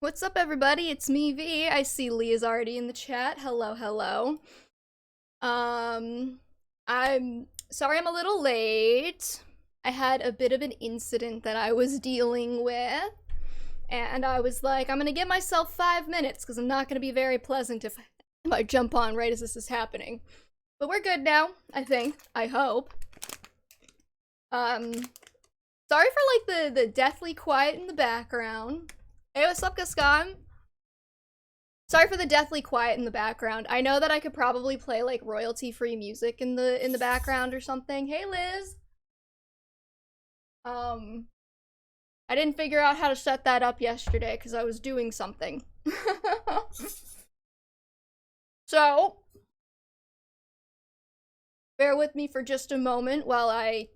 What's up, everybody? It's me, V. I see Lee is already in the chat. Hello, hello. I'm sorry I'm a little late. I had a bit of an incident that I was dealing with, and I was like, I'm gonna give myself 5 minutes because I'm not gonna be very pleasant if I jump on right as this is happening. But we're good now, I think. I hope. Sorry for like the deathly quiet in the background. Hey, what's up, Gascon? Sorry for the deathly quiet in the background. I know that I could probably play like royalty-free music in the background or something. Hey, Liz. I didn't figure out how to set that up yesterday because I was doing something. So, bear with me for just a moment while I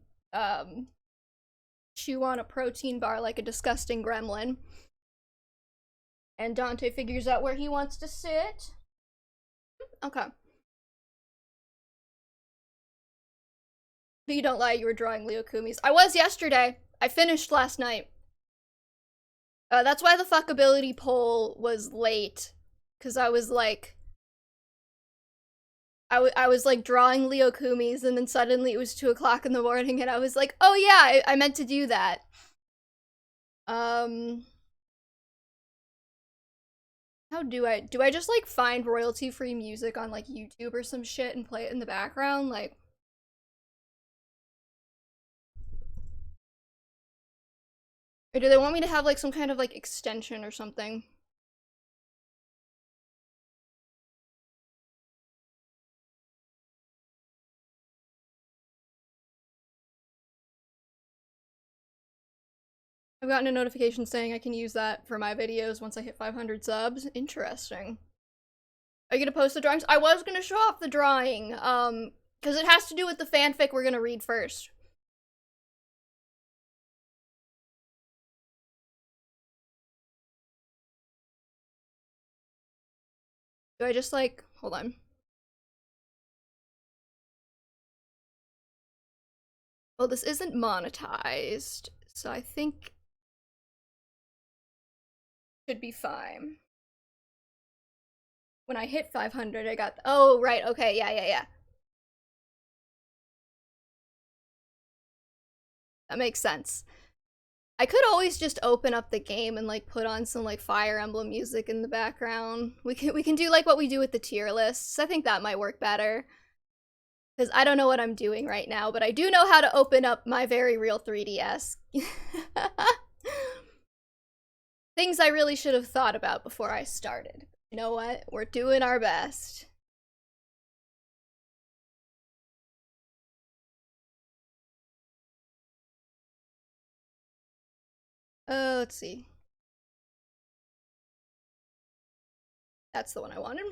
chew on a protein bar like a disgusting gremlin. And Dante figures out where he wants to sit. Okay. But you don't lie, you were drawing Leokumis. I was yesterday. I finished last night. That's why the fuckability poll was late. Because I was like... I was like drawing Leokumis, and then suddenly it was 2 o'clock in the morning, and I was like, oh yeah, I meant to do that. How do I just like find royalty-free music on like YouTube or some shit and play it in the background? Like, or do they want me to have like some kind of like extension or something? I've gotten a notification saying I can use that for my videos once I hit 500 subs. Interesting. Are you gonna post the drawings? I was gonna show off the drawing, because it has to do with the fanfic we're gonna read first. Do I just like, hold on. Well, this isn't monetized, so I think should be fine. When I hit 500, I got, oh, right, okay, yeah. That makes sense. I could always just open up the game and like put on some like Fire Emblem music in the background. We can do like what we do with the tier lists. I think that might work better. Because I don't know what I'm doing right now, but I do know how to open up my very real 3DS. Things I really should have thought about before I started. You know what? We're doing our best. Let's see. That's the one I wanted.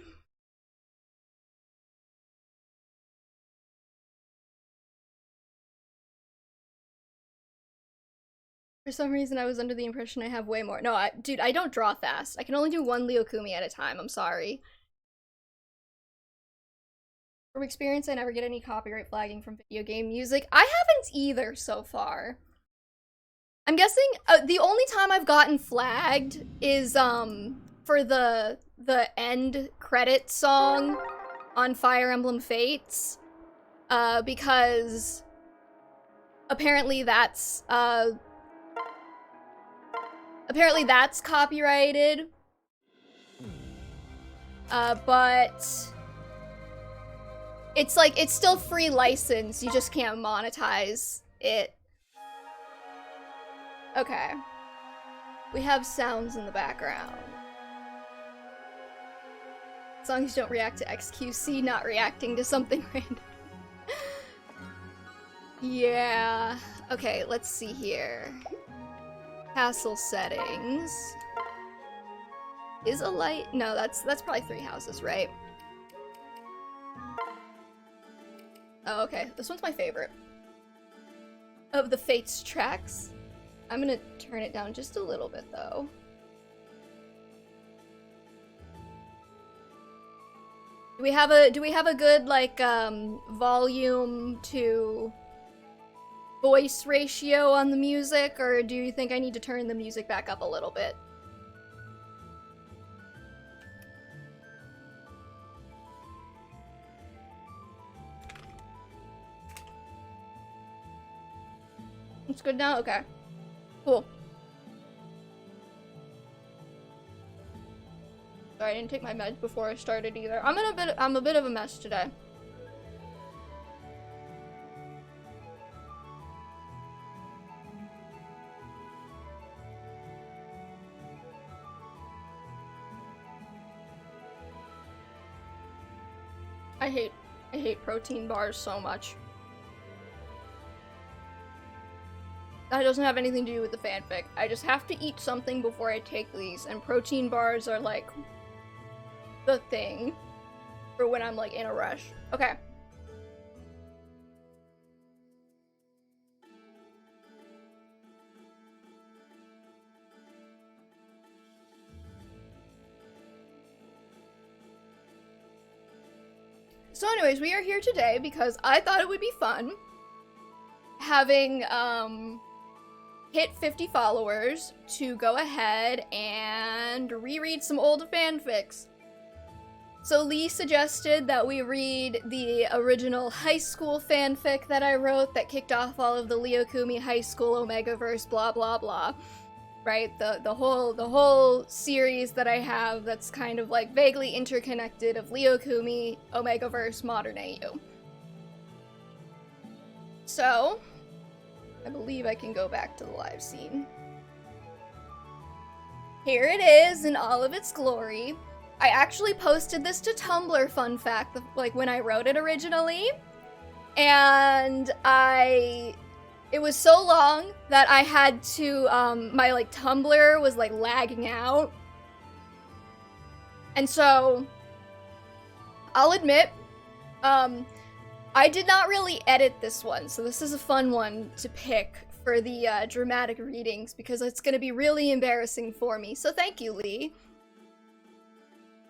For some reason, I was under the impression I have way more. No, dude, I don't draw fast. I can only do 1 Leokumi at a time. I'm sorry. From experience, I never get any copyright flagging from video game music. I haven't either so far. I'm guessing the only time I've gotten flagged is for the end credit song on Fire Emblem Fates, because apparently that's copyrighted, but it's like, it's still free license, you just can't monetize it. Okay. We have sounds in the background. Songs don't react to XQC not reacting to something random. Yeah. Okay, let's see here. Castle settings. Is a light? No, that's probably 3 houses, right? Oh, okay. This one's my favorite of the Fates tracks. I'm gonna turn it down just a little bit, though. Do we have a good, like, volume to voice ratio on the music, or do you think I need to turn the music back up a little bit? It's good now? Okay. Cool. Sorry, I didn't take my meds before I started either. I'm a bit of a mess today. I hate protein bars so much. That doesn't have anything to do with the fanfic. I just have to eat something before I take these, and protein bars are like the thing for when I'm like in a rush. Okay. So anyways, we are here today because I thought it would be fun having hit 50 followers to go ahead and reread some old fanfics. So Lee suggested that we read the original high school fanfic that I wrote that kicked off all of the Leokumi high school omegaverse blah blah blah. Right? The whole series that I have that's kind of like vaguely interconnected of Leokumi, omegaverse, modern AU. So I believe I can go back to the live scene. Here it is in all of its glory. I actually posted this to Tumblr, fun fact, like when I wrote it originally. And it was so long that I had to, my like Tumblr was like lagging out. And so, I'll admit, I did not really edit this one, so this is a fun one to pick for the dramatic readings because it's gonna be really embarrassing for me, so thank you, Lee.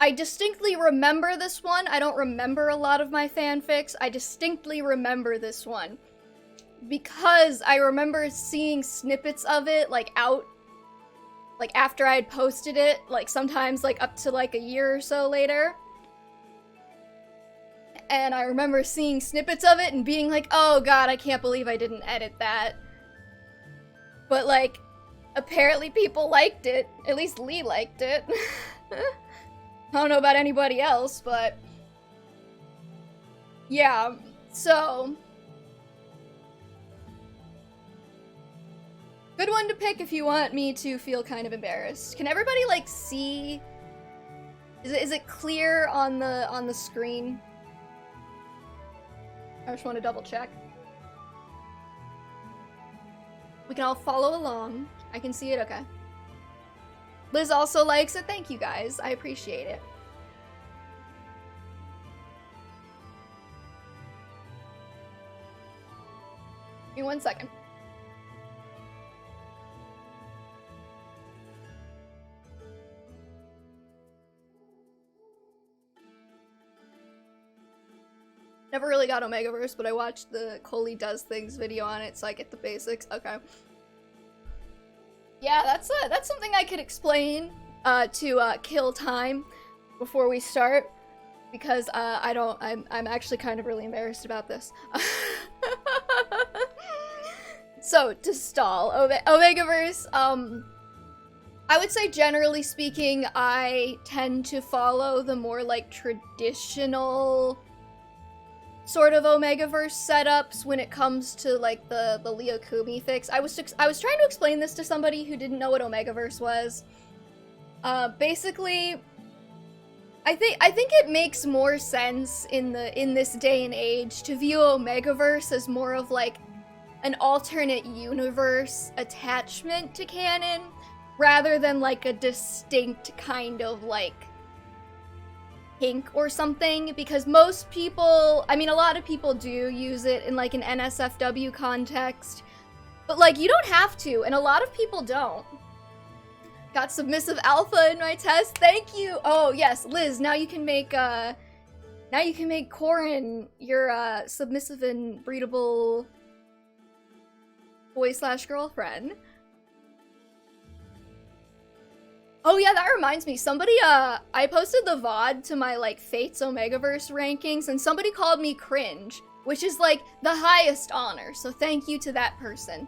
I distinctly remember this one. I don't remember a lot of my fanfics. I distinctly remember this one because I remember seeing snippets of it, like, out, like, after I had posted it, like, sometimes, like, up to, like, a year or so later. And I remember seeing snippets of it and being like, oh god, I can't believe I didn't edit that. But, like, apparently people liked it. At least Lee liked it. I don't know about anybody else, but yeah, so good one to pick if you want me to feel kind of embarrassed. Can everybody like see? Is it clear on the screen? I just want to double check. We can all follow along. I can see it, okay. Liz also likes it. Thank you guys. I appreciate it. Give me 1 second. Never really got Omegaverse, but I watched the Coley Does Things video on it, so I get the basics. Okay. Yeah, that's something I could explain to kill time before we start, because I'm actually kind of really embarrassed about this. So, to stall, Omegaverse, I would say generally speaking, I tend to follow the more like traditional sort of Omegaverse setups when it comes to like the Leokumi fics. I was trying to explain this to somebody who didn't know what Omegaverse was. Basically, I think it makes more sense in this day and age to view Omegaverse as more of like an alternate universe attachment to canon rather than like a distinct kind of like kink or something, because most people, I mean, a lot of people do use it in like an NSFW context, but like you don't have to, and a lot of people don't. Got submissive alpha in my test, thank you! Oh yes, Liz, now you can make Corin your submissive and breedable boy/girlfriend. Oh yeah, that reminds me, somebody, I posted the VOD to my, like, Fates Omegaverse rankings, and somebody called me cringe, which is, like, the highest honor, so thank you to that person.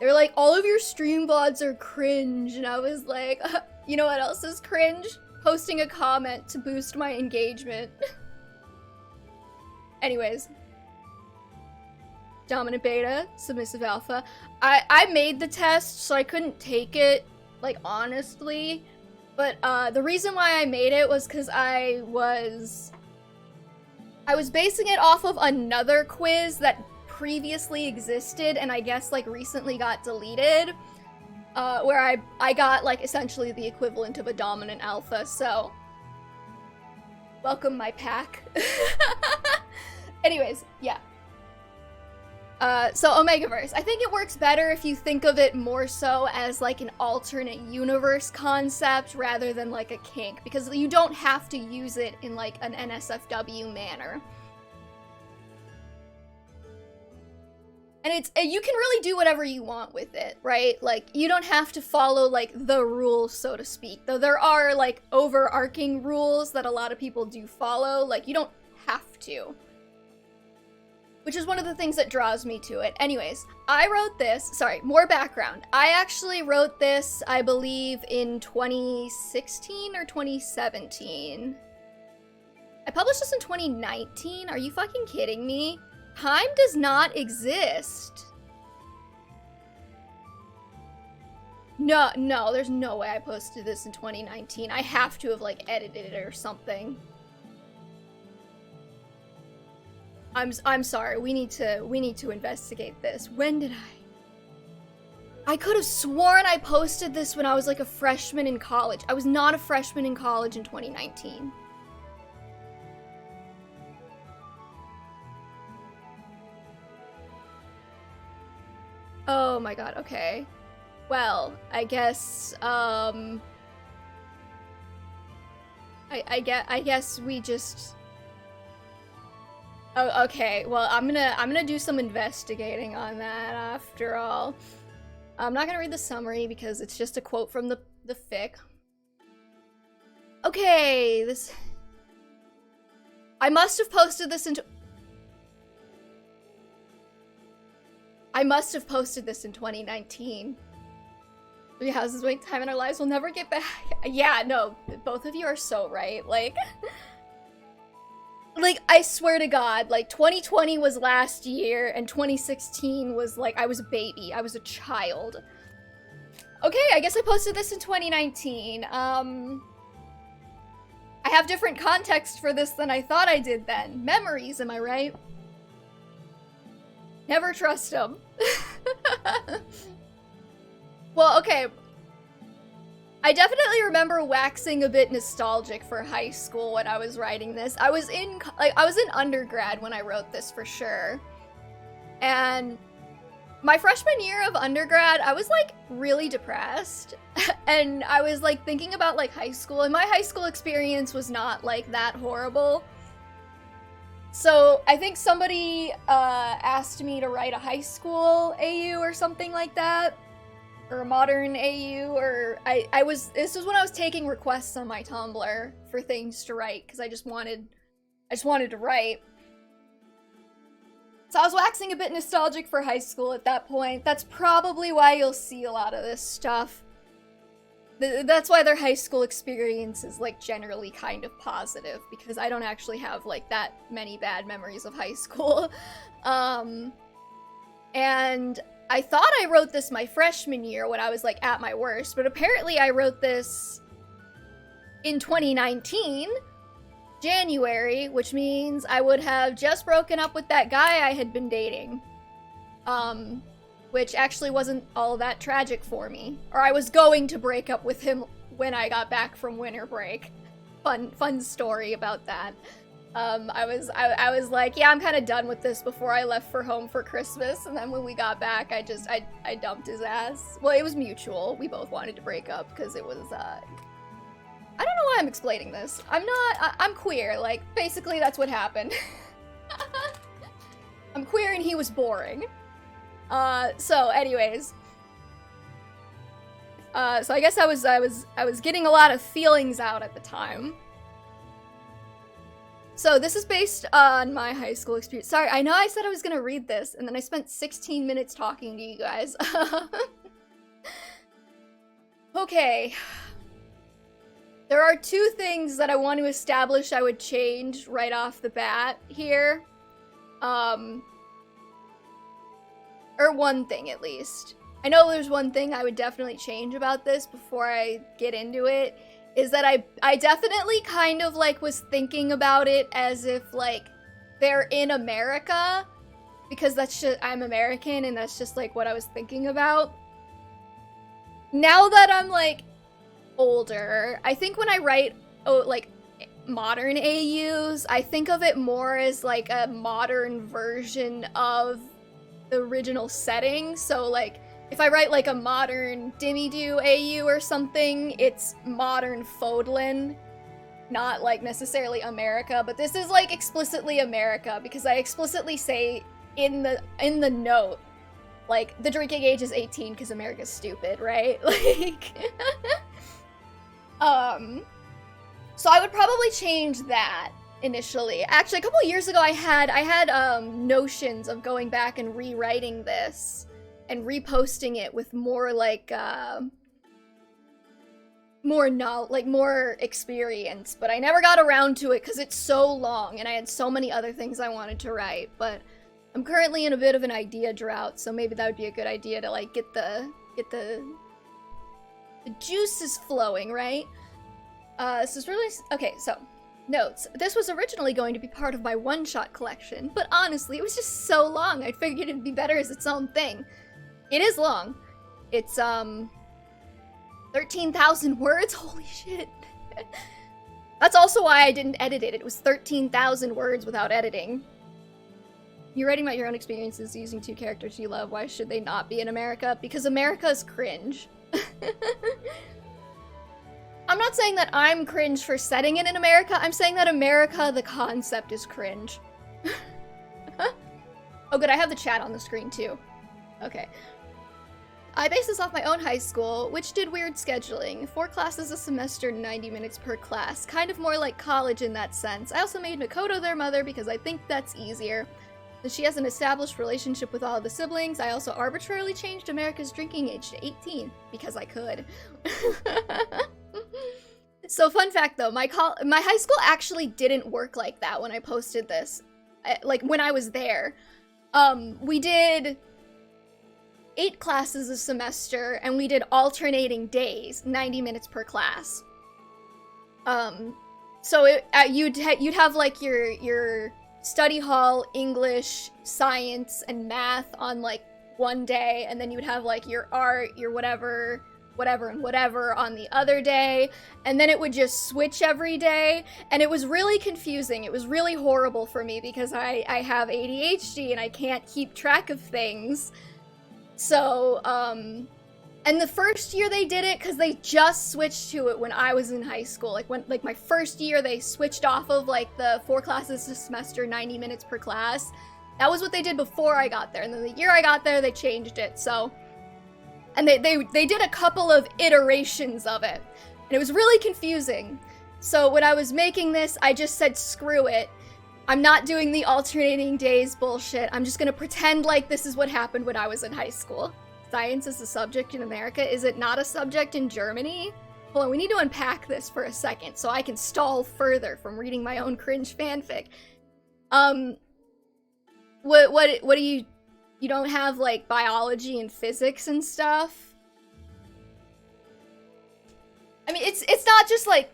They were like, all of your stream VODs are cringe, and I was like, you know what else is cringe? Posting a comment to boost my engagement. Anyways. Dominant beta, submissive alpha. I made the test, so I couldn't take it, like, honestly. But, the reason why I made it was because I was basing it off of another quiz that previously existed and I guess, like, recently got deleted. Where I got, like, essentially the equivalent of a dominant alpha, so... Welcome my pack. Anyways, yeah. So omegaverse. I think it works better if you think of it more so as, like, an alternate universe concept rather than, like, a kink, because you don't have to use it in, like, an NSFW manner. And you can really do whatever you want with it, right? Like, you don't have to follow, like, the rules, so to speak. Though there are, like, overarching rules that a lot of people do follow. Like, you don't have to. Which is one of the things that draws me to it. Anyways, I wrote this, sorry, more background. I actually wrote this, I believe, in 2016 or 2017. I published this in 2019? Are you fucking kidding me? Time does not exist. No, there's no way I posted this in 2019. I have to have, like, edited it or something. I'm sorry, we need to investigate this. When did I could have sworn I posted this when I was, like, a freshman in college. I was not a freshman in college in 2019. Oh my god, okay. Well, I guess, I guess we just... Oh, okay, well, I'm gonna do some investigating on that after all. I'm not gonna read the summary because it's just a quote from the fic. Okay, I must have posted this in 2019. 3 houses wait, time in our lives will never get back. Yeah, no, both of you are so right, like... Like, I swear to God, like, 2020 was last year, and 2016 was, like, I was a baby. I was a child. Okay, I guess I posted this in 2019. I have different context for this than I thought I did then. Memories, am I right? Never trust them. Well, okay. I definitely remember waxing a bit nostalgic for high school when I was writing this. I was in undergrad when I wrote this for sure. And my freshman year of undergrad, I was, like, really depressed. And I was, like, thinking about, like, high school. And my high school experience was not, like, that horrible. So I think somebody asked me to write a high school AU or something like that. Or a modern AU, or this was when I was taking requests on my Tumblr for things to write, because I just wanted to write. So I was waxing a bit nostalgic for high school at that point. That's probably why you'll see a lot of this stuff. That's why their high school experience is, like, generally kind of positive, because I don't actually have, like, that many bad memories of high school. And I thought I wrote this my freshman year when I was, like, at my worst, but apparently I wrote this in 2019, January, which means I would have just broken up with that guy I had been dating. Which actually wasn't all that tragic for me. Or I was going to break up with him when I got back from winter break. Fun story about that. I was like, yeah, I'm kind of done with this before I left for home for Christmas, and then when we got back, I dumped his ass. Well, it was mutual. We both wanted to break up because it was, I don't know why I'm explaining this. I'm queer, like, basically that's what happened. I'm queer and he was boring. So anyways. So I guess I was getting a lot of feelings out at the time. So this is based on my high school experience. Sorry, I know I said I was gonna read this, and then I spent 16 minutes talking to you guys. Okay. There are two things that I want to establish I would change right off the bat here. Or one thing, at least. I know there's one thing I would definitely change about this before I get into it, is that I definitely kind of, like, was thinking about it as if, like, they're in America, because that's just, I'm American, and that's just, like, what I was thinking about. Now that I'm, like, older, I think when I write, like, modern AUs, I think of it more as, like, a modern version of the original setting. So, like, if I write, like, a modern Dimmy-Doo AU or something, it's modern Fodlan, not, like, necessarily America. But this is, like, explicitly America, because I explicitly say in the note, like, the drinking age is 18 because America's stupid, right? Like, so I would probably change that initially. Actually, a couple of years ago, I had notions of going back and rewriting this and reposting it with more, like, more experience, but I never got around to it because it's so long and I had so many other things I wanted to write. But I'm currently in a bit of an idea drought, so maybe that would be a good idea to, like, get the juices flowing, right? This is really, okay, so, notes. This was originally going to be part of my one-shot collection, but honestly, it was just so long, I figured it'd be better as its own thing. It is long. It's, 13,000 words? Holy shit. That's also why I didn't edit it. It was 13,000 words without editing. You're writing about your own experiences using two characters you love. Why should they not be in America? Because America is cringe. I'm not saying that I'm cringe for setting it in America. I'm saying that America, the concept, is cringe. Oh good, I have the chat on the screen too. Okay. I based this off my own high school, which did weird scheduling. 4 classes a semester, 90 minutes per class. Kind of more like college in that sense. I also made Makoto their mother because I think that's easier. Since she has an established relationship with all of the siblings, I also arbitrarily changed America's drinking age to 18, because I could. So fun fact though, my high school actually didn't work like that when I posted this. Like, when I was there. We did 8 classes a semester, and we did alternating days, 90 minutes per class. So you'd have, like, your study hall, English, science, and math on, like, one day, and then you would have, like, your art, your whatever and whatever on the other day, and then it would just switch every day, and it was really confusing. It was really horrible for me because I have ADHD and I can't keep track of things. So, and the first year they did it, because they just switched to it when I was in high school. Like, my first year, they switched off of, like, the 4 classes a semester, 90 minutes per class. That was what they did before I got there, and then the year I got there, they changed it, so. And they did a couple of iterations of it, and it was really confusing. So when I was making this, I just said, screw it. I'm not doing the alternating days bullshit. I'm just gonna pretend like this is what happened when I was in high school. Science is a subject in America. Is it not a subject in Germany? Hold on, we need to unpack this for a second so I can stall further from reading my own cringe fanfic. What do you don't have, like, biology and physics and stuff? I mean, it's not just, like,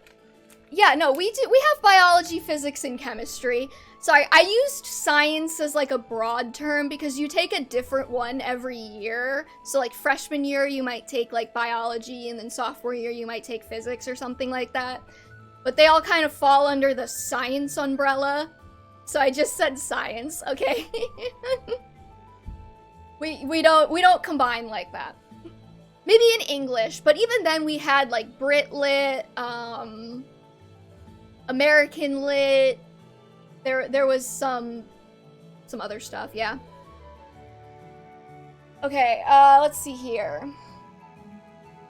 yeah, no, we have biology, physics, and chemistry. Sorry, I used science as, like, a broad term because you take a different one every year. So, like, freshman year, you might take, like, biology, and then sophomore year, you might take physics or something like that. But they all kind of fall under the science umbrella. So I just said science, okay? We don't combine like that. Maybe in English, but even then we had, like, Brit Lit, American Lit. There was some other stuff, yeah. Okay, let's see here.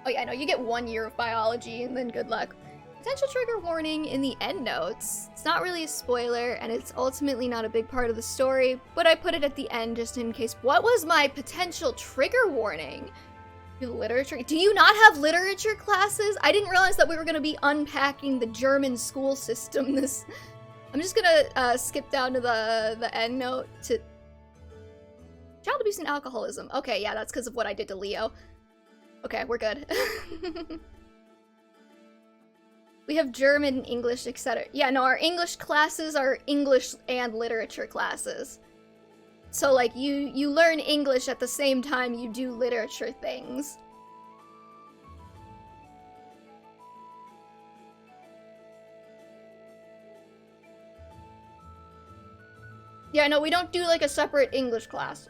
Oh yeah, no, you get 1 year of biology and then good luck. Potential trigger warning in the endnotes. It's not really a spoiler, and it's ultimately not a big part of the story, but I put it at the end just in case. What was my potential trigger warning? Literature? Do you not have literature classes? I didn't realize that we were gonna be unpacking the German school system this... I'm just gonna skip down to the end note to... Child abuse and alcoholism. Okay, yeah, that's because of what I did to Leo. Okay, we're good. We have German, English, etc. Yeah, no, our English classes are English and literature classes. So, like, you learn English at the same time you do literature things. Yeah, no, we don't do, like, a separate English class.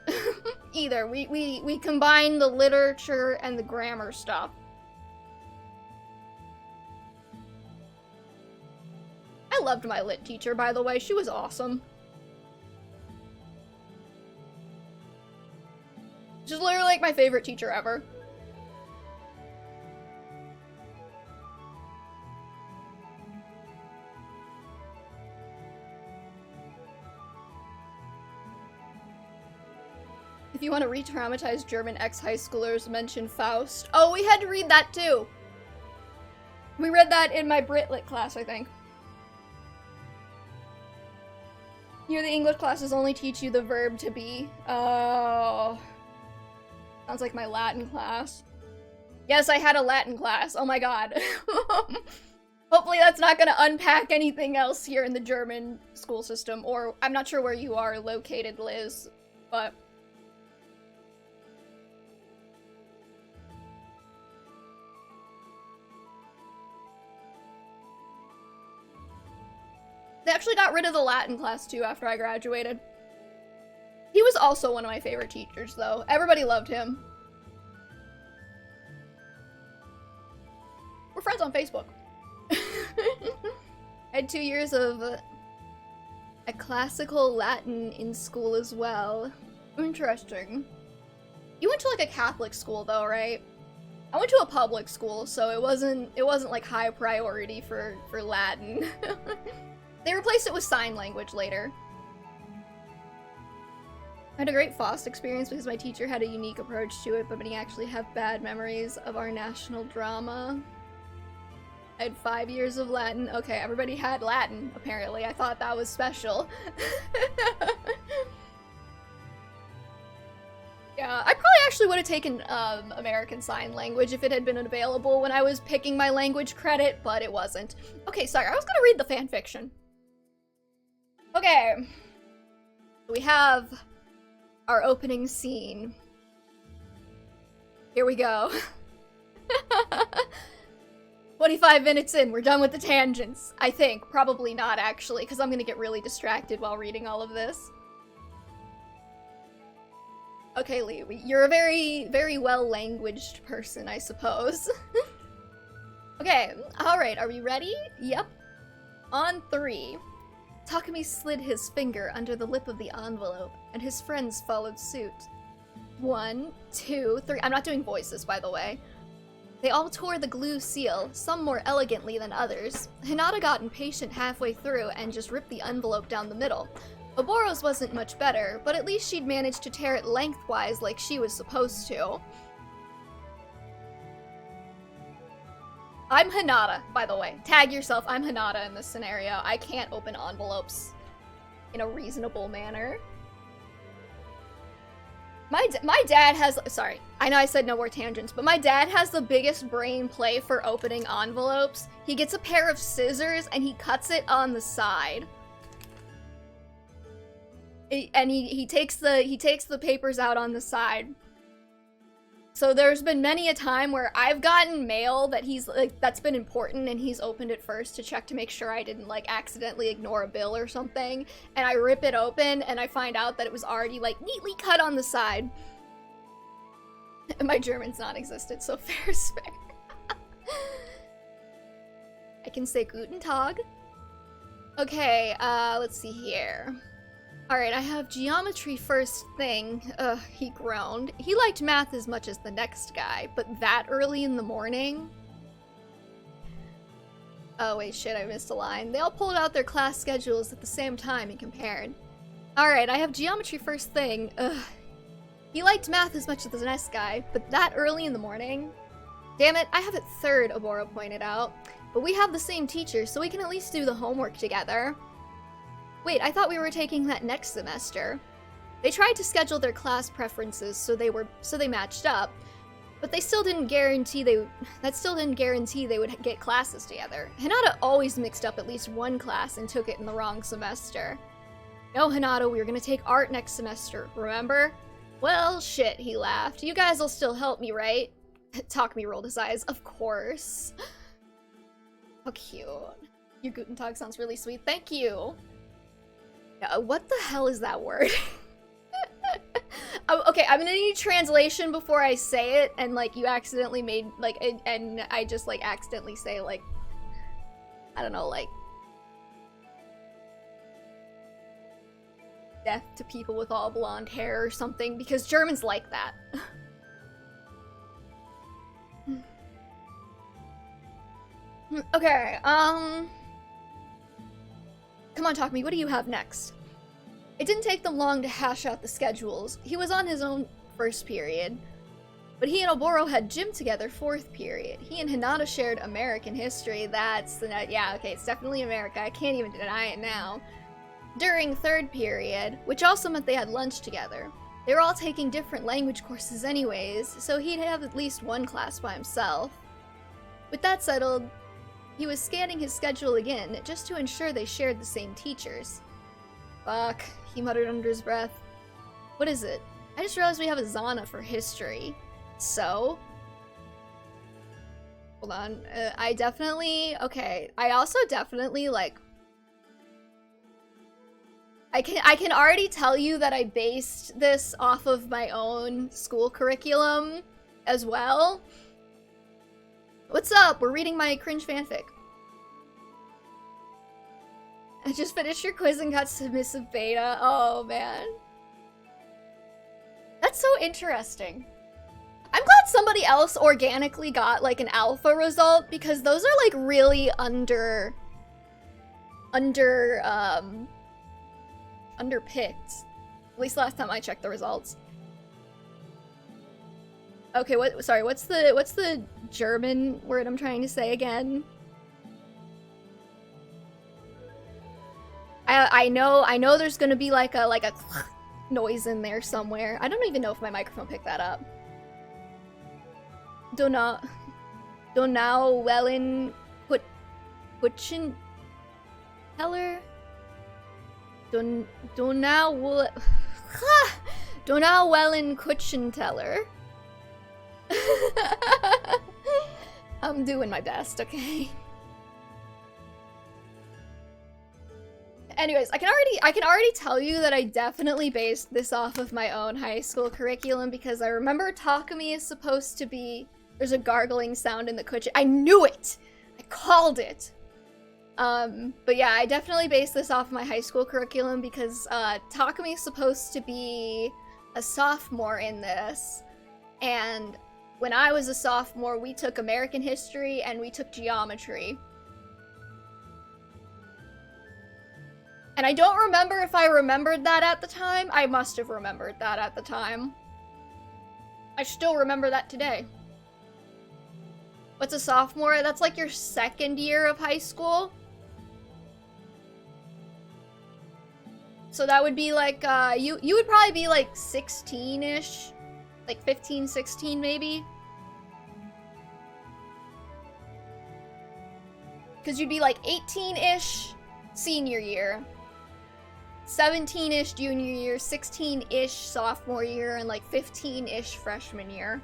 Either. We combine the literature and the grammar stuff. I loved my lit teacher, by the way. She was awesome. She's literally, like, my favorite teacher ever. If you want to re-traumatize German ex-high schoolers, mention Faust. Oh, we had to read that too! We read that in my Brit Lit class, I think. Here, the English classes only teach you the verb to be. Oh. Sounds like my Latin class. Yes, I had a Latin class. Oh my god. Hopefully that's not gonna unpack anything else here in the German school system, or I'm not sure where you are located, Liz, but... They actually got rid of the Latin class too after I graduated. He was also one of my favorite teachers, though. Everybody loved him. We're friends on Facebook. I had 2 years of a classical Latin in school as well. Interesting. You went to like a Catholic school though, right? I went to a public school, so it wasn't like high priority for Latin. They replaced it with sign language later. I had a great FOST experience because my teacher had a unique approach to it, but many actually have bad memories of our national drama. I had 5 years of Latin. Okay, everybody had Latin, apparently. I thought that was special. Yeah, I probably actually would have taken American Sign Language if it had been available when I was picking my language credit, but it wasn't. Okay, sorry, I was gonna read the fanfiction. Okay. We have our opening scene. Here we go. 25 minutes in, we're done with the tangents. I think. Probably not, actually, because I'm gonna get really distracted while reading all of this. Okay, Lee, you're a very, very well-languaged person, I suppose. Okay, alright, are we ready? Yep. On 3. Takumi slid his finger under the lip of the envelope, and his friends followed suit. 1, 2, 3. I'm not doing voices, by the way. They all tore the glue seal, some more elegantly than others. Hinata got impatient halfway through and just ripped the envelope down the middle. Oboro's wasn't much better, but at least she'd managed to tear it lengthwise like she was supposed to. I'm Hinata, by the way. Tag yourself, I'm Hinata in this scenario. I can't open envelopes in a reasonable manner. My dad has, sorry, I know I said no more tangents, but my dad has the biggest brain play for opening envelopes. He gets a pair of scissors and he cuts it on the side. And he takes the papers out on the side. So there's been many a time where I've gotten mail that he's like that's been important and he's opened it first to check to make sure I didn't like accidentally ignore a bill or something, and I rip it open and I find out that it was already like neatly cut on the side. My German's non-existent, so fair is fair. I can say Guten Tag. Okay, let's see here. Alright, I have geometry first thing. Ugh, he groaned. He liked math as much as the next guy, but that early in the morning? Oh wait, shit, I missed a line. They all pulled out their class schedules at the same time and compared. Alright, I have geometry first thing. Ugh. He liked math as much as the next guy, but that early in the morning? Damn it, I have it third, Oboro pointed out. But we have the same teacher, so we can at least do the homework together. Wait, I thought we were taking that next semester. They tried to schedule their class preferences so they matched up, but that still didn't guarantee they would get classes together. Hinata always mixed up at least one class and took it in the wrong semester. No, Hinata, we were gonna take art next semester, remember? Well, shit, he laughed. You guys will still help me, right? Takumi rolled his eyes. Of course. How cute. Your Guten Tag sounds really sweet. Thank you. What the hell is that word? Okay, I'm gonna need translation before I say it, and like you accidentally made like, and I just like accidentally say like, I don't know, like death to people with all blonde hair or something, because Germans like that. Okay, come on, Takumi, what do you have next? It didn't take them long to hash out the schedules. He was on his own first period, but he and Oboro had gym together fourth period. He and Hinata shared American history. Yeah, okay, it's definitely America. I can't even deny it now. During third period, which also meant they had lunch together. They were all taking different language courses anyways, so he'd have at least one class by himself. With that settled, he was scanning his schedule again, just to ensure they shared the same teachers. Fuck, he muttered under his breath. What is it? I just realized we have a Zana for history. So? Hold on, I also definitely, like, I can already tell you that I based this off of my own school curriculum as well. What's up? We're reading my cringe fanfic. I just finished your quiz and got submissive beta. Oh, man. That's so interesting. I'm glad somebody else organically got, like, an alpha result, because those are, like, really underpicked. At least last time I checked the results. Okay, sorry, what's the German word I'm trying to say again? I know there's gonna be like a noise in there somewhere. I don't even know if my microphone picked that up. Donau Kutschen Teller? Donauwellen Kutschenteller. I'm doing my best, okay? Anyways, I can already tell you that I definitely based this off of my own high school curriculum, because I remember Takumi is supposed to be, there's a gargling sound in the kitchen. I knew it! I called it! But yeah, I definitely based this off of my high school curriculum, because Takumi is supposed to be a sophomore in this, and when I was a sophomore, we took American history and we took geometry. And I don't remember if I remembered that at the time. I must have remembered that at the time. I still remember that today. What's a sophomore? That's like your second year of high school. So that would be like, you would probably be like 16-ish. Like 15, 16 maybe. Because you'd be like 18-ish senior year. 17-ish junior year, 16-ish sophomore year, and like 15-ish freshman year.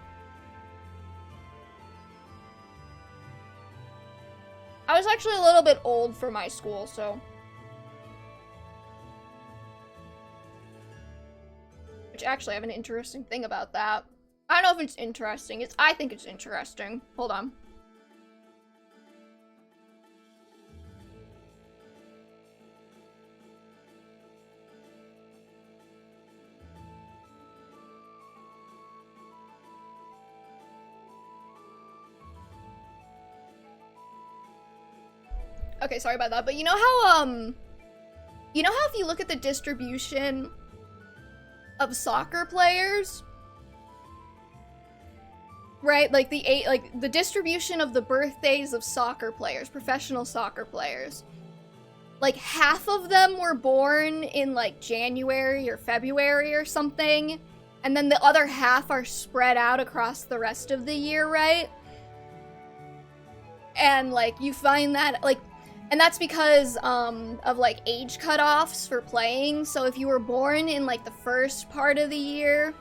I was actually a little bit old for my school, so. Which actually, I have an interesting thing about that. I don't know if it's interesting. I think it's interesting. Hold on. Okay, sorry about that, but you know how if you look at the distribution of soccer players, right? Like the distribution of the birthdays of soccer players, professional soccer players. Like half of them were born in like January or February or something, and then the other half are spread out across the rest of the year, right? And like you find that like, and that's because of like age cutoffs for playing. So if you were born in like the first part of the year,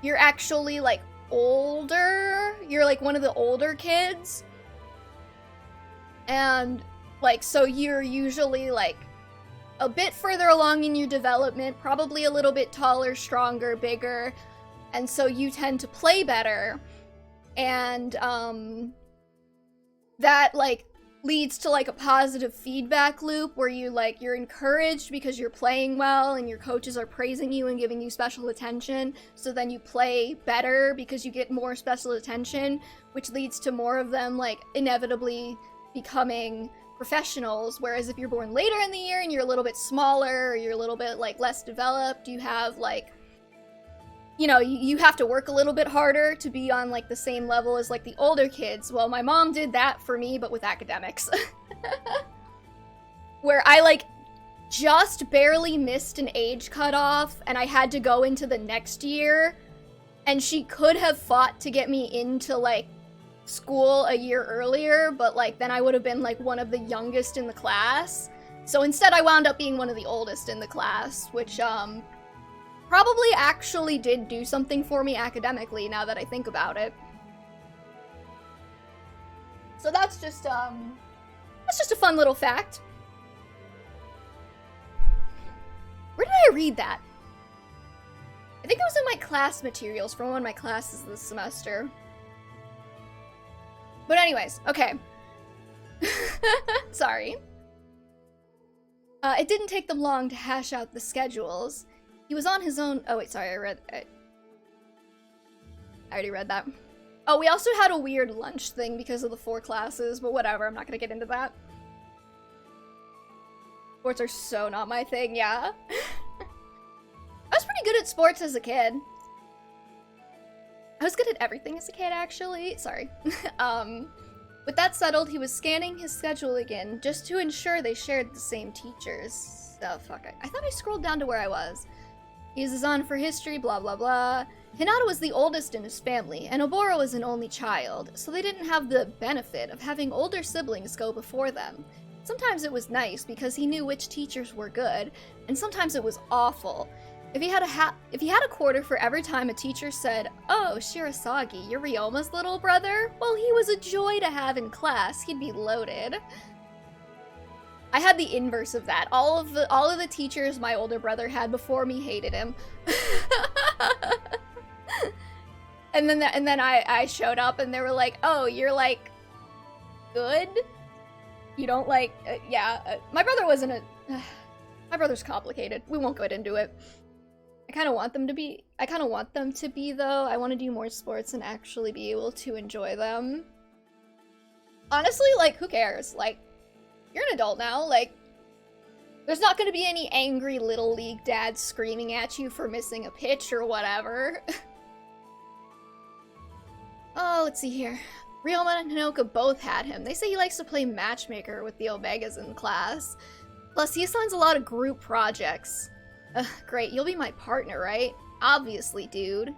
you're actually like older. You're like one of the older kids. And like, so you're usually like a bit further along in your development, probably a little bit taller, stronger, bigger. And so you tend to play better. And that like leads to like a positive feedback loop where you like, you're encouraged because you're playing well and your coaches are praising you and giving you special attention. So then you play better because you get more special attention, which leads to more of them like inevitably becoming professionals. Whereas if you're born later in the year and you're a little bit smaller or you're a little bit like less developed, you have like, you know, you have to work a little bit harder to be on like the same level as like the older kids. Well, my mom did that for me, but with academics. Where I like just barely missed an age cutoff and I had to go into the next year, and she could have fought to get me into like school a year earlier, but like then I would have been like one of the youngest in the class. So instead I wound up being one of the oldest in the class, which probably actually did do something for me academically now that I think about it. So that's just a fun little fact. Where did I read that? I think it was in my class materials from one of my classes this semester. But anyways, okay. Sorry. It didn't take them long to hash out the schedules. He was on his own. Oh wait, sorry, I already read that. Oh, we also had a weird lunch thing because of the 4 classes, but whatever, I'm not gonna get into that. Sports are so not my thing, yeah. I was pretty good at sports as a kid. I was good at everything as a kid, actually. Sorry. With that settled, he was scanning his schedule again, just to ensure they shared the same teachers. Oh, fuck. I thought I scrolled down to where I was. He is on for history, blah blah blah. Hinata was the oldest in his family, and Oboro was an only child, so they didn't have the benefit of having older siblings go before them. Sometimes it was nice because he knew which teachers were good, and sometimes it was awful. If he had a quarter for every time a teacher said, "Oh, Shirasagi, you're Ryoma's little brother?" Well, he was a joy to have in class. He'd be loaded. I had the inverse of that. All of the teachers my older brother had before me hated him. and then I showed up and they were like, "Oh, you're like good? You don't like my brother wasn't a my brother's complicated. We won't go into it. I kind of want them to be though. I want to do more sports and actually be able to enjoy them. Honestly, like who cares? Like you're an adult now, like, there's not gonna be any angry little league dads screaming at you for missing a pitch or whatever. Oh, let's see here. Ryoma and Hinoka both had him. They say he likes to play matchmaker with the Omegas in class. Plus, he assigns a lot of group projects. Great, you'll be my partner, right? Obviously, dude.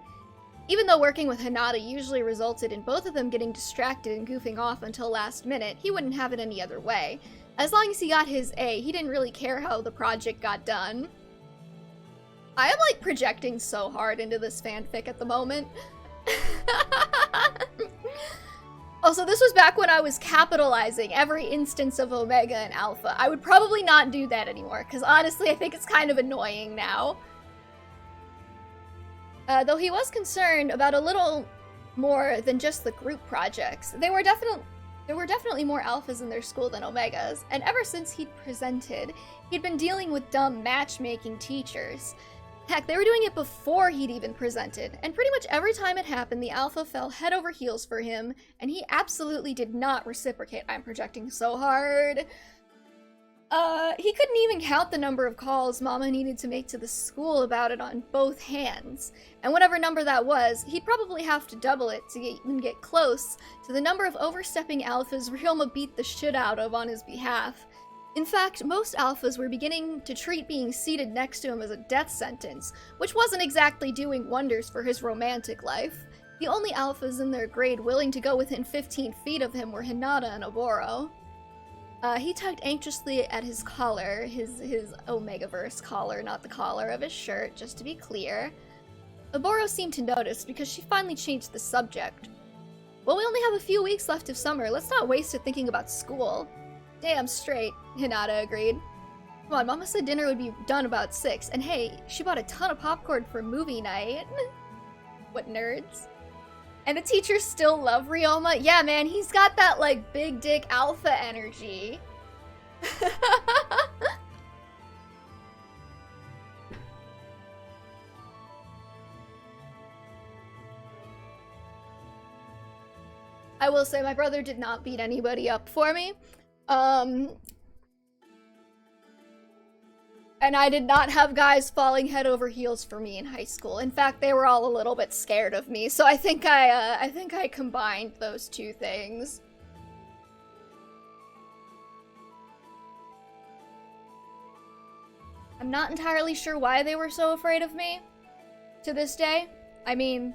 Even though working with Hinata usually resulted in both of them getting distracted and goofing off until last minute, he wouldn't have it any other way. As long as he got his A, he didn't really care how the project got done. I am like projecting so hard into this fanfic at the moment. Also, this was back when I was capitalizing every instance of Omega and Alpha. I would probably not do that anymore, because honestly I think it's kind of annoying now. Though he was concerned about a little more than just the group projects. There were definitely more alphas in their school than omegas, and ever since he'd presented, he'd been dealing with dumb matchmaking teachers. Heck, they were doing it before he'd even presented, and pretty much every time it happened, the alpha fell head over heels for him, and he absolutely did not reciprocate. I'm projecting so hard. He couldn't even count the number of calls Mama needed to make to the school about it on both hands. And whatever number that was, he'd probably have to double it to even get close to the number of overstepping alphas Ryoma beat the shit out of on his behalf. In fact, most alphas were beginning to treat being seated next to him as a death sentence, which wasn't exactly doing wonders for his romantic life. The only alphas in their grade willing to go within 15 feet of him were Hinata and Oboro. He tugged anxiously at his collar, his omegaverse collar, not the collar of his shirt, just to be clear. Oboro seemed to notice because she finally changed the subject. Well, we only have a few weeks left of summer, let's not waste it thinking about school. Damn straight, Hinata agreed. Come on, Mama said dinner would be done about 6, and hey, she bought a ton of popcorn for movie night. What nerds. And the teachers still love Ryoma? Yeah, man, he's got that, like, big dick alpha energy. I will say my brother did not beat anybody up for me. And I did not have guys falling head over heels for me in high school. In fact, they were all a little bit scared of me. So I think I combined those two things. I'm not entirely sure why they were so afraid of me to this day. I mean,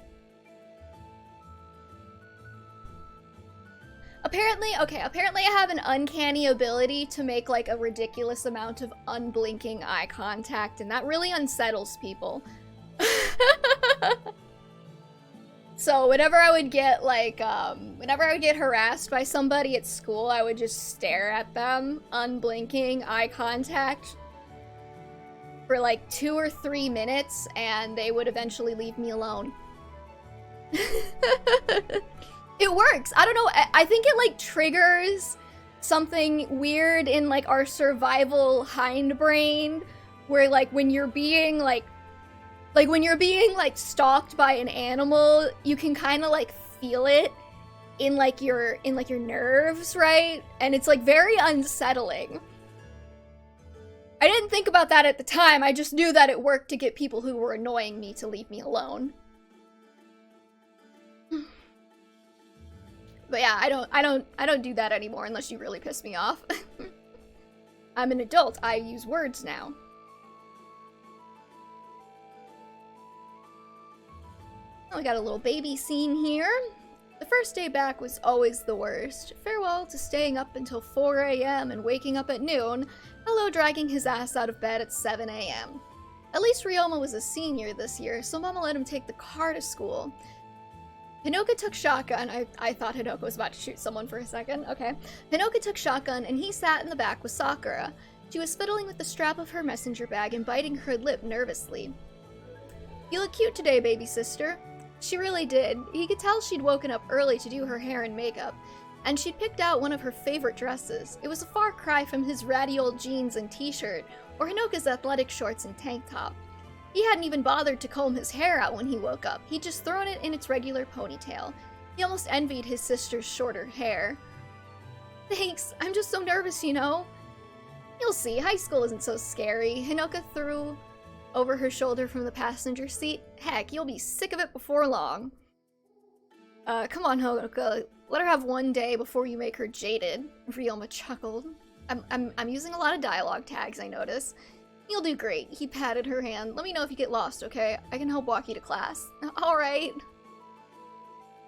apparently I have an uncanny ability to make like a ridiculous amount of unblinking eye contact, and that really unsettles people. So whenever I would get like, whenever I would get harassed by somebody at school, I would just stare at them, unblinking eye contact, for like 2 or 3 minutes, and they would eventually leave me alone. It works. I don't know. I think it like triggers something weird in like our survival hindbrain, where like when you're being like when you're being like stalked by an animal, you can kind of like feel it in like your nerves, right? And it's like very unsettling. I didn't think about that at the time. I just knew that it worked to get people who were annoying me to leave me alone. But yeah, I don't do that anymore unless you really piss me off. I'm an adult. I use words now. Oh, we got a little baby scene here. The first day back was always the worst. Farewell to staying up until 4 a.m. and waking up at noon. Hello dragging his ass out of bed at 7 a.m. At least Ryoma was a senior this year, so Mama let him take the car to school. Hinoka took shotgun. I thought Hinoka was about to shoot someone for a second. Okay. Hinoka took shotgun and he sat in the back with Sakura. She was fiddling with the strap of her messenger bag and biting her lip nervously. You look cute today, baby sister. She really did. He could tell she'd woken up early to do her hair and makeup, and she'd picked out one of her favorite dresses. It was a far cry from his ratty old jeans and t-shirt, or Hinoka's athletic shorts and tank top. He hadn't even bothered to comb his hair out when he woke up. He'd just thrown it in its regular ponytail. He almost envied his sister's shorter hair. Thanks, I'm just so nervous, you know? You'll see, high school isn't so scary. Hinoka threw over her shoulder from the passenger seat. Heck, you'll be sick of it before long. Come on, Hinoka. Let her have one day before you make her jaded. Ryoma chuckled. I'm using a lot of dialogue tags, I notice. You'll do great. He patted her hand. Let me know if you get lost, okay? I can help walk you to class. Alright.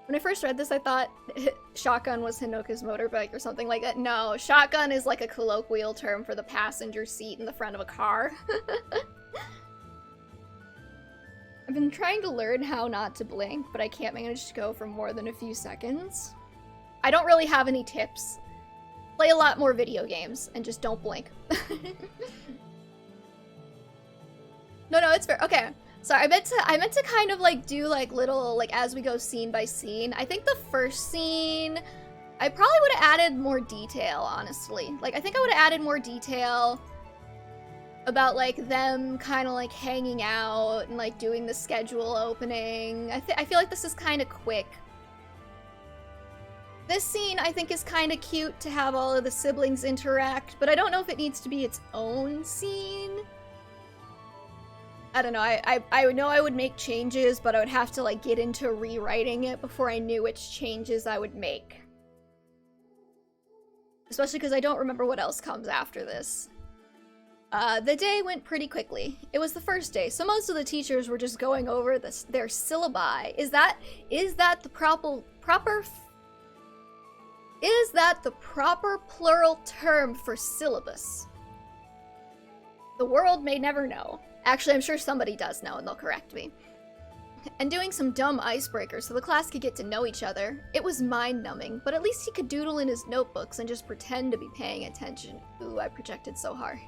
When I first read this, I thought shotgun was Hinoka's motorbike or something like that. No, shotgun is like a colloquial term for the passenger seat in the front of a car. I've been trying to learn how not to blink, but I can't manage to go for more than a few seconds. I don't really have any tips. Play a lot more video games and just don't blink. No, it's fair. Okay. Sorry, I meant to kind of like do like little like as we go scene by scene. I think the first scene I probably would have added more detail, honestly. Like I think I would have added more detail about like them kind of like hanging out and like doing the schedule opening. I feel like this is kind of quick. This scene, I think, is kind of cute to have all of the siblings interact, but I don't know if it needs to be its own scene. I don't know, I know I would make changes, but I would have to, like, get into rewriting it before I knew which changes I would make. Especially because I don't remember what else comes after this. The day went pretty quickly. It was the first day, so most of the teachers were just going over their syllabi. Is that the proper plural term for syllabus? The world may never know. Actually, I'm sure somebody does know and they'll correct me. And doing some dumb icebreakers so the class could get to know each other. It was mind-numbing, but at least he could doodle in his notebooks and just pretend to be paying attention. Ooh, I projected so hard.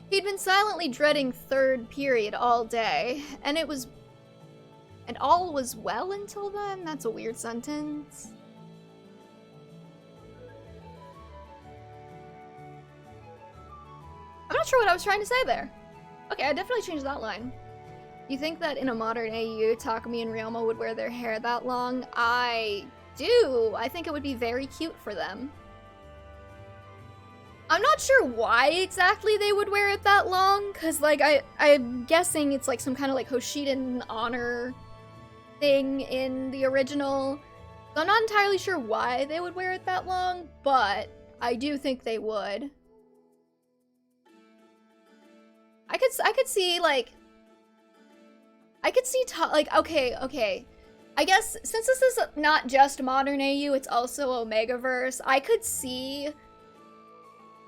He'd been silently dreading third period all day, and all was well until then? That's a weird sentence. I'm not sure what I was trying to say there. Okay, I definitely changed that line. You think that in a modern AU, Takumi and Ryoma would wear their hair that long? I do. I think it would be very cute for them. I'm not sure why exactly they would wear it that long, because, like, I'm guessing it's, like, some kind of, like, Hoshiden honor thing in the original. So I'm not entirely sure why they would wear it that long, but I do think they would. I could see, like... okay. I guess, since this is not just modern AU, it's also omegaverse, I could see...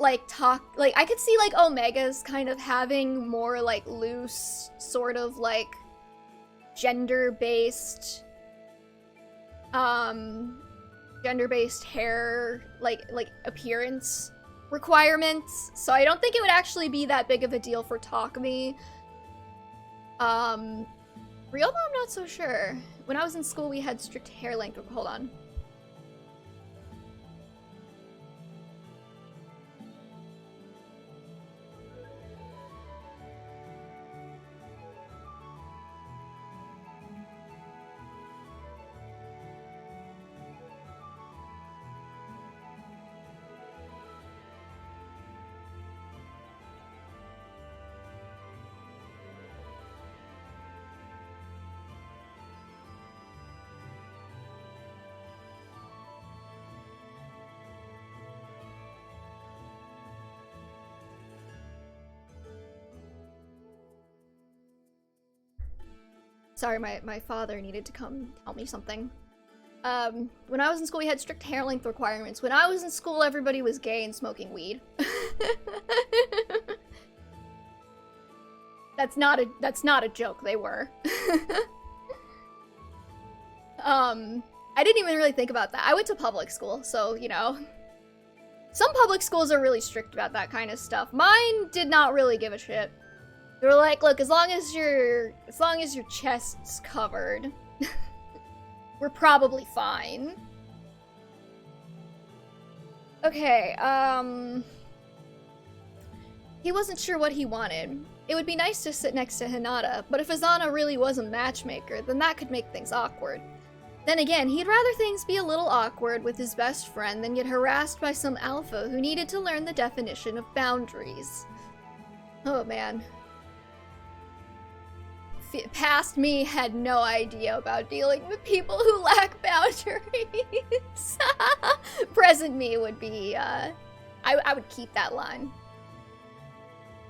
I could see, like, Omegas kind of having more, like, loose, sort of, like, gender-based hair, like, appearance requirements. So I don't think it would actually be that big of a deal for Takumi. Ryoma, I'm not so sure. When I was in school, we had strict hair length. Hold on. Sorry, my father needed to come tell me something. When I was in school, we had strict hair length requirements. When I was in school, everybody was gay and smoking weed. That's not a joke, they were. I didn't even really think about that. I went to public school, so, you know. Some public schools are really strict about that kind of stuff. Mine did not really give a shit. They were like, look, as long as your chest's covered, we're probably fine. Okay, he wasn't sure what he wanted. It would be nice to sit next to Hinata, but if Azana really was a matchmaker, then that could make things awkward. Then again, he'd rather things be a little awkward with his best friend than get harassed by some alpha who needed to learn the definition of boundaries. Oh man. Past me had no idea about dealing with people who lack boundaries. Present me would be, I would keep that line.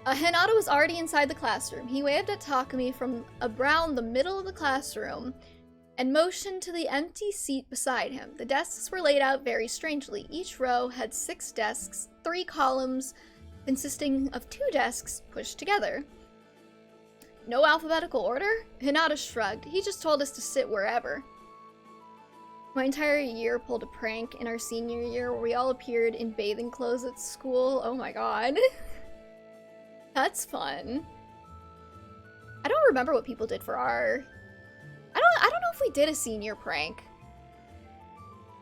Hinata was already inside the classroom. He waved at Takumi from around the middle of the classroom and motioned to the empty seat beside him. The desks were laid out very strangely. Each row had 6 desks, 3 columns consisting of 2 desks pushed together. No alphabetical order? Hinata shrugged. He just told us to sit wherever. My entire year pulled a prank in our senior year where we all appeared in bathing clothes at school. Oh my god. That's fun. I don't remember what people did for our... I don't know if we did a senior prank.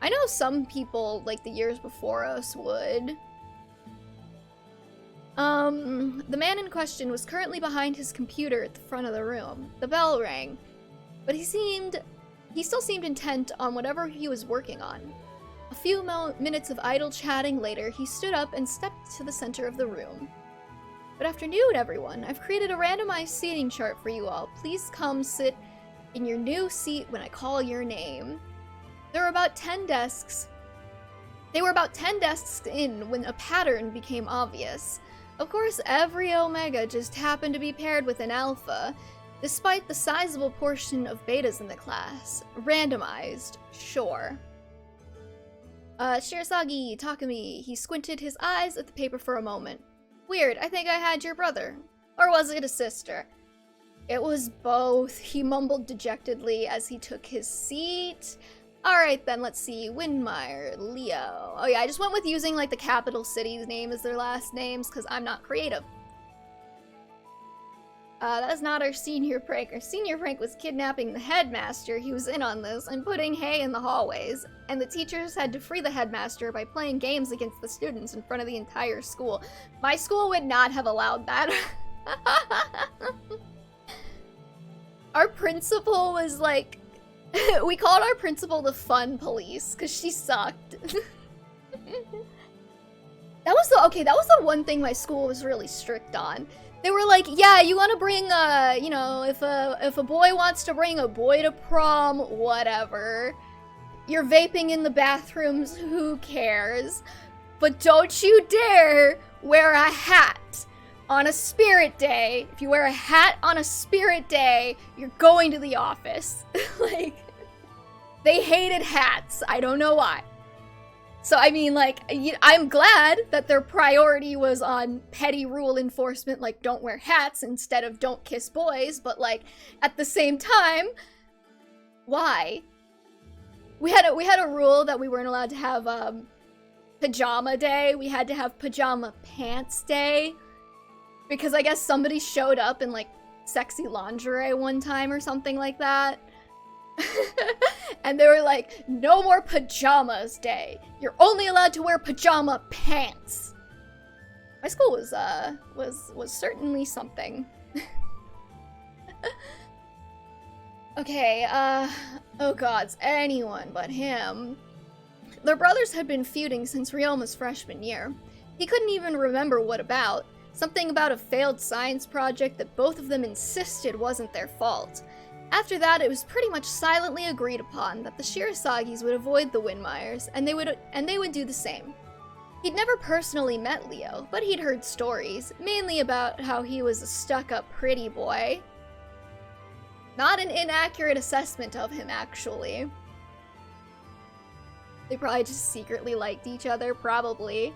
I know some people, like the years before us, would. The man in question was currently behind his computer at the front of the room. The bell rang, but he seemed he still seemed intent on whatever he was working on. A few minutes of idle chatting later, he stood up and stepped to the center of the room. Good afternoon, everyone. I've created a randomized seating chart for you all. Please come sit in your new seat when I call your name. There were about 10 desks. They were about 10 desks in when a pattern became obvious. Of course, every Omega just happened to be paired with an Alpha, despite the sizable portion of betas in the class. Randomized, sure. Shirisagi, Takumi, he squinted his eyes at the paper for a moment. Weird, I think I had your brother. Or was it a sister? It was both, he mumbled dejectedly as he took his seat. Alright then, let's see. Windmeyer, Leo. Oh yeah, I just went with using like the capital city's name as their last names because I'm not creative. That is not our senior prank. Our senior prank was kidnapping the headmaster. He was in on this and putting hay in the hallways. And the teachers had to free the headmaster by playing games against the students in front of the entire school. My school would not have allowed that. Our principal was like... we called our principal the fun police because she sucked. That was the one thing my school was really strict on. They were like, yeah, you want to bring you know, if a boy wants to bring a boy to prom, whatever. You're vaping in the bathrooms, who cares? But don't you dare wear a hat on a spirit day. If you wear a hat on a spirit day, you're going to the office. Like, they hated hats. I don't know why. So, I mean, like, I'm glad that their priority was on petty rule enforcement, like, don't wear hats instead of don't kiss boys, but, like, at the same time, why? We had a rule that we weren't allowed to have, pajama day. We had to have pajama pants day. Because I guess somebody showed up in, like, sexy lingerie one time or something like that. And they were like, no more pajamas day. You're only allowed to wear pajama pants. My school was certainly something. Okay, oh gods, anyone but him. Their brothers had been feuding since Ryoma's freshman year. He couldn't even remember what about. Something about a failed science project that both of them insisted wasn't their fault. After that, it was pretty much silently agreed upon that the Shirisagis would avoid the Windmeyers, and they would do the same. He'd never personally met Leo, but he'd heard stories, mainly about how he was a stuck-up pretty boy. Not an inaccurate assessment of him, actually. They probably just secretly liked each other, probably.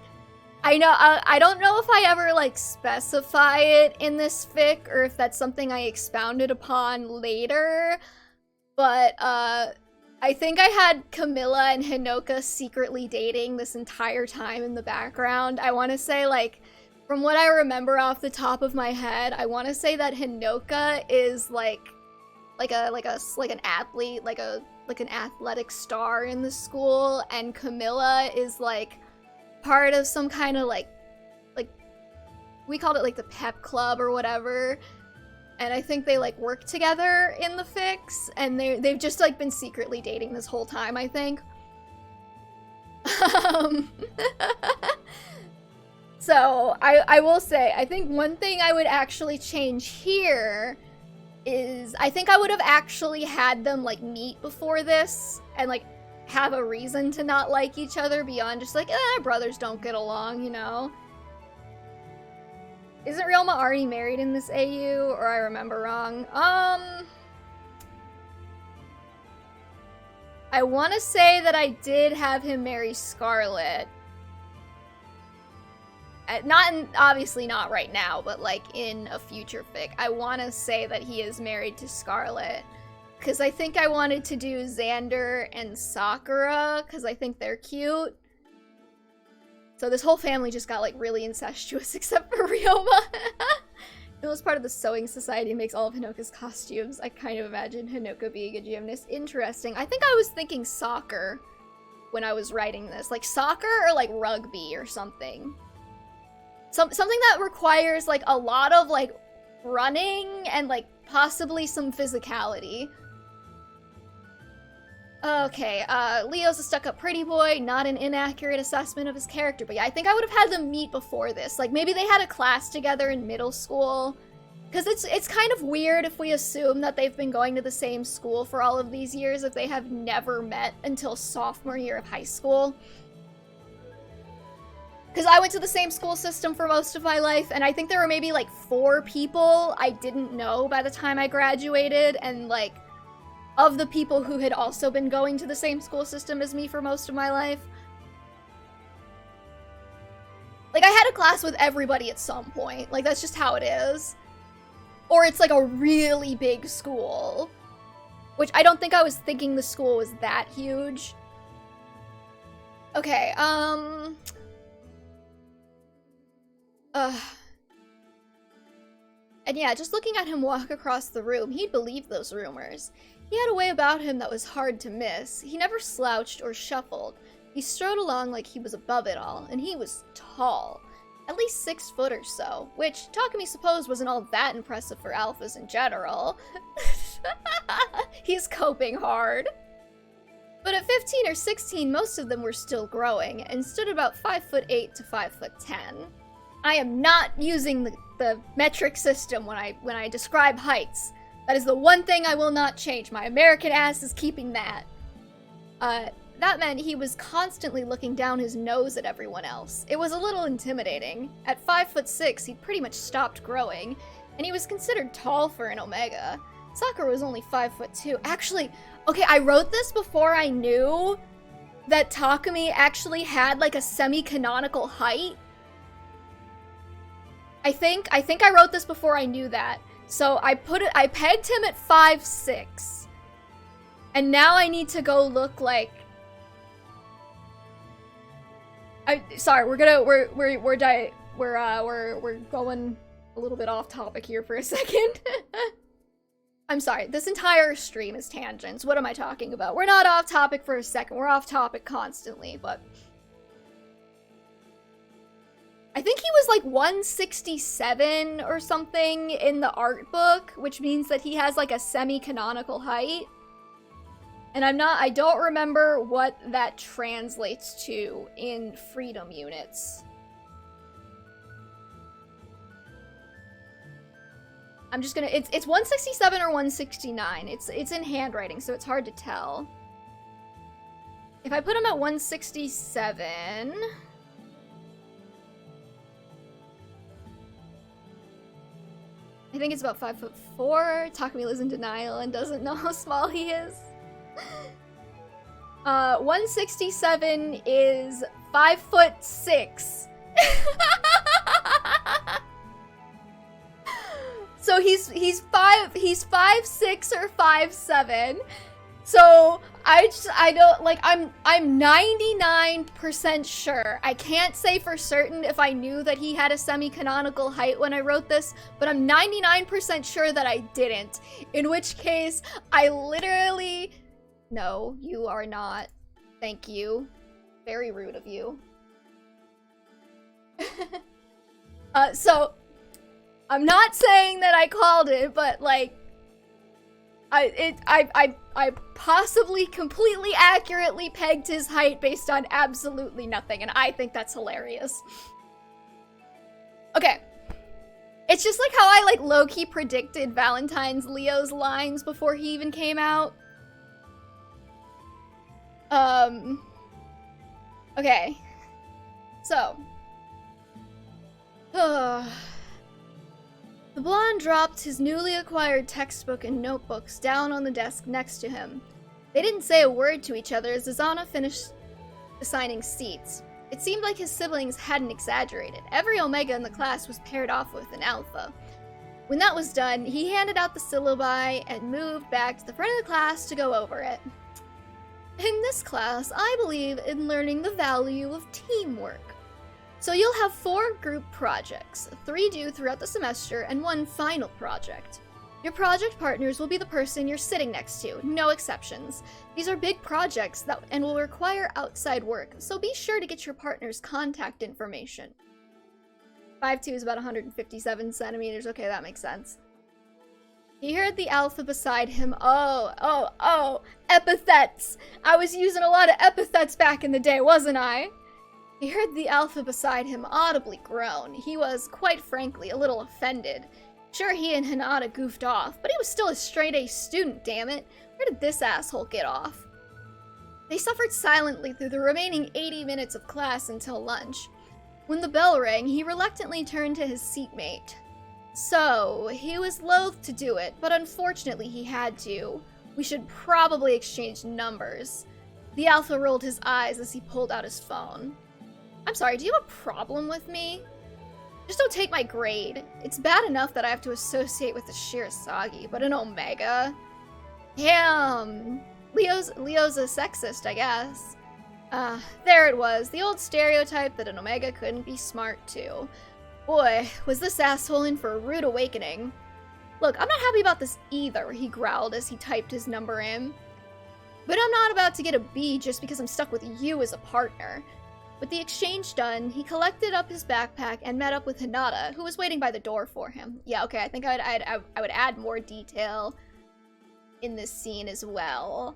I know, I don't know if I ever, like, specify it in this fic, or if that's something I expounded upon later, but, I think I had Camilla and Hinoka secretly dating this entire time in the background. I want to say, like, from what I remember off the top of my head, I want to say that Hinoka is, like an athlete, like an athletic star in the school, and Camilla is, like, part of some kind of like we called it like the pep club or whatever, and I think they like work together in the fics, and they've just like been secretly dating this whole time, I think. So I will say, I think one thing I would actually change here is I think I would have actually had them like meet before this and like have a reason to not like each other beyond just like, brothers don't get along, you know? Isn't Ryoma already married in this AU, or I remember wrong? I want to say that I did have him marry Scarlet. Obviously not right now, but like in a future fic. I want to say that he is married to Scarlet. Because I think I wanted to do Xander and Sakura, because I think they're cute. So this whole family just got, like, really incestuous, except for Ryoma. It was part of the sewing society and makes all of Hinoka's costumes. I kind of imagine Hinoka being a gymnast. Interesting. I think I was thinking soccer when I was writing this. Like, soccer or, like, rugby or something. Something that requires, like, a lot of, like, running and, like, possibly some physicality. Okay, Leo's a stuck-up pretty boy, not an inaccurate assessment of his character, but yeah, I think I would have had them meet before this. Like, maybe they had a class together in middle school. Because it's kind of weird if we assume that they've been going to the same school for all of these years if they have never met until sophomore year of high school. Because I went to the same school system for most of my life, and I think there were maybe like 4 people I didn't know by the time I graduated, and like, of the people who had also been going to the same school system as me for most of my life. Like, I had a class with everybody at some point. Like, that's just how it is. Or it's like a really big school. Which I don't think I was thinking the school was that huge. Okay, And yeah, just looking at him walk across the room, he'd believe those rumors. He had a way about him that was hard to miss. He never slouched or shuffled. He strode along like he was above it all, and he was tall. At least 6 foot or so, which Takumi supposed wasn't all that impressive for alphas in general. He's coping hard. But at 15 or 16, most of them were still growing, and stood about 5'8" to 5'10". I am not using the metric system when I describe heights. That is the one thing I will not change. My American ass is keeping that. That meant he was constantly looking down his nose at everyone else. It was a little intimidating. At 5'6", he'd pretty much stopped growing, and he was considered tall for an Omega. Sakura was only 5'2". Actually, okay, I wrote this before I knew that Takumi actually had like a semi-canonical height. I think I wrote this before I knew that. So I pegged him at 5'6". And now I need to go look like sorry, we're going a little bit off topic here for a second. I'm sorry, this entire stream is tangents. What am I talking about? We're not off topic for a second. We're off topic constantly, but I think he was like 167 or something in the art book, which means that he has like a semi-canonical height. And I don't remember what that translates to in freedom units. I'm just gonna, it's 167 or 169. It's in handwriting, so it's hard to tell. If I put him at 167... I think it's about 5'4". Takumi lives in denial and doesn't know how small he is. 167 is 5'6". So he's 5'6" or 5'7". So I don't, like, I'm 99% sure. I can't say for certain if I knew that he had a semi-canonical height when I wrote this, but I'm 99% sure that I didn't. In which case, I literally... No, you are not. Thank you. Very rude of you. So, I'm not saying that I called it, but, like, I possibly completely accurately pegged his height based on absolutely nothing, and I think that's hilarious. Okay. It's just like how I, like, low-key predicted Valentine's Leo's lines before he even came out. Okay. So. The blonde dropped his newly acquired textbook and notebooks down on the desk next to him. They didn't say a word to each other as Azana finished assigning seats. It seemed like his siblings hadn't exaggerated. Every Omega in the class was paired off with an Alpha. When that was done, he handed out the syllabi and moved back to the front of the class to go over it. In this class, I believe in learning the value of teamwork. So you'll have 4 group projects, 3 due throughout the semester, and 1 final project. Your project partners will be the person you're sitting next to, no exceptions. These are big projects and will require outside work, so be sure to get your partner's contact information. 5'2" is about 157 centimeters, okay, that makes sense. He heard the alpha beside him. Oh, epithets! I was using a lot of epithets back in the day, wasn't I? He heard the alpha beside him audibly groan. He was, quite frankly, a little offended. Sure, he and Hinata goofed off, but he was still a straight-A student, damn it. Where did this asshole get off? They suffered silently through the remaining 80 minutes of class until lunch. When the bell rang, he reluctantly turned to his seatmate. So, he was loath to do it, but unfortunately he had to. We should probably exchange numbers. The alpha rolled his eyes as he pulled out his phone. I'm sorry, do you have a problem with me? Just don't take my grade. It's bad enough that I have to associate with the Shirasagi, but an Omega? Damn. Leo's a sexist, I guess. There it was, the old stereotype that an Omega couldn't be smart too. Boy, was this asshole in for a rude awakening. Look, I'm not happy about this either, he growled as he typed his number in. But I'm not about to get a B just because I'm stuck with you as a partner. With the exchange done, he collected up his backpack and met up with Hinata, who was waiting by the door for him. Yeah, okay, I think I would add more detail in this scene as well.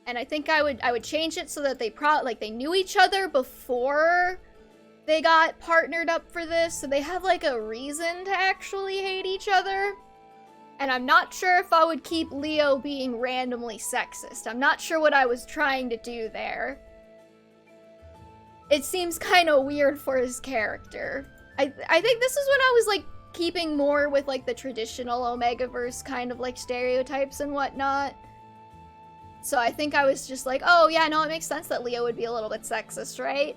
And I think I would change it so that they knew each other before they got partnered up for this, so they have like a reason to actually hate each other. And I'm not sure if I would keep Leo being randomly sexist. I'm not sure what I was trying to do there. It seems kind of weird for his character. I think this is when I was like keeping more with like the traditional omegaverse kind of like stereotypes and whatnot. So I think I was just like, oh yeah, no, it makes sense that Leo would be a little bit sexist, right?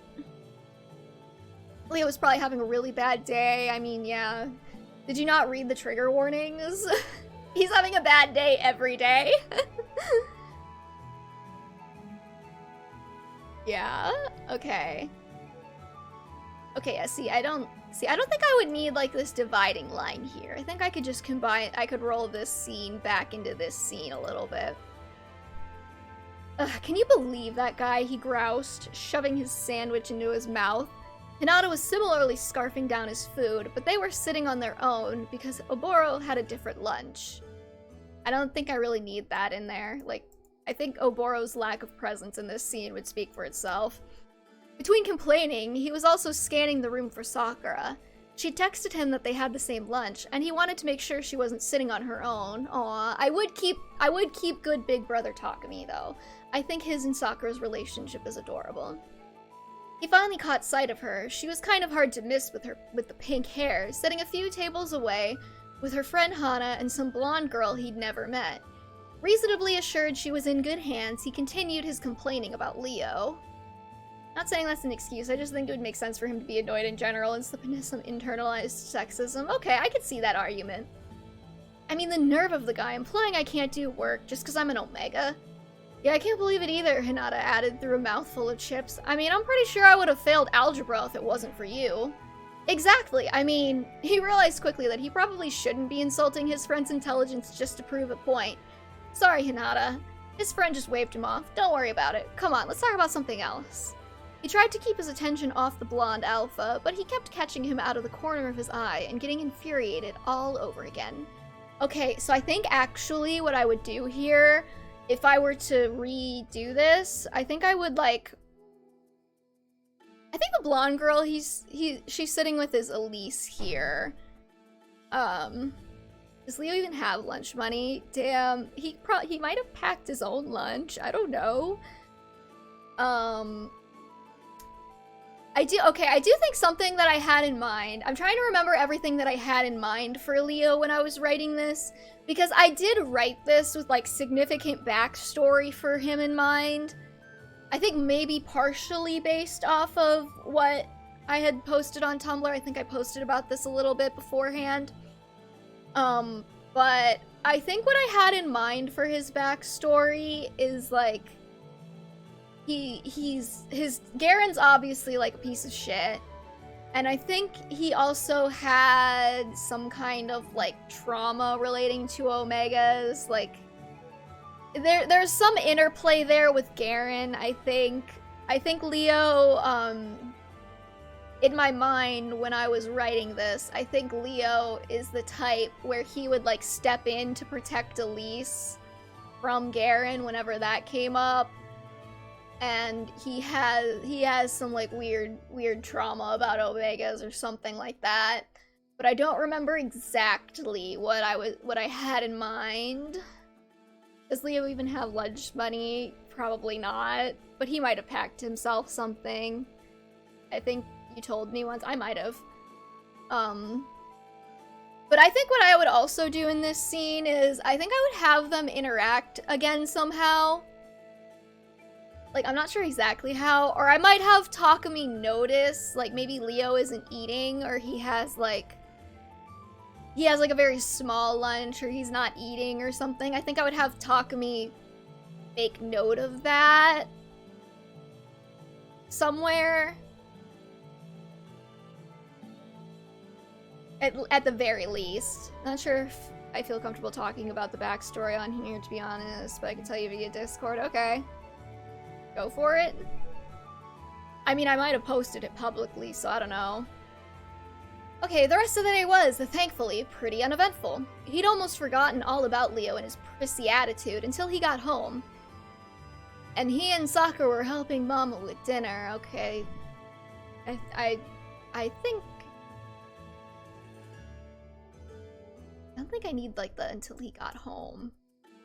Leo was probably having a really bad day. I mean, yeah. Did you not read the trigger warnings? He's having a bad day every day. Yeah, okay. Okay, yeah, see, I don't think I would need like this dividing line here. I think I could just I could roll this scene back into this scene a little bit. Ugh, can you believe that guy? He groused, shoving his sandwich into his mouth. Hinata was similarly scarfing down his food, but they were sitting on their own because Oboro had a different lunch. I don't think I really need that in there. Like, I think Oboro's lack of presence in this scene would speak for itself. Between complaining, he was also scanning the room for Sakura. She texted him that they had the same lunch, and he wanted to make sure she wasn't sitting on her own. Aw, I would keep good big brother Takumi, though. I think his and Sakura's relationship is adorable. He finally caught sight of her. She was kind of hard to miss with the pink hair, sitting a few tables away with her friend Hana and some blonde girl he'd never met. Reasonably assured she was in good hands, he continued his complaining about Leo. Not saying that's an excuse, I just think it would make sense for him to be annoyed in general and slip into some internalized sexism. Okay, I could see that argument. I mean, the nerve of the guy implying I can't do work just because I'm an Omega. Yeah, I can't believe it either, Hinata added through a mouthful of chips. I mean, I'm pretty sure I would have failed algebra if it wasn't for you. Exactly, I mean, he realized quickly that he probably shouldn't be insulting his friend's intelligence just to prove a point. Sorry, Hinata. His friend just waved him off. Don't worry about it. Come on, let's talk about something else. He tried to keep his attention off the blonde alpha, but he kept catching him out of the corner of his eye and getting infuriated all over again. Okay, so I think actually what I would do here, if I were to redo this, I think I would like... I think the blonde girl she's sitting with is Elise here. Does Leo even have lunch money? Damn, he might have packed his own lunch. I don't know. I do think something that I had in mind. I'm trying to remember everything that I had in mind for Leo when I was writing this, because I did write this with like significant backstory for him in mind. I think maybe partially based off of what I had posted on Tumblr. I think I posted about this a little bit beforehand. But I think what I had in mind for his backstory is like Garen's obviously like a piece of shit. And I think he also had some kind of like trauma relating to Omegas. Like there's some interplay there with Garen, I think. I think Leo in my mind, when I was writing this, I think Leo is the type where he would, like, step in to protect Elise from Garen whenever that came up. And he has some, like, weird trauma about Omegas or something like that. But I don't remember exactly what I had in mind. Does Leo even have lunch money? Probably not. But he might have packed himself something. I think you told me once. I might have. But I think what I would also do in this scene is I think I would have them interact again somehow. Like, I'm not sure exactly how. Or I might have Takumi notice, like, maybe Leo isn't eating, or he has, like, a very small lunch, or he's not eating or something. I think I would have Takumi make note of that somewhere. At the very least. Not sure if I feel comfortable talking about the backstory on here, to be honest, but I can tell you via Discord. Okay. Go for it. I mean, I might have posted it publicly, so I don't know. Okay, the rest of the day was, thankfully, pretty uneventful. He'd almost forgotten all about Leo and his prissy attitude until he got home. And he and Sakura were helping Mama with dinner. Okay. I think... I don't think I need, like, the until he got home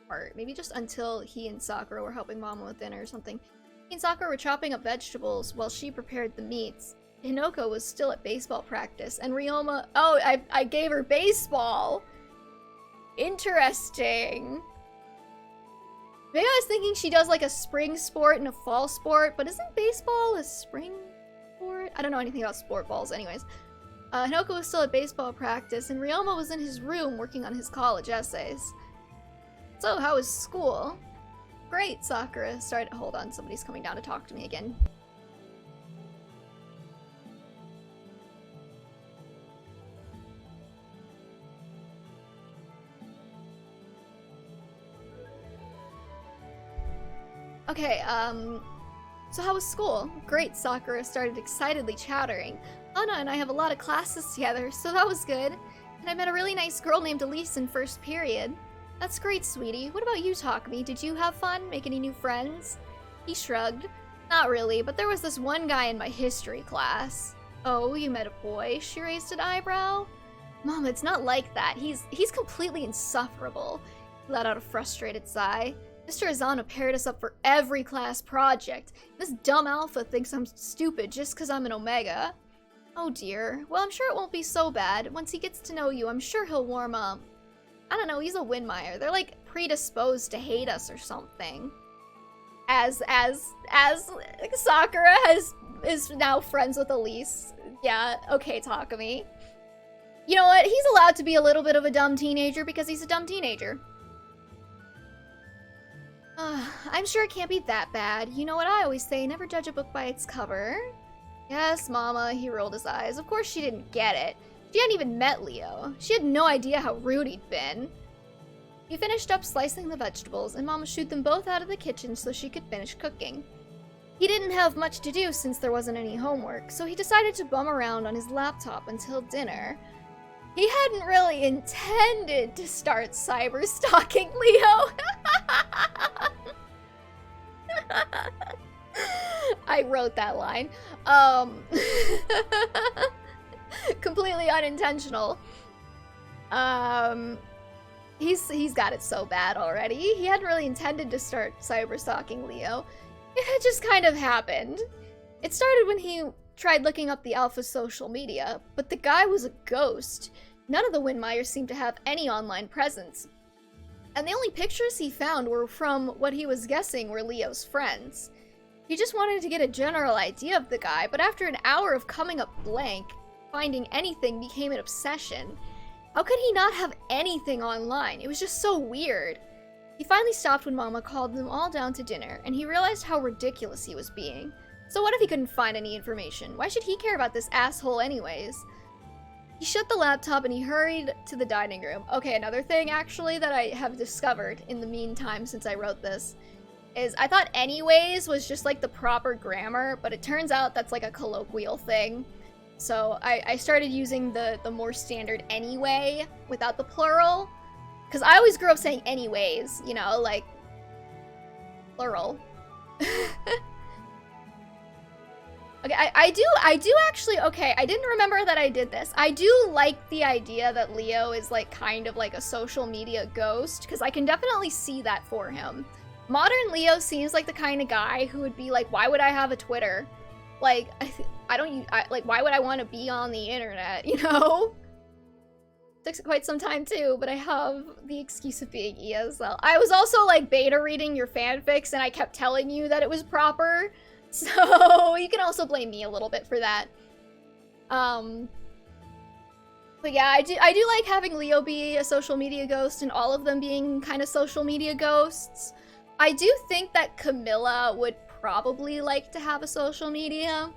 part. Maybe just until he and Sakura were helping Mama with dinner or something. He and Sakura were chopping up vegetables while she prepared the meats. Hinoko was still at baseball practice, and Ryoma... Oh, I gave her baseball! Interesting. Maybe I was thinking she does, like, a spring sport and a fall sport, but isn't baseball a spring sport? I don't know anything about sport balls anyways. Hinoko was still at baseball practice, and Ryoma was in his room working on his college essays. So, how was school? Great, Sakura started. Hold on, somebody's coming down to talk to me again. Okay, so how was school? Great, Sakura started excitedly chattering. Anna and I have a lot of classes together, so that was good. And I met a really nice girl named Elise in first period. That's great, sweetie. What about you, Takumi? Did you have fun? Make any new friends? He shrugged. Not really, but there was this one guy in my history class. Oh, you met a boy? She raised an eyebrow. Mom, it's not like that. He's completely insufferable. He let out a frustrated sigh. Mr. Azano paired us up for every class project. This dumb alpha thinks I'm stupid just because I'm an omega. Oh dear. Well, I'm sure it won't be so bad. Once he gets to know you, I'm sure he'll warm up. I don't know, he's a Windmeyer. They're like predisposed to hate us or something. As Sakura is now friends with Elise. Yeah, okay, Takumi. You know what? He's allowed to be a little bit of a dumb teenager because he's a dumb teenager. I'm sure it can't be that bad. You know what I always say, never judge a book by its cover. Yes, Mama, he rolled his eyes. Of course she didn't get it. She hadn't even met Leo. She had no idea how rude he'd been. He finished up slicing the vegetables, and Mama shooed them both out of the kitchen so she could finish cooking. He didn't have much to do since there wasn't any homework, so he decided to bum around on his laptop until dinner. He hadn't really intended to start cyber-stalking Leo. I wrote that line. Completely unintentional. He's got it so bad already. He hadn't really intended to start cyber-stalking Leo. It had just kind of happened. It started when he tried looking up the Alpha's social media, but the guy was a ghost. None of the Windmeyers seemed to have any online presence. And the only pictures he found were from what he was guessing were Leo's friends. He just wanted to get a general idea of the guy, but after an hour of coming up blank, finding anything became an obsession. How could he not have anything online? It was just so weird. He finally stopped when Mama called them all down to dinner, and he realized how ridiculous he was being. So what if he couldn't find any information? Why should he care about this asshole anyways? He shut the laptop and he hurried to the dining room. Okay, another thing actually that I have discovered in the meantime since I wrote this is I thought anyways was just like the proper grammar, but it turns out that's like a colloquial thing. So I started using the more standard anyway without the plural. Because I always grew up saying anyways, you know, like plural. Okay, I do actually, okay, I didn't remember that I did this. I do like the idea that Leo is like kind of like a social media ghost, because I can definitely see that for him. Modern Leo seems like the kind of guy who would be like, why would I have a Twitter? Like, like, why would I want to be on the internet, you know? It took quite some time too, but I have the excuse of being ESL. I was also like beta reading your fanfics and I kept telling you that it was proper. So you can also blame me a little bit for that. But yeah, I do like having Leo be a social media ghost and all of them being kind of social media ghosts. I do think that Camilla would probably like to have a social media.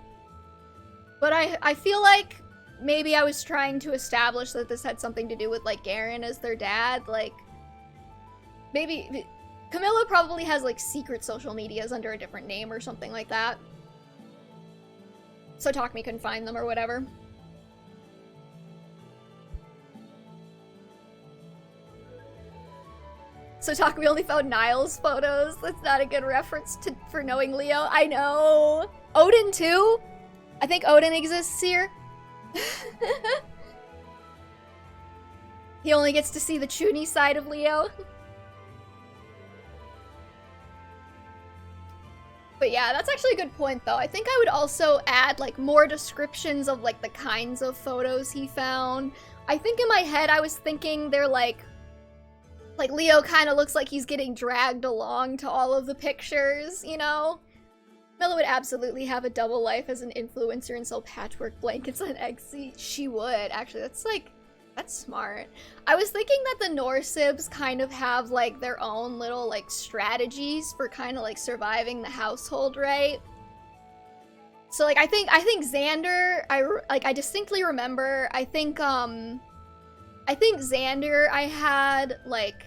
But I feel like maybe I was trying to establish that this had something to do with like Garen as their dad. Like, maybe Camilla probably has like secret social medias under a different name or something like that. So Takumi couldn't find them or whatever. So Takumi only found Niall's photos. That's not a good reference for knowing Leo. I know. Odin too? I think Odin exists here. He only gets to see the Chuni side of Leo. But yeah, that's actually a good point though. I think I would also add like more descriptions of like the kinds of photos he found. I think in my head I was thinking they're like Leo kind of looks like he's getting dragged along to all of the pictures, you know? Milla would absolutely have a double life as an influencer and sell patchwork blankets on Etsy. She would, actually. That's smart. I was thinking that the Norsibs kind of have, like, their own little, like, strategies for kind of, like, surviving the household, right? So, like, I think Xander, I distinctly remember, I think Xander, I had, like,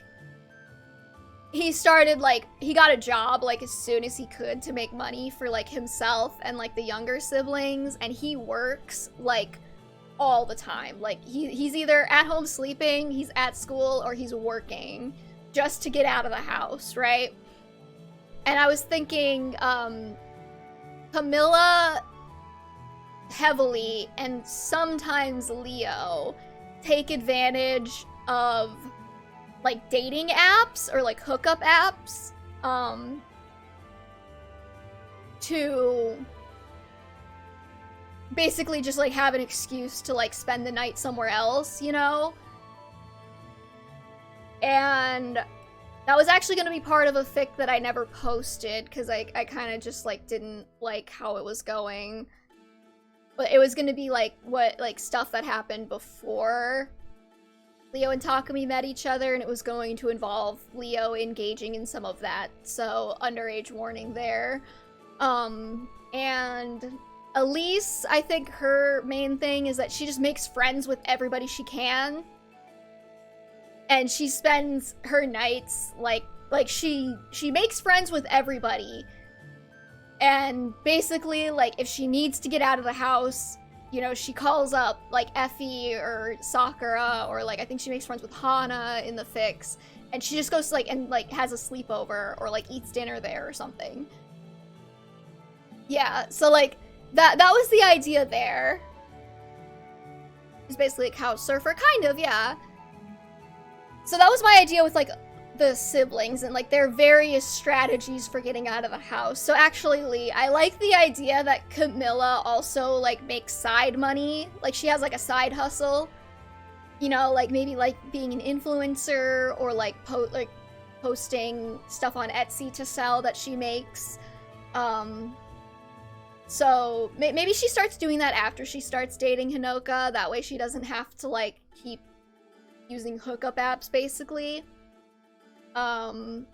he started, like, he got a job, like, as soon as he could to make money for, like, himself and, like, the younger siblings, and he works, like, all the time. Like, he's either at home sleeping, he's at school, or he's working just to get out of the house, right? And I was thinking, Camilla heavily, and sometimes Leo, take advantage of, like, dating apps or, like, hookup apps, to basically just, like, have an excuse to, like, spend the night somewhere else, you know? And that was actually going to be part of a fic that I never posted, because I kind of just, like, didn't like how it was going. But it was going to be, like, stuff that happened before Leo and Takumi met each other, and it was going to involve Leo engaging in some of that, so underage warning there. And Elise, I think her main thing is that she just makes friends with everybody she can. And she spends her nights, like she makes friends with everybody. And basically, like, if she needs to get out of the house, you know, she calls up, like, Effie or Sakura, or, like, I think she makes friends with Hana in the fics. And she just goes, like, and, like, has a sleepover, or, like, eats dinner there or something. Yeah, so, like, that was the idea there. She's basically a couch surfer, kind of, yeah. So that was my idea with, like, the siblings and, like, their various strategies for getting out of the house. So actually, Lee, I like the idea that Camilla also, like, makes side money. Like, she has, like, a side hustle. You know, like, maybe, like, being an influencer, or, like, posting stuff on Etsy to sell that she makes. So maybe she starts doing that after she starts dating Hinoka. That way she doesn't have to, like, keep using hookup apps, basically. And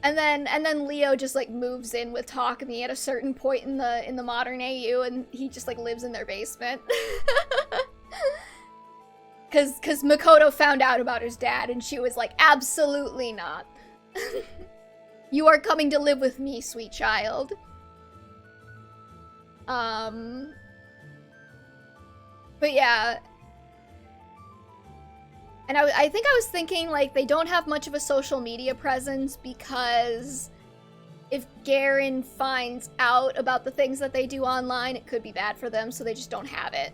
then Leo just, like, moves in with Takumi at a certain point in the modern AU, and he just, like, lives in their basement. Cause Makoto found out about his dad, and she was like, absolutely not. You are coming to live with me, sweet child. But yeah. And I think I was thinking, like, they don't have much of a social media presence because if Garen finds out about the things that they do online, it could be bad for them, so they just don't have it.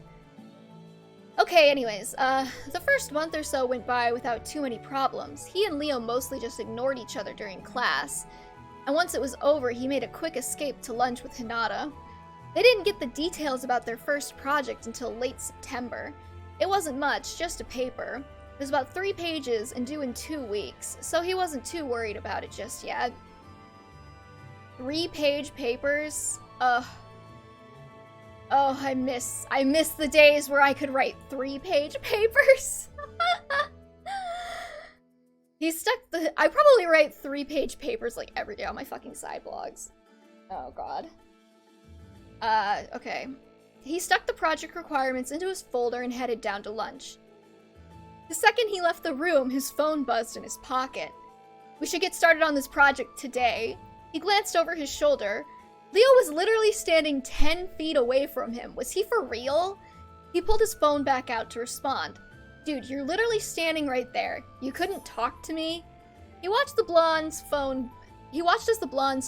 Okay, anyways, the first month or so went by without too many problems. He and Leo mostly just ignored each other during class. And once it was over, he made a quick escape to lunch with Hinata. They didn't get the details about their first project until late September. It wasn't much, just a paper. It was about 3 pages and due in 2 weeks, so he wasn't too worried about it just yet. 3-page papers? Ugh. Oh, I miss the days where I could write 3-page papers. I probably write 3-page papers like every day on my fucking side blogs. Oh god. Okay. He stuck the project requirements into his folder and headed down to lunch. The second he left the room, his phone buzzed in his pocket. We should get started on this project today. He glanced over his shoulder. Leo was literally standing 10 feet away from him. Was he for real? He pulled his phone back out to respond. Dude, you're literally standing right there. You couldn't talk to me? He watched as the blonde's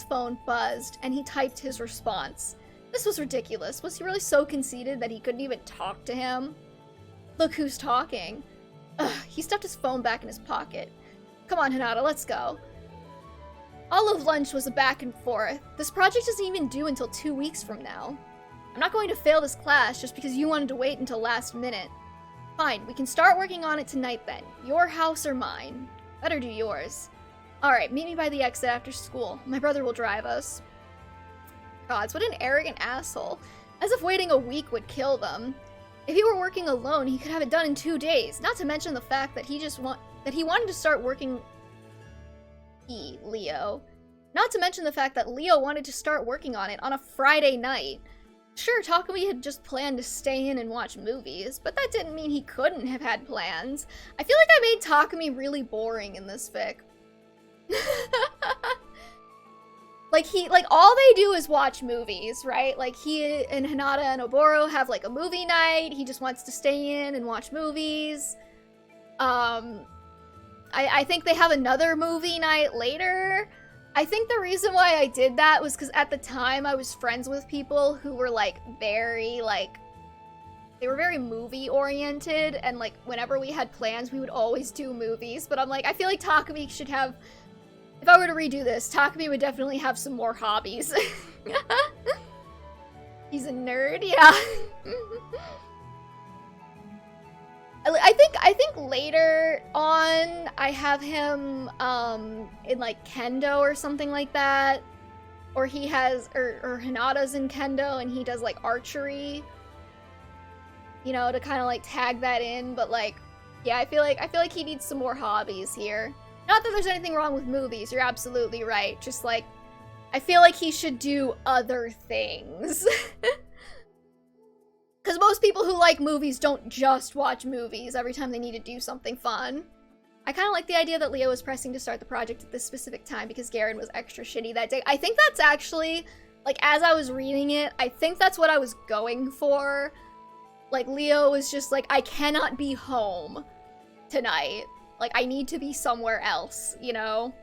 phone buzzed, and he typed his response. This was ridiculous. Was he really so conceited that he couldn't even talk to him? Look who's talking. Ugh, he stuffed his phone back in his pocket. Come on, Hinata, let's go. All of lunch was a back and forth. This project isn't even due until 2 weeks from now. I'm not going to fail this class just because you wanted to wait until last minute. Fine, we can start working on it tonight then. Your house or mine. Better do yours. Alright, meet me by the exit after school. My brother will drive us. Gods, what an arrogant asshole. As if waiting a week would kill them. If he were working alone, he could have it done in 2 days. Not to mention the fact that he wanted to start working... Leo. Not to mention the fact that Leo wanted to start working on it on a Friday night. Sure, Takumi had just planned to stay in and watch movies, but that didn't mean he couldn't have had plans. I feel like I made Takumi really boring in this fic. Like, all they do is watch movies, right? Like, he and Hinata and Oboro have, like, a movie night. He just wants to stay in and watch movies. I think they have another movie night later. I think the reason why I did that was because at the time I was friends with people who were, like, very, like... They were very movie-oriented, and, like, whenever we had plans, we would always do movies. But I'm like, I feel like Takumi should have... If I were to redo this, Takumi would definitely have some more hobbies. He's a nerd, yeah. I think later on, I have him, in, like, Kendo or something like that. Or he has, or Hinata's in Kendo, and he does, like, archery. You know, to kind of, like, tag that in, but, like, yeah, I feel like he needs some more hobbies here. Not that there's anything wrong with movies, you're absolutely right. Just, like, I feel like he should do other things. Because most people who like movies don't just watch movies every time they need to do something fun. I kind of like the idea that Leo was pressing to start the project at this specific time because Garen was extra shitty that day. I think that's actually, like, as I was reading it, I think that's what I was going for. Like, Leo was just like, I cannot be home tonight. Like, I need to be somewhere else, you know?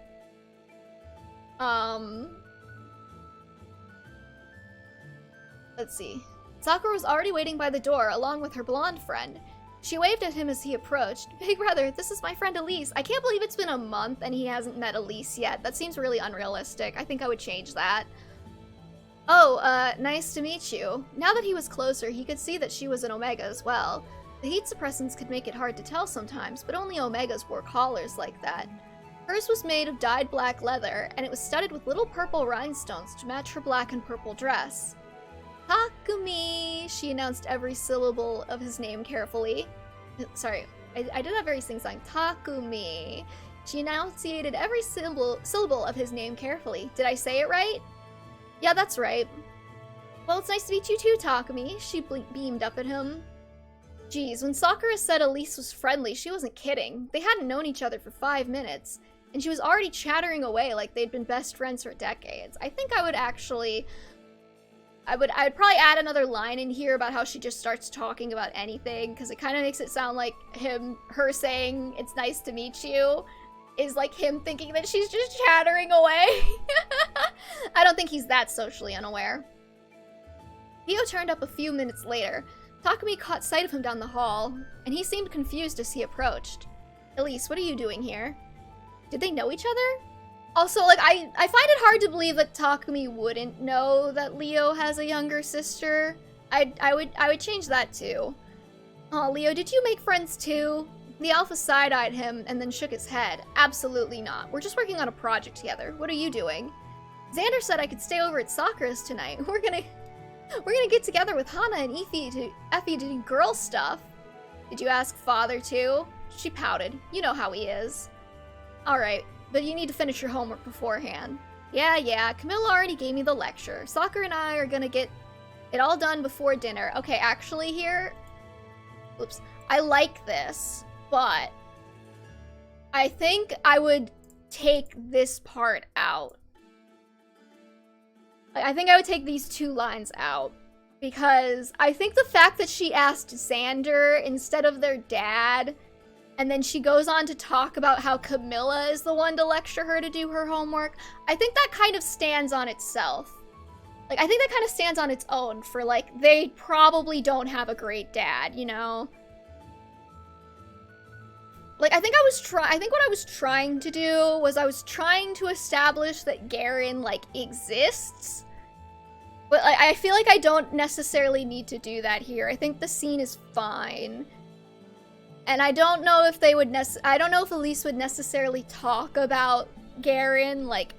Let's see. Sakura was already waiting by the door, along with her blonde friend. She waved at him as he approached. Big brother, this is my friend Elise. I can't believe it's been a month and he hasn't met Elise yet. That seems really unrealistic. I think I would change that. Oh, nice to meet you. Now that he was closer, he could see that she was an Omega as well. The heat suppressants could make it hard to tell sometimes, but only Omegas wore collars like that. Hers was made of dyed black leather, and it was studded with little purple rhinestones to match her black and purple dress. Takumi, she announced every syllable of his name carefully. Sorry, I did that very sing-song. Takumi. She enunciated every syllable of his name carefully. Did I say it right? Yeah, that's right. Well, it's nice to meet you too, Takumi. She beamed up at him. Geez, when Sakura said Elise was friendly, she wasn't kidding. They hadn't known each other for 5 minutes, and she was already chattering away like they'd been best friends for decades. I think I would actually... I'd probably add another line in here about how she just starts talking about anything, because it kind of makes it sound like her saying it's nice to meet you is like him thinking that she's just chattering away. I don't think he's that socially unaware. Leo turned up a few minutes later. Takumi caught sight of him down the hall, and he seemed confused as he approached. Elise, what are you doing here? Did they know each other? Also, like, I find it hard to believe that Takumi wouldn't know that Leo has a younger sister. I would change that too. Oh, Leo, did you make friends too? The alpha side-eyed him and then shook his head. Absolutely not. We're just working on a project together. What are you doing? Xander said I could stay over at Sakura's tonight. We're gonna get together with Hana and Effie to do girl stuff. Did you ask father too? She pouted. You know how he is. Alright, but you need to finish your homework beforehand. Yeah, Camilla already gave me the lecture. Sakura and I are gonna get it all done before dinner. Okay, actually here... Oops. I like this, but I think I would take this part out. I think I would take these two lines out, because I think the fact that she asked Xander instead of their dad, and then she goes on to talk about how Camilla is the one to lecture her to do her homework, I think that kind of stands on itself. Like, I think that kind of stands on its own for, like, they probably don't have a great dad, you know? Like, I think what I was trying to do was I was trying to establish that Garen, like, exists. But like, I feel like I don't necessarily need to do that here. I think the scene is fine. And I don't know if they would I don't know if Elise would necessarily talk about Garen, like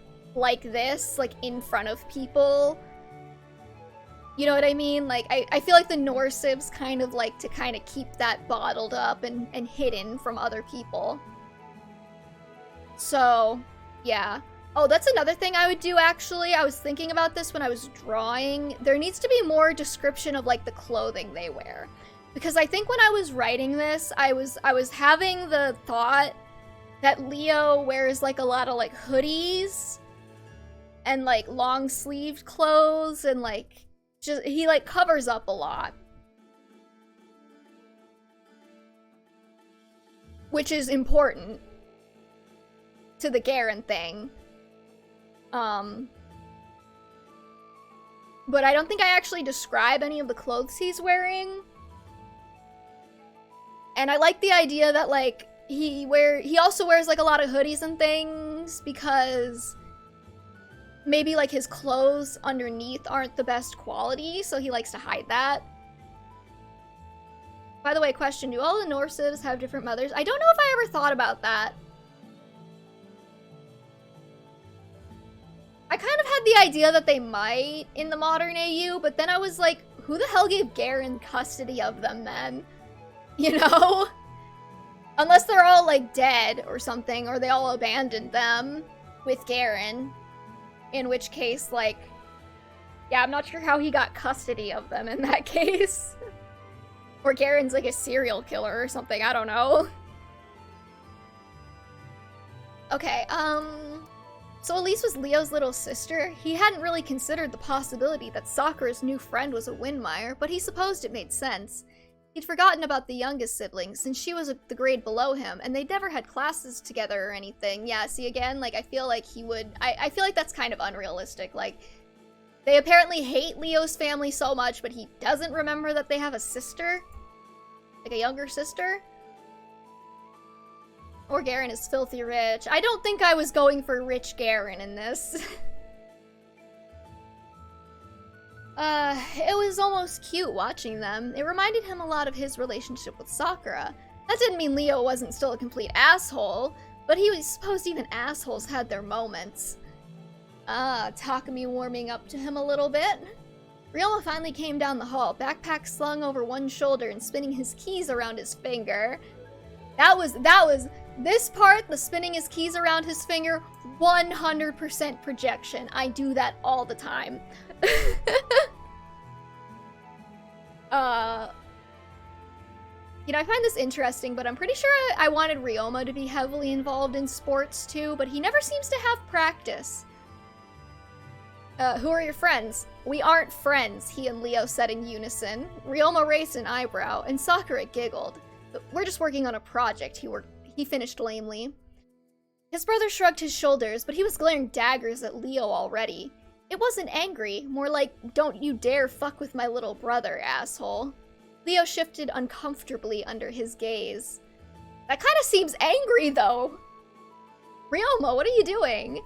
this, like, in front of people. You know what I mean? Like, I feel like the Norsibs kind of like to kind of keep that bottled up and hidden from other people. So, yeah. Oh, that's another thing I would do, actually. I was thinking about this when I was drawing. There needs to be more description of, like, the clothing they wear. Because I think when I was writing this, I was having the thought that Leo wears, like, a lot of, like, hoodies and, like, long-sleeved clothes and, like, he, like, covers up a lot. Which is important to the Garen thing. But I don't think I actually describe any of the clothes he's wearing. And I like the idea that, like, he also wears, like, a lot of hoodies and things because maybe, like, his clothes underneath aren't the best quality, so he likes to hide that. By the way, question, do all the Norsibs have different mothers? I don't know if I ever thought about that. I kind of had the idea that they might in the modern AU, but then I was like, who the hell gave Garen custody of them then? You know? Unless they're all, like, dead or something, or they all abandoned them with Garen. In which case, like, yeah, I'm not sure how he got custody of them in that case. Or Garen's, like, a serial killer or something, I don't know. Okay, so Elise was Leo's little sister. He hadn't really considered the possibility that Sakura's new friend was a Windmire, but he supposed it made sense. He'd forgotten about the youngest sibling, since she was the grade below him, and they'd never had classes together or anything. Yeah, see, again, like, I feel like he would... I feel like that's kind of unrealistic. Like, they apparently hate Leo's family so much, but he doesn't remember that they have a sister? Like, a younger sister? Or Garen is filthy rich. I don't think I was going for rich Garen in this. It was almost cute watching them. It reminded him a lot of his relationship with Sakura. That didn't mean Leo wasn't still a complete asshole, but he supposed even assholes had their moments. Takumi warming up to him a little bit. Ryoma finally came down the hall, backpack slung over one shoulder and spinning his keys around his finger. That was, this part, the spinning his keys around his finger, 100% projection. I do that all the time. You know, I find this interesting, but I'm pretty sure I wanted Ryoma to be heavily involved in sports too, but he never seems to have practice. Who are your friends? We aren't friends, he and Leo said in unison. Ryoma raised an eyebrow, and Sakura giggled. We're just working on a project, he finished lamely. His brother shrugged his shoulders, but he was glaring daggers at Leo already. It wasn't angry, more like, don't you dare fuck with my little brother, asshole. Leo shifted uncomfortably under his gaze. That kind of seems angry, though. Ryoma, what are you doing?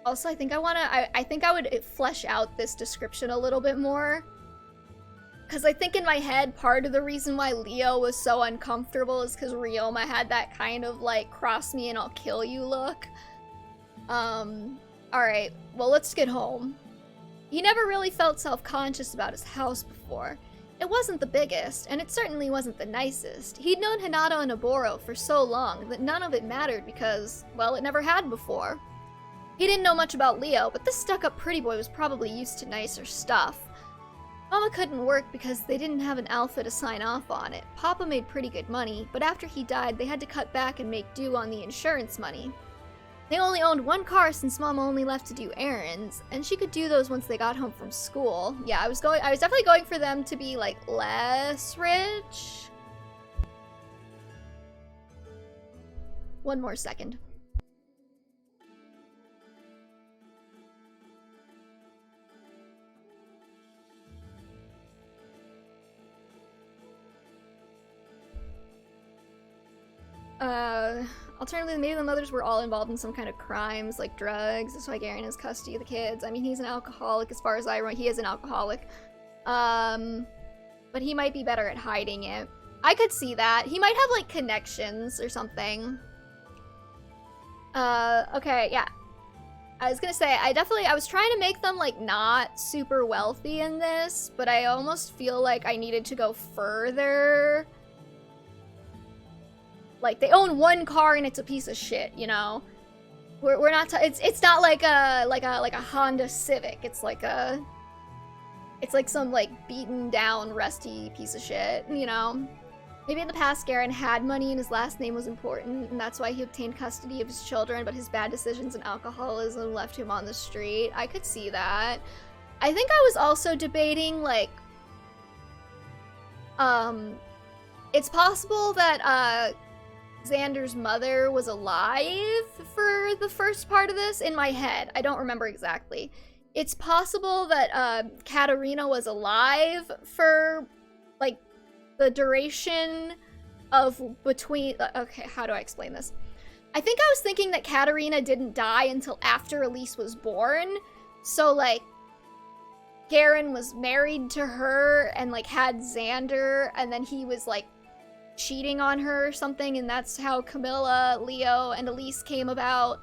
Also, I think I would flesh out this description a little bit more. Because I think in my head, part of the reason why Leo was so uncomfortable is because Ryoma had that kind of, like, cross me and I'll kill you look. Alright, well, let's get home. He never really felt self-conscious about his house before. It wasn't the biggest, and it certainly wasn't the nicest. He'd known Hinata and Oboro for so long that none of it mattered because, well, it never had before. He didn't know much about Leo, but this stuck-up pretty boy was probably used to nicer stuff. Mama couldn't work because they didn't have an alpha to sign off on it. Papa made pretty good money, but after he died, they had to cut back and make do on the insurance money. They only owned one car since Mama only left to do errands, and she could do those once they got home from school. Yeah, I was definitely going for them to be, like, less rich. One more second. Alternatively, maybe the mothers were all involved in some kind of crimes, like drugs. That's why Garen has custody of the kids. I mean, he's an alcoholic as far as I remember. He is an alcoholic. But he might be better at hiding it. I could see that. He might have, like, connections or something. Okay, yeah. I was gonna say, I was trying to make them, like, not super wealthy in this, but I almost feel like I needed to go further. Like, they own one car and it's a piece of shit, you know? We're not, it's not like a Honda Civic. It's like some, like, beaten down, rusty piece of shit, you know? Maybe in the past, Garen had money and his last name was important, and that's why he obtained custody of his children, but his bad decisions and alcoholism left him on the street. I could see that. I think I was also debating, like, it's possible that, Xander's mother was alive for the first part of this, in my head. I don't remember exactly. It's possible that, Katarina was alive for, like, the duration of between... Okay, how do I explain this? I think I was thinking that Katarina didn't die until after Elise was born. So, like, Garen was married to her and, like, had Xander, and then he was, like, cheating on her or something, and that's how Camilla, Leo, and Elise came about.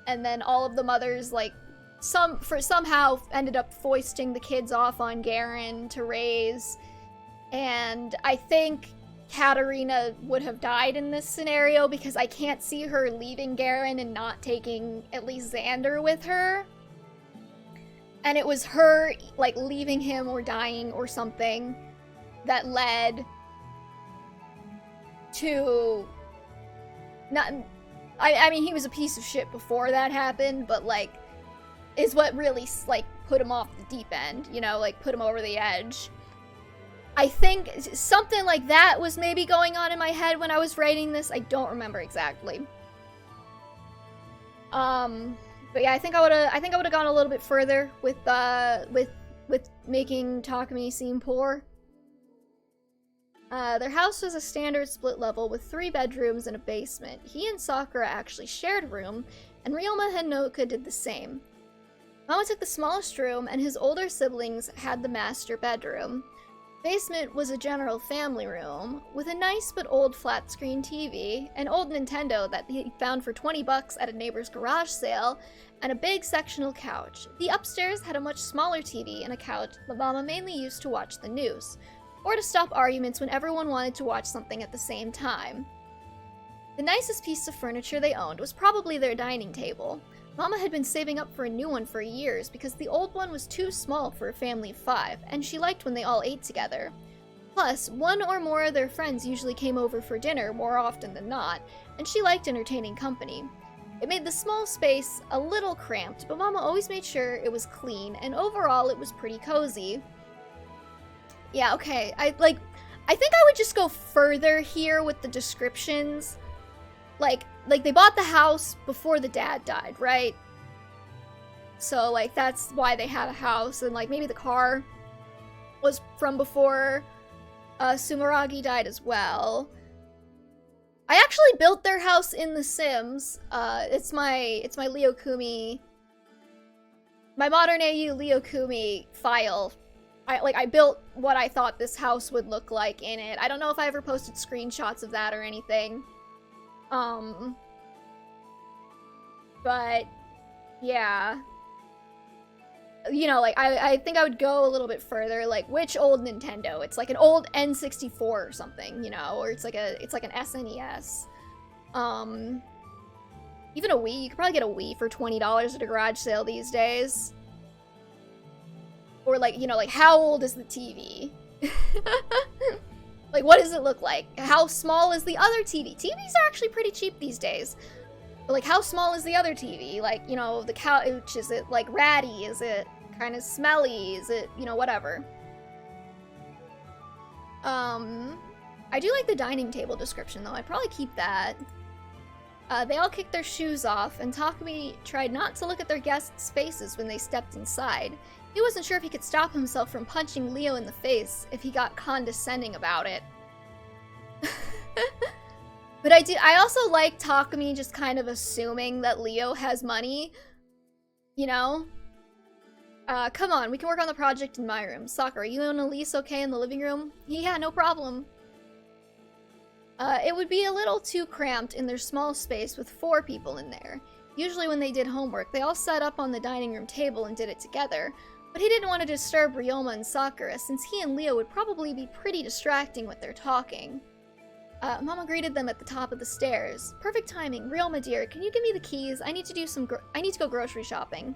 And then all of the mothers, like, somehow ended up foisting the kids off on Garen to raise. And I think Katarina would have died in this scenario because I can't see her leaving Garen and not taking at least Xander with her. And it was her, like, leaving him or dying or something that led to... not... I mean, he was a piece of shit before that happened, but, like, is what really, like, put him off the deep end, you know, like, put him over the edge. I think something like that was maybe going on in my head when I was writing this. I don't remember exactly. But yeah, I think I would have gone a little bit further with making Takumi seem poor. Their house was a standard split level with 3 bedrooms and a basement. He and Sakura actually shared a room, and Ryoma and Noka did the same. Mama took the smallest room, and his older siblings had the master bedroom. Basement was a general family room, with a nice but old flat-screen TV, an old Nintendo that he found for $20 at a neighbor's garage sale, and a big sectional couch. The upstairs had a much smaller TV and a couch that Mama mainly used to watch the news, or to stop arguments when everyone wanted to watch something at the same time. The nicest piece of furniture they owned was probably their dining table. Mama had been saving up for a new one for years because the old one was too small for a family of 5, and she liked when they all ate together. Plus, one or more of their friends usually came over for dinner more often than not, and she liked entertaining company. It made the small space a little cramped, but Mama always made sure it was clean, and overall it was pretty cozy. Yeah, okay, I think I would just go further here with the descriptions. Like they bought the house before the dad died, right? So, like, that's why they had a house, and, like, maybe the car was from before Sumeragi died as well. I actually built their house in The Sims. It's my Leokumi, my modern AU Leokumi file. I built what I thought this house would look like in it. I don't know if I ever posted screenshots of that or anything. But yeah. You know, like, I think I would go a little bit further, like, which old Nintendo? It's like an old N64 or something, you know, or it's like an SNES. Even a Wii, you could probably get a Wii for $20 at a garage sale these days. Or, like, you know, like, how old is the TV? Like, what does it look like? How small is the other TV? TVs are actually pretty cheap these days. But, like, how small is the other TV? Like, you know, the couch, is it, like, ratty? Is it kind of smelly? Is it, you know, whatever. I do like the dining table description, though. I'd probably keep that. They all kicked their shoes off, and Takumi tried not to look at their guests' faces when they stepped inside. He wasn't sure if he could stop himself from punching Leo in the face if he got condescending about it. But I also like Takumi just kind of assuming that Leo has money. You know? Come on, we can work on the project in my room. Sakura, you and Elise okay in the living room? Yeah, no problem. It would be a little too cramped in their small space with 4 people in there. Usually when they did homework, they all sat up on the dining room table and did it together. But he didn't want to disturb Ryoma and Sakura, since he and Leo would probably be pretty distracting with their talking. Mama greeted them at the top of the stairs. Perfect timing. Ryoma dear, can you give me the keys? I need to go grocery shopping.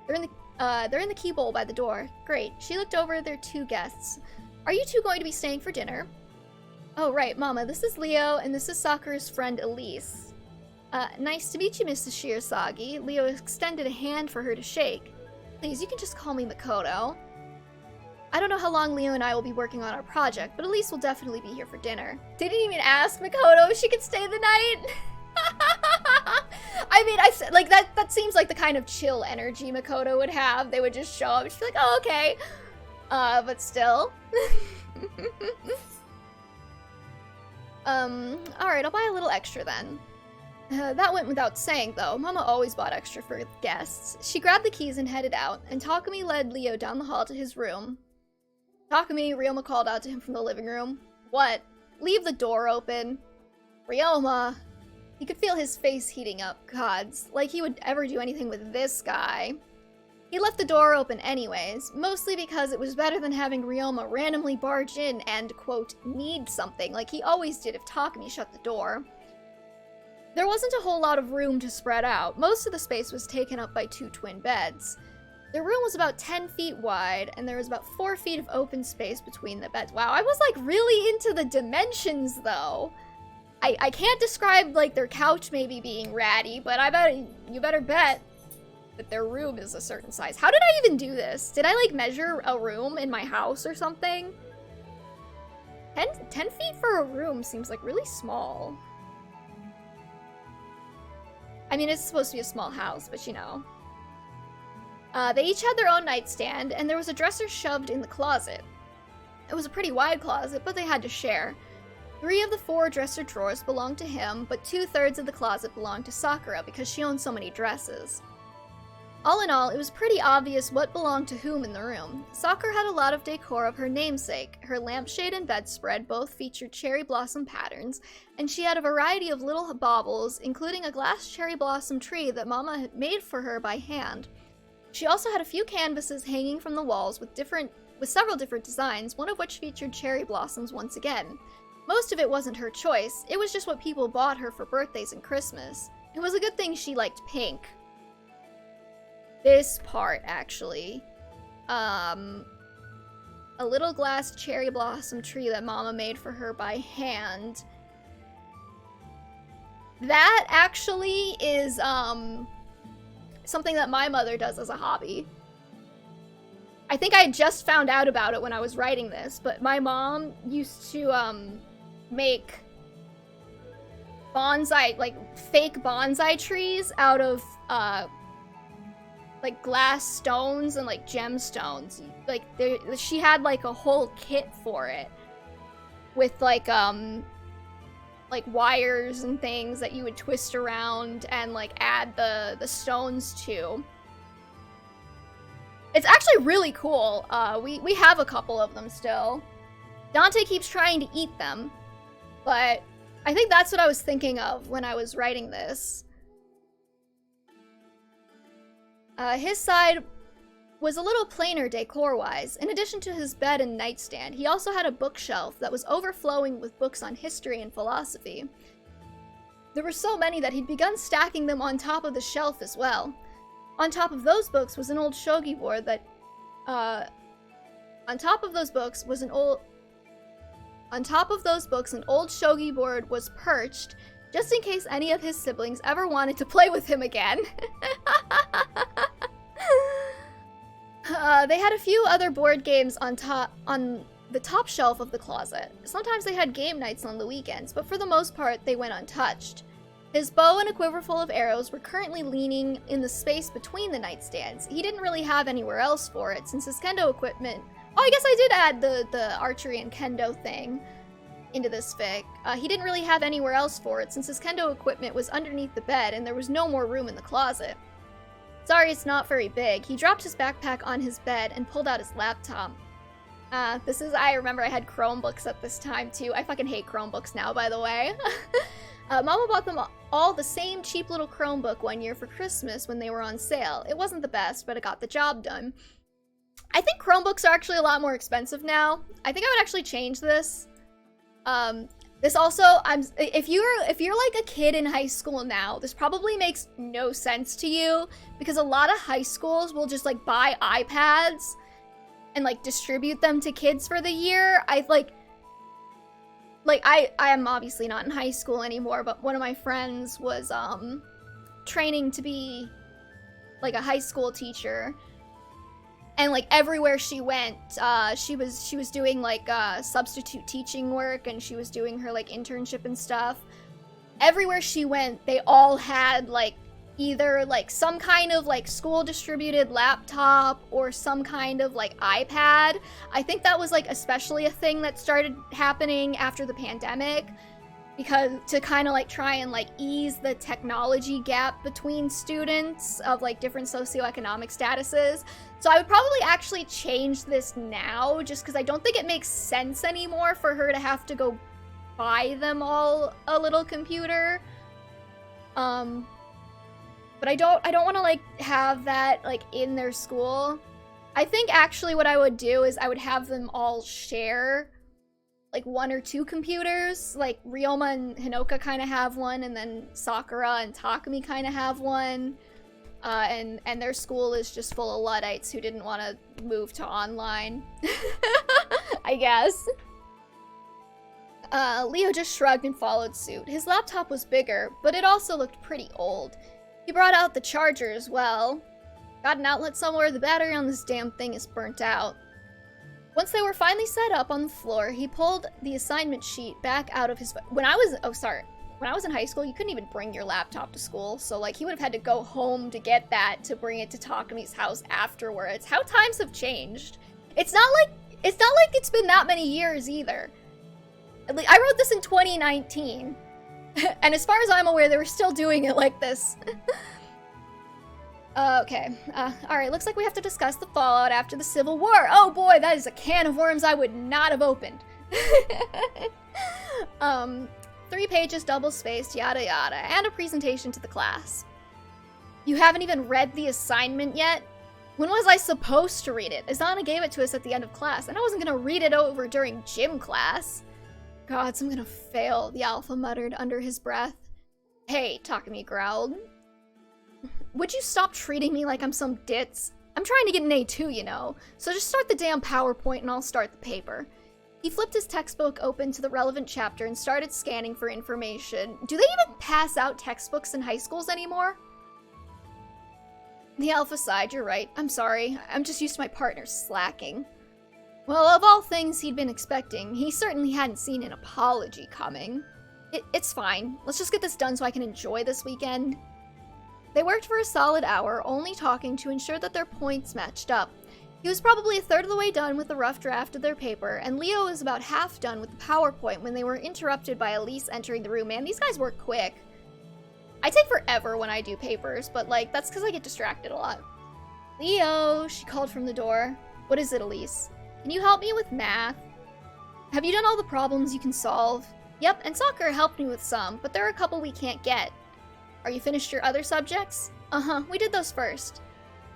They're in the key bowl by the door. Great. She looked over at their 2 guests. Are you 2 going to be staying for dinner? Oh, right, Mama. This is Leo, and this is Sakura's friend Elise. Nice to meet you, Mrs. Shirasagi. Leo extended a hand for her to shake. Please, you can just call me Makoto. I don't know how long Leo and I will be working on our project, but Elise will definitely be here for dinner. Didn't even ask Makoto if she could stay the night. I mean, I said, like, that seems like the kind of chill energy Makoto would have. They would just show up and she'd be like, oh, okay. But still. Alright, I'll buy a little extra then. That went without saying, though. Mama always bought extra for guests. She grabbed the keys and headed out, and Takumi led Leo down the hall to his room. Takumi, Ryoma called out to him from the living room. What? Leave the door open. Ryoma. He could feel his face heating up. Gods, like he would ever do anything with this guy. He left the door open anyways, mostly because it was better than having Ryoma randomly barge in and, quote, need something, like he always did if Takumi shut the door. There wasn't a whole lot of room to spread out. Most of the space was taken up by 2 twin beds. The room was about 10 feet wide, and there was about 4 feet of open space between the beds. Wow, I was, like, really into the dimensions, though. I can't describe, like, their couch maybe being ratty, but you better bet that their room is a certain size. How did I even do this? Did I, like, measure a room in my house or something? 10 feet for a room seems, like, really small. I mean, it's supposed to be a small house, but you know. They each had their own nightstand, and there was a dresser shoved in the closet. It was a pretty wide closet, but they had to share. 3 of the 4 dresser drawers belonged to him, but 2/3 of the closet belonged to Sakura because she owned so many dresses. All in all, it was pretty obvious what belonged to whom in the room. Sakura had a lot of decor of her namesake. Her lampshade and bedspread both featured cherry blossom patterns, and she had a variety of little baubles, including a glass cherry blossom tree that Mama had made for her by hand. She also had a few canvases hanging from the walls with several different designs, one of which featured cherry blossoms once again. Most of it wasn't her choice, it was just what people bought her for birthdays and Christmas. It was a good thing she liked pink. This part, actually. A little glass cherry blossom tree that Mama made for her by hand. That actually is, something that my mother does as a hobby. I think I just found out about it when I was writing this, but my mom used to, make bonsai, like, fake bonsai trees out of, like, glass stones and, like, gemstones. Like, she had, like, a whole kit for it. With, like, wires and things that you would twist around and, like, add the stones to. It's actually really cool. We have a couple of them still. Dante keeps trying to eat them, but I think that's what I was thinking of when I was writing this. His side was a little plainer decor-wise. In addition to his bed and nightstand, he also had a bookshelf that was overflowing with books on history and philosophy. There were so many that he'd begun stacking them on top of the shelf as well. On top of those books was an old shogi board that, an old shogi board was perched, just in case any of his siblings ever wanted to play with him again. They had a few other board games on the top shelf of the closet. Sometimes they had game nights on the weekends, but for the most part, they went untouched. His bow and a quiver full of arrows were currently leaning in the space between the nightstands. He didn't really have anywhere else for it, since his kendo equipment... Oh, I guess I did add the archery and kendo thing into this fic. He didn't really have anywhere else for it, since his kendo equipment was underneath the bed and there was no more room in the closet. Sorry, it's not very big. He dropped his backpack on his bed and pulled out his laptop. I remember I had Chromebooks at this time too. I fucking hate Chromebooks now, by the way. Mama bought them all the same cheap little Chromebook one year for Christmas when they were on sale. It wasn't the best, but it got the job done. I think Chromebooks are actually a lot more expensive now. I think I would actually change this. This also, if you're like a kid in high school now, this probably makes no sense to you, because a lot of high schools will just like buy iPads and like distribute them to kids for the year. I am obviously not in high school anymore, but one of my friends was training to be like a high school teacher. And like everywhere she went, she was doing like substitute teaching work, and she was doing her like internship and stuff. Everywhere she went, they all had like either like some kind of like school distributed laptop or some kind of like iPad. I think that was like especially a thing that started happening after the pandemic, because to kind of like try and like ease the technology gap between students of like different socioeconomic statuses. So I would probably actually change this now, just because I don't think it makes sense anymore for her to have to go buy them all a little computer. But I don't want to like have that like in their school. I think actually what I would do is I would have them all share like 1 or 2 computers. Like Ryoma and Hinoka kind of have one, and then Sakura and Takumi kind of have one. And their school is just full of Luddites who didn't want to move to online. I guess. Leo just shrugged and followed suit. His laptop was bigger, but it also looked pretty old. He brought out the charger as well. Got an outlet somewhere. The battery on this damn thing is burnt out. Once they were finally set up on the floor, he pulled the assignment sheet back out of his... When I was in high school, you couldn't even bring your laptop to school, so like he would have had to go home to get that to bring it to Takumi's house afterwards. How times have changed. It's not like it's been that many years either. I wrote this in 2019, and as far as I'm aware, they were still doing it like this. Okay. Alright, looks like we have to discuss the fallout after the Civil War. Oh boy, that is a can of worms I would not have opened. 3 pages, double-spaced, yada yada, and a presentation to the class. You haven't even read the assignment yet? When was I supposed to read it? Azana gave it to us at the end of class, and I wasn't gonna read it over during gym class. Gods, I'm gonna fail, the alpha muttered under his breath. Hey, Takumi growled. Would you stop treating me like I'm some ditz? I'm trying to get an A2, you know, so just start the damn PowerPoint and I'll start the paper. He flipped his textbook open to the relevant chapter and started scanning for information. Do they even pass out textbooks in high schools anymore? The alpha sighed, you're right. I'm sorry. I'm just used to my partner slacking. Well, of all things he'd been expecting, he certainly hadn't seen an apology coming. It's fine. Let's just get this done so I can enjoy this weekend. They worked for a solid hour, only talking to ensure that their points matched up. He was probably a third of the way done with the rough draft of their paper, and Leo was about half done with the PowerPoint when they were interrupted by Elise entering the room. Man, these guys work quick. I take forever when I do papers, but like, that's because I get distracted a lot. Leo, she called from the door. What is it, Elise? Can you help me with math? Have you done all the problems you can solve? Yep, and soccer helped me with some, but there are a couple we can't get. Are you finished your other subjects? Uh-huh, we did those first.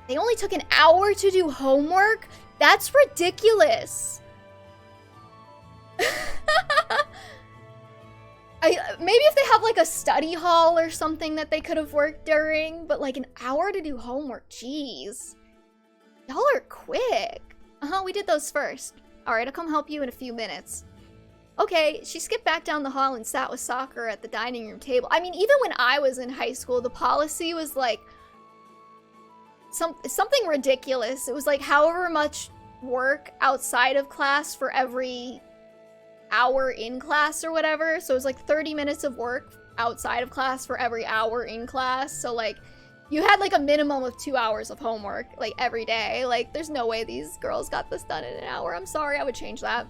They only took an hour to do homework? That's ridiculous. Maybe if they have like a study hall or something that they could have worked during, but like an hour to do homework, jeez. Y'all are quick. Uh-huh, we did those first. Alright, I'll come help you in a few minutes. Okay, she skipped back down the hall and sat with soccer at the dining room table. I mean, even when I was in high school, the policy was like something ridiculous. It was like however much work outside of class for every hour in class or whatever. So it was like 30 minutes of work outside of class for every hour in class. So like you had like a minimum of 2 hours of homework like every day. Like there's no way these girls got this done in an hour. I'm sorry, I would change that.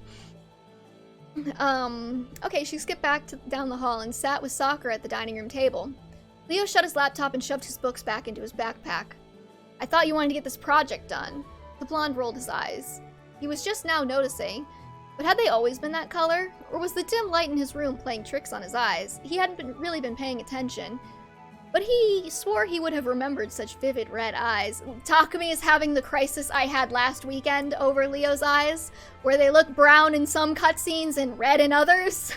Okay, she skipped back down the hall and sat with soccer at the dining room table. Leo shut his laptop and shoved his books back into his backpack. I thought you wanted to get this project done. The blonde rolled his eyes. He was just now noticing, but had they always been that color? Or was the dim light in his room playing tricks on his eyes? He hadn't really been paying attention, but he swore he would have remembered such vivid red eyes. Takumi is having the crisis I had last weekend over Leo's eyes, where they look brown in some cutscenes and red in others.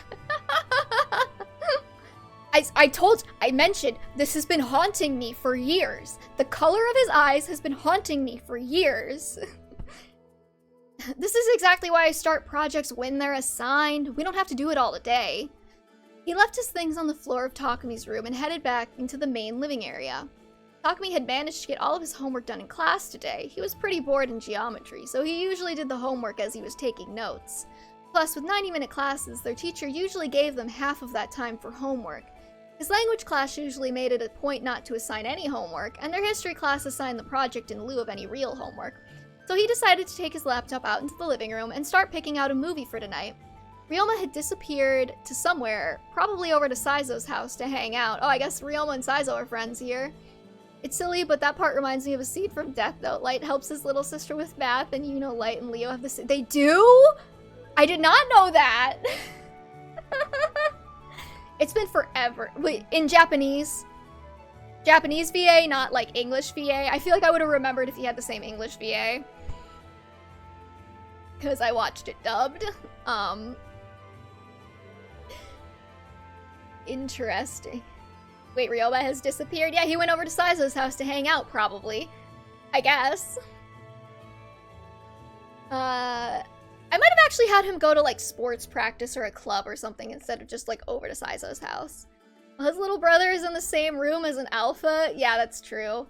I mentioned, this has been haunting me for years. The color of his eyes has been haunting me for years. This is exactly why I start projects when they're assigned. We don't have to do it all today. He left his things on the floor of Takumi's room and headed back into the main living area. Takumi had managed to get all of his homework done in class today. He was pretty bored in geometry, so he usually did the homework as he was taking notes. Plus, with 90-minute classes, their teacher usually gave them half of that time for homework. His language class usually made it a point not to assign any homework, and their history class assigned the project in lieu of any real homework. So he decided to take his laptop out into the living room and start picking out a movie for tonight. Ryoma had disappeared to somewhere, probably over to Saizo's house to hang out. Oh, I guess Ryoma and Saizo are friends here. It's silly, but that part reminds me of a scene from Death Note. Light helps his little sister with math, and you know Light and Leo have the same— They do? I did not know that! It's been forever. Wait, in Japanese? Japanese VA, not like English VA. I feel like I would have remembered if he had the same English VA. Because I watched it dubbed. Interesting. Wait, Ryoma has disappeared? Yeah, he went over to Saizo's house to hang out, probably. I guess. I might have actually had him go to, like, sports practice or a club or something instead of just, like, over to Saizo's house. Well, his little brother is in the same room as an alpha? Yeah, that's true.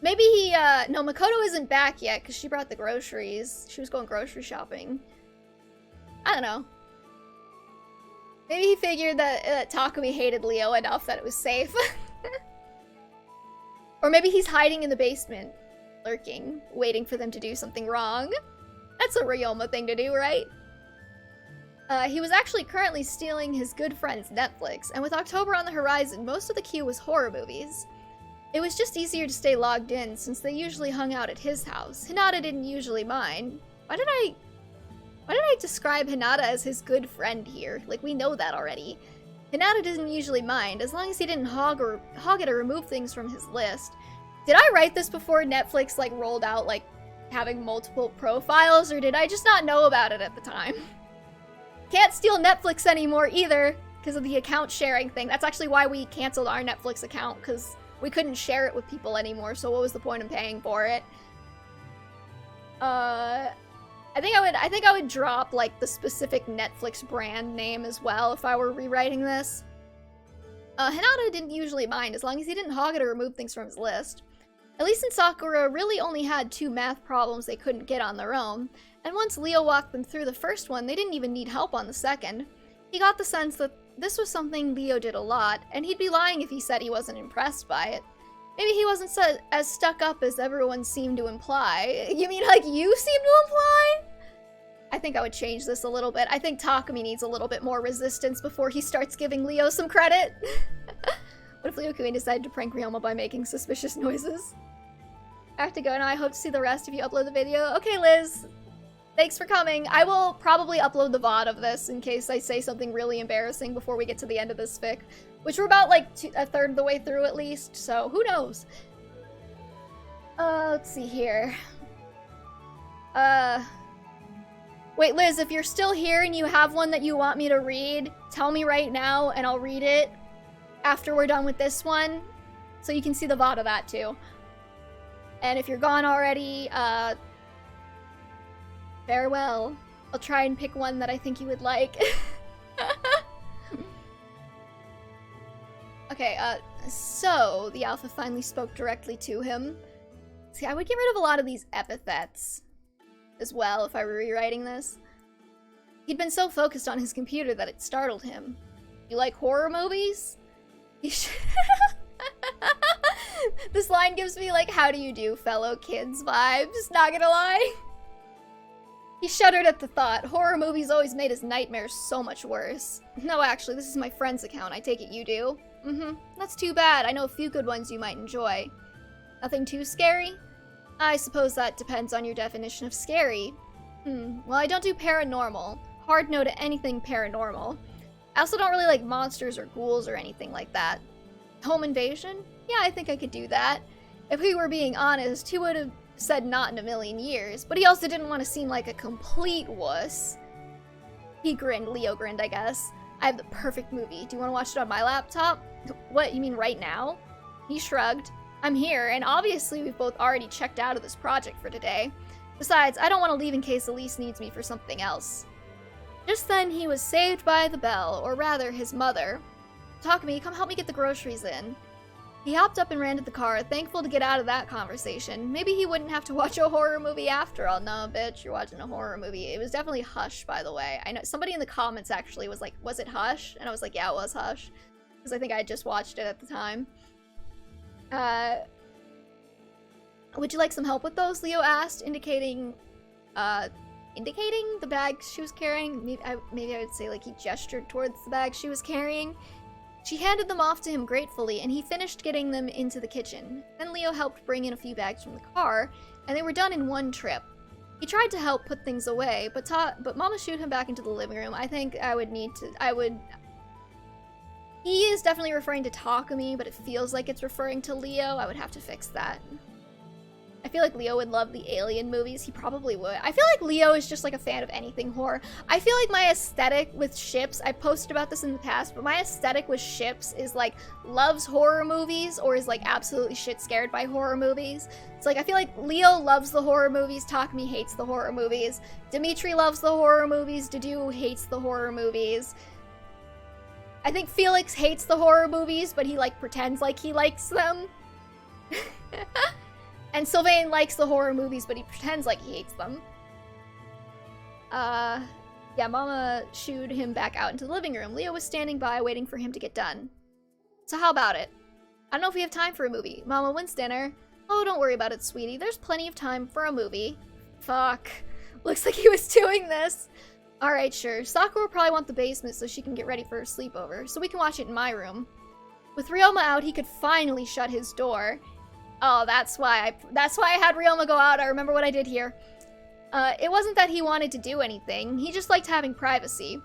Maybe he, no, Makoto isn't back yet because she brought the groceries. She was going grocery shopping. I don't know. Maybe he figured that Takumi hated Leo enough that it was safe. Or maybe he's hiding in the basement, lurking, waiting for them to do something wrong. That's a Ryoma thing to do, right? He was actually currently stealing his good friend's Netflix, and with October on the horizon, most of the queue was horror movies. It was just easier to stay logged in since they usually hung out at his house. Hinata didn't usually mind. Why did I describe Hinata as his good friend here? Like, we know that already. Hinata doesn't usually mind, as long as he didn't hog it or remove things from his list. Did I write this before Netflix, like, rolled out, like, having multiple profiles, or did I just not know about it at the time? Can't steal Netflix anymore either, because of the account sharing thing. That's actually why we canceled our Netflix account, because we couldn't share it with people anymore, so what was the point of paying for it? I think I would drop, like, the specific Netflix brand name as well if I were rewriting this. Hinata didn't usually mind as long as he didn't hog it or remove things from his list. At least in Sakura really only had 2 math problems they couldn't get on their own, and once Leo walked them through the first one, they didn't even need help on the second. He got the sense that this was something Leo did a lot, and he'd be lying if he said he wasn't impressed by it. Maybe he wasn't as stuck up as everyone seemed to imply. You mean like you seem to imply? I think I would change this a little bit. I think Takumi needs a little bit more resistance before he starts giving Leo some credit. What if Leokumi decided to prank Ryoma by making suspicious noises? I have to go now. I hope to see the rest if you upload the video. Okay, Liz. Thanks for coming. I will probably upload the VOD of this in case I say something really embarrassing before we get to the end of this fic. Which we're about, like, a third of the way through at least, so who knows? Let's see here. Wait, Liz, if you're still here and you have one that you want me to read, tell me right now and I'll read it after we're done with this one. So you can see the VOD of that too. And if you're gone already, farewell. I'll try and pick one that I think you would like. Okay, so the alpha finally spoke directly to him. See, I would get rid of a lot of these epithets as well if I were rewriting this. He'd been so focused on his computer that it startled him. You like horror movies? This line gives me, like, how do you do, fellow kids vibes, not gonna lie. He shuddered at the thought. Horror movies always made his nightmares so much worse. No, actually, this is my friend's account. I take it you do? That's too bad. I know a few good ones you might enjoy. Nothing too scary? I suppose that depends on your definition of scary. Well, I don't do paranormal. Hard no to anything paranormal. I also don't really like monsters or ghouls or anything like that. Home invasion? Yeah, I think I could do that. If we were being honest, he would have said not in a million years, but he also didn't want to seem like a complete wuss. He grinned. Leo grinned, I guess. I have the perfect movie. Do you want to watch it on my laptop? What, you mean right now? He shrugged. I'm here, and obviously we've both already checked out of this project for today. Besides, I don't want to leave in case Elise needs me for something else. Just then, he was saved by the bell, or rather, his mother. Takumi, come help me get the groceries in. He hopped up and ran to the car, thankful to get out of that conversation. Maybe he wouldn't have to watch a horror movie after all. No, bitch, you're watching a horror movie. It was definitely Hush, by the way. I know somebody in the comments actually was like, was it Hush? And I was like, yeah, it was Hush. Because I think I had just watched it at the time. Would you like some help with those? Leo asked, indicating the bag she was carrying. Maybe I would say like he gestured towards the bag she was carrying. She handed them off to him gratefully, and he finished getting them into the kitchen. Then Leo helped bring in a few bags from the car, and they were done in one trip. He tried to help put things away, but Mama shooed him back into the living room. I think he is definitely referring to Takumi, but it feels like it's referring to Leo. I would have to fix that. I feel like Leo would love the Alien movies. He probably would. I feel like Leo is just like a fan of anything horror. I feel like my aesthetic with ships, I've posted about this in the past, but my aesthetic with ships is like loves horror movies or is like absolutely shit scared by horror movies. It's like I feel like Leo loves the horror movies, Takumi hates the horror movies, Dimitri loves the horror movies, Dedu hates the horror movies. I think Felix hates the horror movies, but he like pretends like he likes them. And Sylvain likes the horror movies, but he pretends like he hates them. Yeah, Mama shooed him back out into the living room. Leo was standing by, waiting for him to get done. So how about it? I don't know if we have time for a movie. Mama, when's dinner? Oh, don't worry about it, sweetie. There's plenty of time for a movie. Fuck. Looks like he was doing this. Alright, sure. Sakura will probably want the basement so she can get ready for her sleepover, so we can watch it in my room. With Ryoma out, he could finally shut his door. Oh, that's why I had Ryoma go out. I remember what I did here. It wasn't that he wanted to do anything. He just liked having privacy.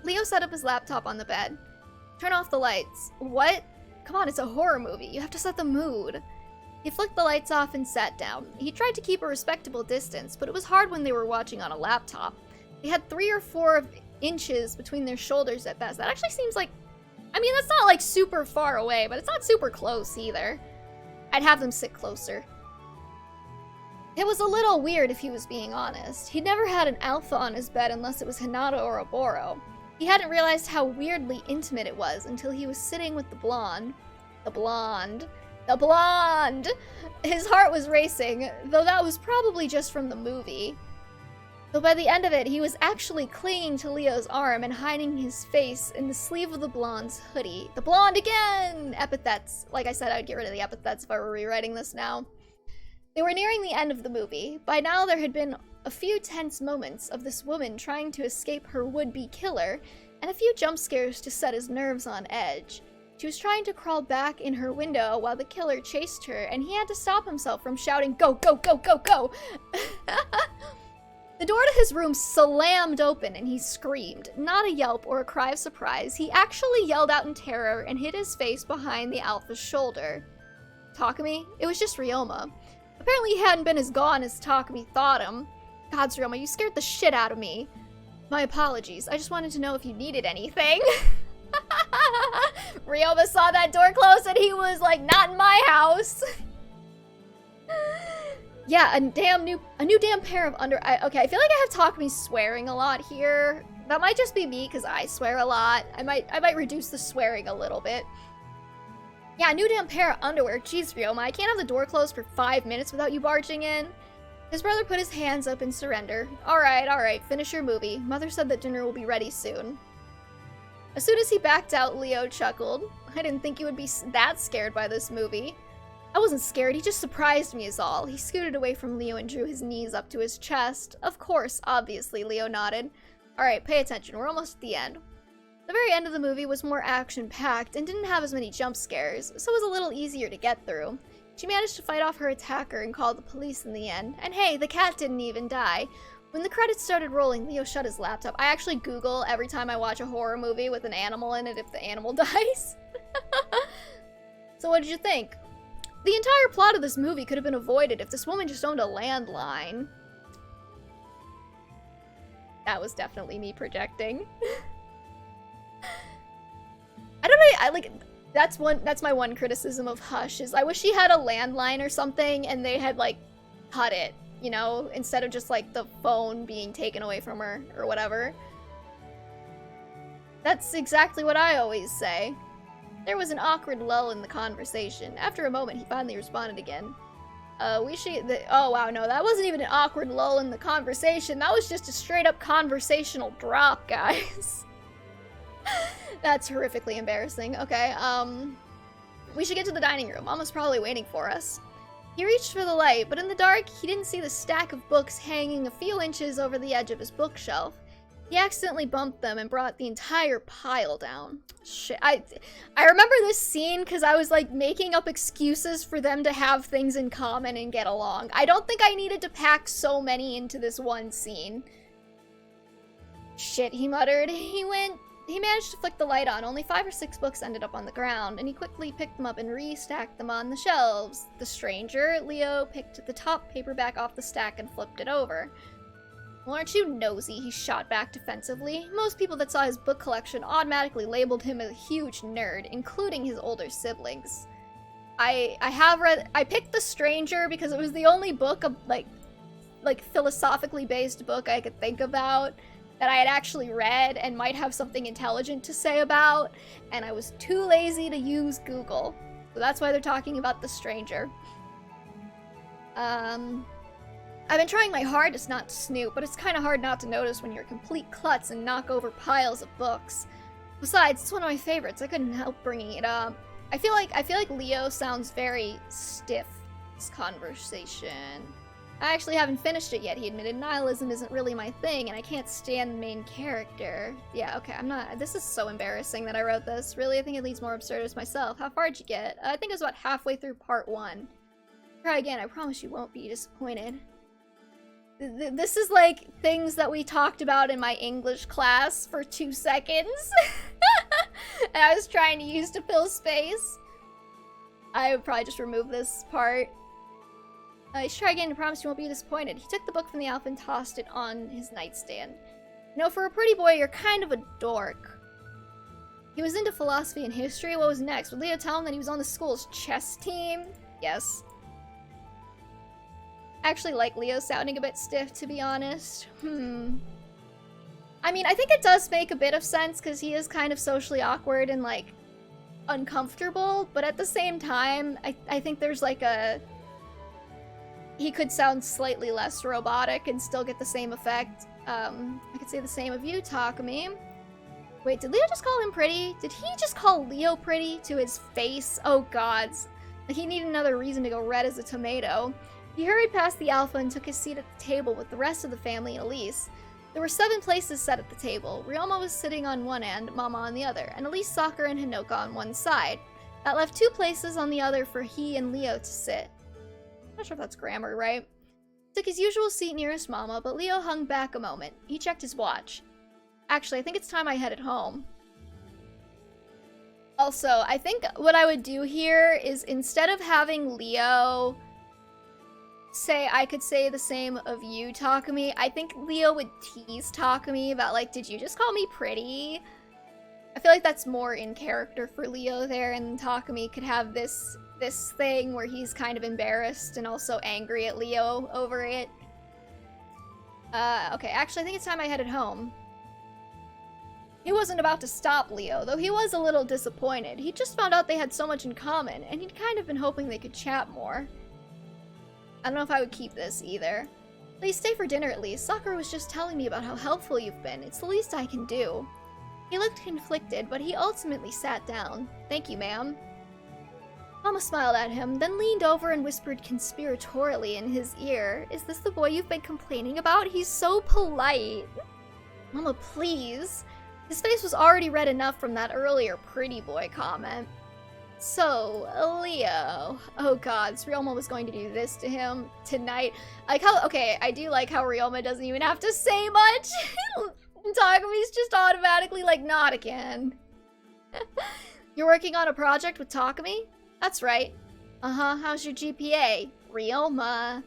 Leo set up his laptop on the bed. Turn off the lights. What? Come on, it's a horror movie. You have to set the mood. He flicked the lights off and sat down. He tried to keep a respectable distance, but it was hard when they were watching on a laptop. They had 3 or 4 inches between their shoulders at best. That actually seems like... I mean, that's not like super far away, but it's not super close either. I'd have them sit closer. It was a little weird if he was being honest. He'd never had an alpha on his bed unless it was Hinata or Oboro. He hadn't realized how weirdly intimate it was until he was sitting with the blonde. The blonde. The blonde! His heart was racing, though that was probably just from the movie. Though by the end of it, he was actually clinging to Leo's arm and hiding his face in the sleeve of the blonde's hoodie. The blonde again! Epithets. Like I said, I'd get rid of the epithets if I were rewriting this now. They were nearing the end of the movie. By now, there had been a few tense moments of this woman trying to escape her would-be killer, and a few jump scares to set his nerves on edge. She was trying to crawl back in her window while the killer chased her, and he had to stop himself from shouting, "Go, go, go, go, go!" The door to his room slammed open and he screamed. Not a yelp or a cry of surprise. He actually yelled out in terror and hid his face behind the alpha's shoulder. Takumi? It was just Ryoma. Apparently he hadn't been as gone as Takumi thought him. God, Ryoma, you scared the shit out of me. My apologies. I just wanted to know if you needed anything. Ryoma saw that door close and he was like, not in my house. Yeah, a new damn pair of okay, I feel like I have Takumi swearing a lot here. That might just be me because I swear a lot. I might reduce the swearing a little bit. Yeah, a new damn pair of underwear. Jeez, Ryoma, I can't have the door closed for 5 minutes without you barging in. His brother put his hands up in surrender. Alright, finish your movie. Mother said that dinner will be ready soon. As soon as he backed out, Leo chuckled. I didn't think you would be that scared by this movie. I wasn't scared, he just surprised me is all. He scooted away from Leo and drew his knees up to his chest. Of course, obviously, Leo nodded. Alright, pay attention, we're almost at the end. The very end of the movie was more action-packed and didn't have as many jump scares, so it was a little easier to get through. She managed to fight off her attacker and called the police in the end. And hey, the cat didn't even die. When the credits started rolling, Leo shut his laptop. I actually Google every time I watch a horror movie with an animal in it if the animal dies. So what did you think? The entire plot of this movie could have been avoided if this woman just owned a landline. That was definitely me projecting. I don't know, that's my one criticism of Hush, is I wish she had a landline or something and they had, like, cut it, you know, instead of just, like, the phone being taken away from her or whatever. That's exactly what I always say. There was an awkward lull in the conversation. After a moment, he finally responded again. Oh wow, no, that wasn't even an awkward lull in the conversation. That was just a straight-up conversational drop, guys. That's horrifically embarrassing. Okay, we should get to the dining room. Mama's probably waiting for us. He reached for the light, but in the dark, he didn't see the stack of books hanging a few inches over the edge of his bookshelf. He accidentally bumped them and brought the entire pile down. Shit, I remember this scene because I was like making up excuses for them to have things in common and get along. I don't think I needed to pack so many into this one scene. Shit, he muttered. He managed to flick the light on. Only 5 or 6 books ended up on the ground, and he quickly picked them up and restacked them on the shelves. The Stranger, Leo picked the top paperback off the stack and flipped it over. Well, aren't you nosy? He shot back defensively. Most people that saw his book collection automatically labeled him a huge nerd, including his older siblings. I picked The Stranger because it was the only book of, like philosophically based book I could think about that I had actually read and might have something intelligent to say about, and I was too lazy to use Google. So that's why they're talking about The Stranger. I've been trying my hardest not to snoop, but it's kind of hard not to notice when you're a complete klutz and knock over piles of books. Besides, it's one of my favorites. I couldn't help bringing it up. I feel like Leo sounds very stiff this conversation. I actually haven't finished it yet, he admitted. Nihilism isn't really my thing, and I can't stand the main character. Yeah, okay, this is so embarrassing that I wrote this. Really, I think it leads more absurd as myself. How far did you get? I think it was about halfway through part 1. Try again, I promise you won't be disappointed. This is like things that we talked about in my English class for 2 seconds. And I was trying to use to fill space. I would probably just remove this part. You should try again, I promise you won't be disappointed. He took the book from the alpha and tossed it on his nightstand. You know, for a pretty boy, you're kind of a dork. He was into philosophy and history. What was next? Would Leo tell him that he was on the school's chess team? Yes. I actually like Leo sounding a bit stiff, to be honest. I mean, I think it does make a bit of sense because he is kind of socially awkward and, like, uncomfortable, but at the same time, I think there's, like, he could sound slightly less robotic and still get the same effect. I could say the same of you, Takumi. Wait, did Leo just call him pretty? Did he just call Leo pretty to his face? Oh, gods. Like, he needed another reason to go red as a tomato. He hurried past the alpha and took his seat at the table with the rest of the family and Elise. There were 7 places set at the table. Ryoma was sitting on one end, Mama on the other, and Elise, Sakura, and Hinoka on one side. That left 2 places on the other for he and Leo to sit. I'm not sure if that's grammar, right? Took his usual seat nearest Mama, but Leo hung back a moment. He checked his watch. Actually, I think it's time I headed home. Also, I think what I would do here is instead of having Leo say, I could say the same of you, Takumi, I think Leo would tease Takumi about, like, did you just call me pretty? I feel like that's more in character for Leo there, and Takumi could have this thing where he's kind of embarrassed and also angry at Leo over it. Okay, actually, I think it's time I headed home. He wasn't about to stop Leo, though he was a little disappointed. He just found out they had so much in common, and he'd kind of been hoping they could chat more. I don't know if I would keep this, either. Please stay for dinner at least. Sakura was just telling me about how helpful you've been. It's the least I can do. He looked conflicted, but he ultimately sat down. Thank you, ma'am. Mama smiled at him, then leaned over and whispered conspiratorially in his ear, "Is this the boy you've been complaining about? He's so polite." Mama, please. His face was already red enough from that earlier pretty boy comment. So, Leo. Oh gods, Ryoma was going to do this to him tonight. Like how, okay, I do like how Ryoma doesn't even have to say much. Takumi's just automatically like, not again. You're working on a project with Takumi? That's right. Uh-huh, how's your GPA? Ryoma.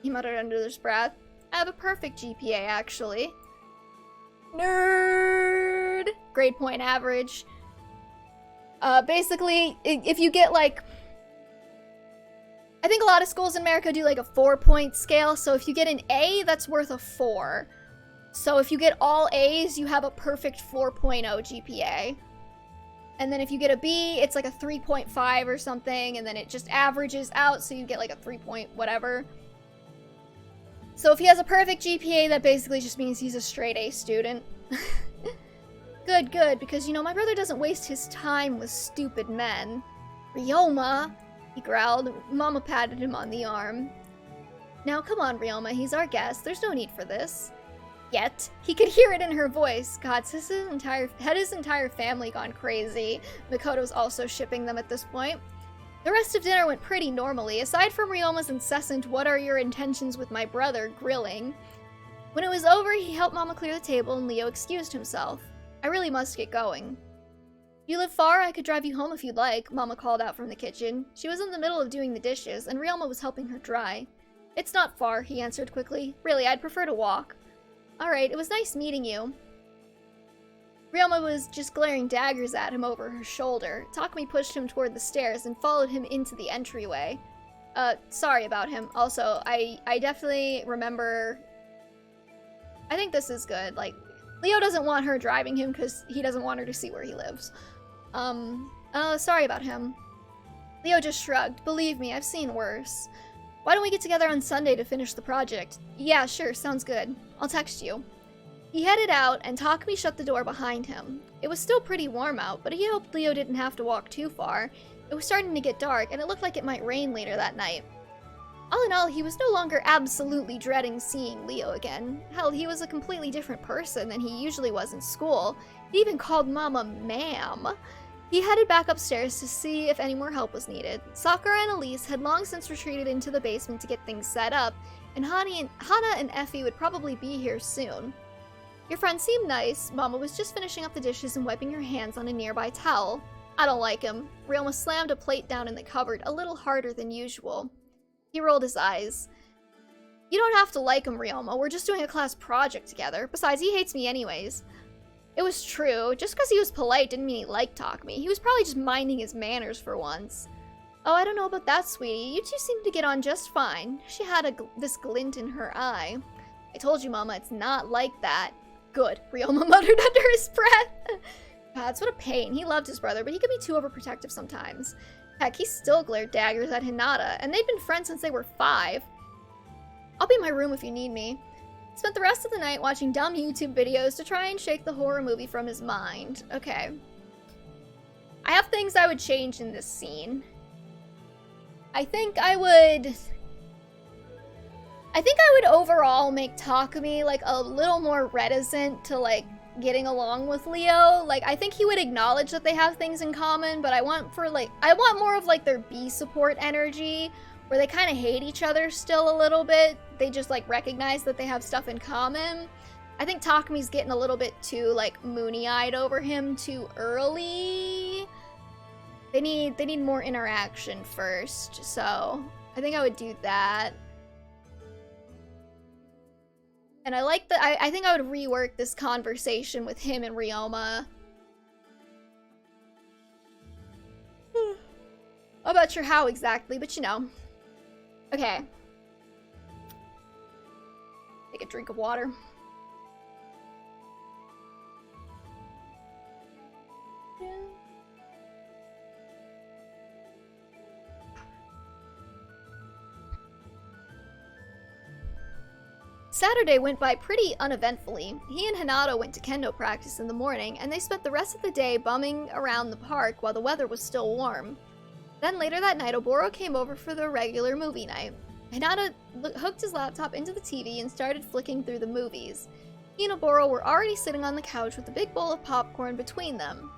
He muttered under his breath. I have a perfect GPA, actually. Nerd! Grade point average. Basically, if you get like... I think a lot of schools in America do like a 4-point scale, so if you get an A, that's worth a 4. So if you get all A's, you have a perfect 4.0 GPA. And then if you get a B, it's like a 3.5 or something, and then it just averages out, so you get like a 3 point whatever. So if he has a perfect GPA, that basically just means he's a straight A student. Good, good, because, you know, my brother doesn't waste his time with stupid men. Ryoma, he growled. Mama patted him on the arm. Now, come on, Ryoma, he's our guest. There's no need for this. Yet, he could hear it in her voice. God, had his entire family gone crazy. Makoto's also shipping them at this point. The rest of dinner went pretty normally, aside from Ryoma's incessant "what are your intentions with my brother" grilling. When it was over, he helped Mama clear the table and Leo excused himself. I really must get going. You live far? I could drive you home if you'd like, Mama called out from the kitchen. She was in the middle of doing the dishes, and Ryoma was helping her dry. It's not far, he answered quickly. Really, I'd prefer to walk. Alright, it was nice meeting you. Ryoma was just glaring daggers at him over her shoulder. Takumi pushed him toward the stairs and followed him into the entryway. Sorry about him. Also, I definitely remember... I think this is good. Like, Leo doesn't want her driving him because he doesn't want her to see where he lives. Sorry about him. Leo just shrugged. Believe me, I've seen worse. Why don't we get together on Sunday to finish the project? Yeah, sure, sounds good. I'll text you. He headed out, and Takumi shut the door behind him. It was still pretty warm out, but he hoped Leo didn't have to walk too far. It was starting to get dark, and it looked like it might rain later that night. All in all, he was no longer absolutely dreading seeing Leo again. Hell, he was a completely different person than he usually was in school. He even called Mama ma'am. He headed back upstairs to see if any more help was needed. Sakura and Elise had long since retreated into the basement to get things set up, and Hana and Effie would probably be here soon. Your friend seemed nice. Mama was just finishing up the dishes and wiping her hands on a nearby towel. I don't like him. Ryoma slammed a plate down in the cupboard a little harder than usual. He rolled his eyes. You don't have to like him, Ryoma. We're just doing a class project together. Besides, he hates me anyways. It was true. Just because he was polite didn't mean he liked Takumi. He was probably just minding his manners for once. Oh, I don't know about that, sweetie. You two seem to get on just fine. She had this glint in her eye. I told you, Mama, it's not like that. Good, Ryoma muttered under his breath. God, what a pain. He loved his brother, but he could be too overprotective sometimes. Heck, he still glared daggers at Hinata, and they'd been friends since they were 5. I'll be in my room if you need me. Spent the rest of the night watching dumb YouTube videos to try and shake the horror movie from his mind. Okay. I have things I would change in this scene. I think I would overall make Takumi, like, a little more reticent to, like, getting along with Leo. Like, I think he would acknowledge that they have things in common, but I want more of, like, their B support energy, where they kind of hate each other still a little bit. They just, like, recognize that they have stuff in common. I think Takumi's getting a little bit too, like, moony-eyed over him too early. They need more interaction first, so I think I would do that. And I think I would rework this conversation with him and Ryoma. I'm not sure how exactly, but you know. Okay. Take a drink of water. Yeah. Saturday went by pretty uneventfully. He and Hinata went to kendo practice in the morning, and they spent the rest of the day bumming around the park while the weather was still warm. Then later that night, Oboro came over for the regular movie night. Hinata hooked his laptop into the TV and started flicking through the movies. He and Oboro were already sitting on the couch with a big bowl of popcorn between them.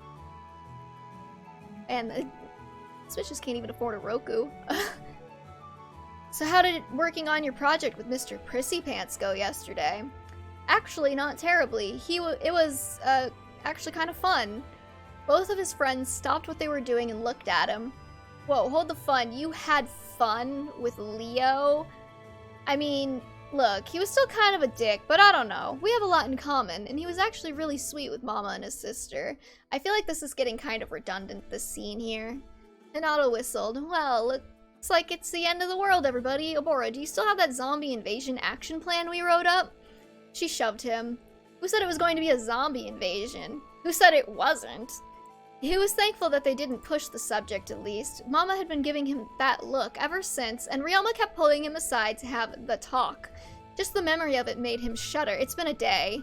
And the Switches can't even afford a Roku. So how did working on your project with Mr. Prissy Pants go yesterday? Actually, not terribly. It was actually kind of fun. Both of his friends stopped what they were doing and looked at him. Whoa, hold the fun. You had fun with Leo? I mean, look, he was still kind of a dick, but I don't know. We have a lot in common, and he was actually really sweet with Mama and his sister. I feel like this is getting kind of redundant, this scene here. Hinata whistled. Well, looks like it's the end of the world, everybody. Oboro, do you still have that zombie invasion action plan we wrote up? She shoved him. Who said it was going to be a zombie invasion? Who said it wasn't? He was thankful that they didn't push the subject, at least. Mama had been giving him that look ever since, and Ryoma kept pulling him aside to have the talk. Just the memory of it made him shudder. It's been a day.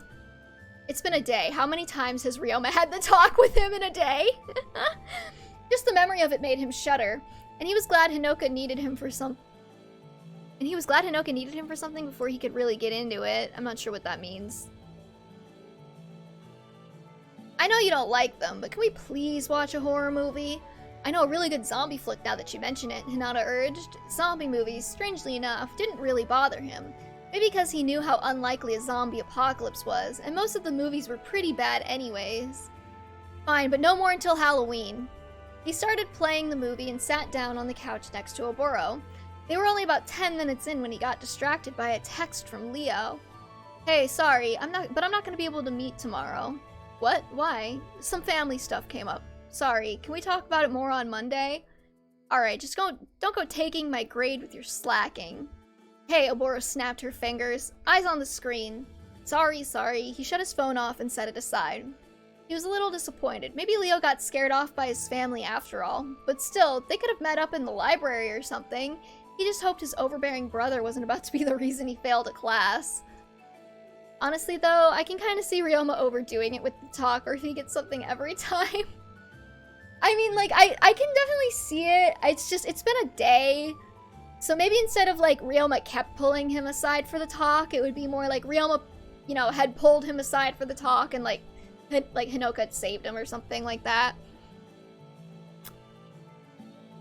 It's been a day. How many times has Ryoma had the talk with him in a day? Just the memory of it made him shudder. And he was glad Hinoka needed him for something before he could really get into it. I'm not sure what that means. I know you don't like them, but can we please watch a horror movie? I know a really good zombie flick now that you mention it, Hinata urged. Zombie movies, strangely enough, didn't really bother him. Maybe because he knew how unlikely a zombie apocalypse was, and most of the movies were pretty bad anyways. Fine, but no more until Halloween. He started playing the movie and sat down on the couch next to Oboro. They were only about 10 minutes in when he got distracted by a text from Leo. Hey, sorry, I'm not gonna be able to meet tomorrow. What? Why? Some family stuff came up. Sorry, can we talk about it more on Monday? Alright, just don't go taking my grade with your slacking. Hey, Oboro snapped her fingers. Eyes on the screen. Sorry. He shut his phone off and set it aside. He was a little disappointed. Maybe Leo got scared off by his family after all. But still, they could have met up in the library or something. He just hoped his overbearing brother wasn't about to be the reason he failed a class. Honestly though, I can kind of see Ryoma overdoing it with the talk, or if he gets something every time. I mean, like, I can definitely see it. It's been a day. So maybe instead of, like, Ryoma kept pulling him aside for the talk, it would be more like Ryoma, you know, had pulled him aside for the talk and, like Hinoka had saved him or something like that.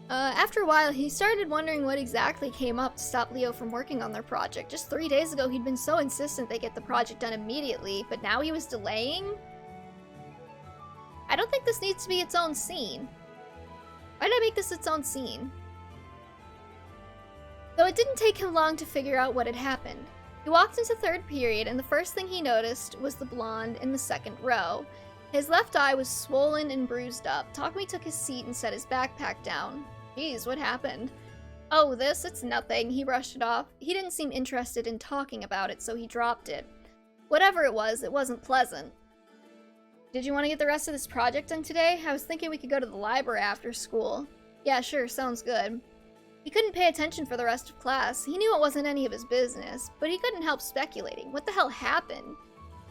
After a while, he started wondering what exactly came up to stop Leo from working on their project. Just 3 days ago, he'd been so insistent they get the project done immediately, but now he was delaying? I don't think this needs to be its own scene. Why did I make this its own scene? Though it didn't take him long to figure out what had happened. He walked into third period, and the first thing he noticed was the blonde in the second row. His left eye was swollen and bruised up. Takumi took his seat and set his backpack down. Geez, what happened? Oh, this? It's nothing. He brushed it off. He didn't seem interested in talking about it, so he dropped it. Whatever it wasn't pleasant. Did you want to get the rest of this project done today? I was thinking we could go to the library after school. Yeah, sure, sounds good. He couldn't pay attention for the rest of class. He knew it wasn't any of his business, but he couldn't help speculating. What the hell happened?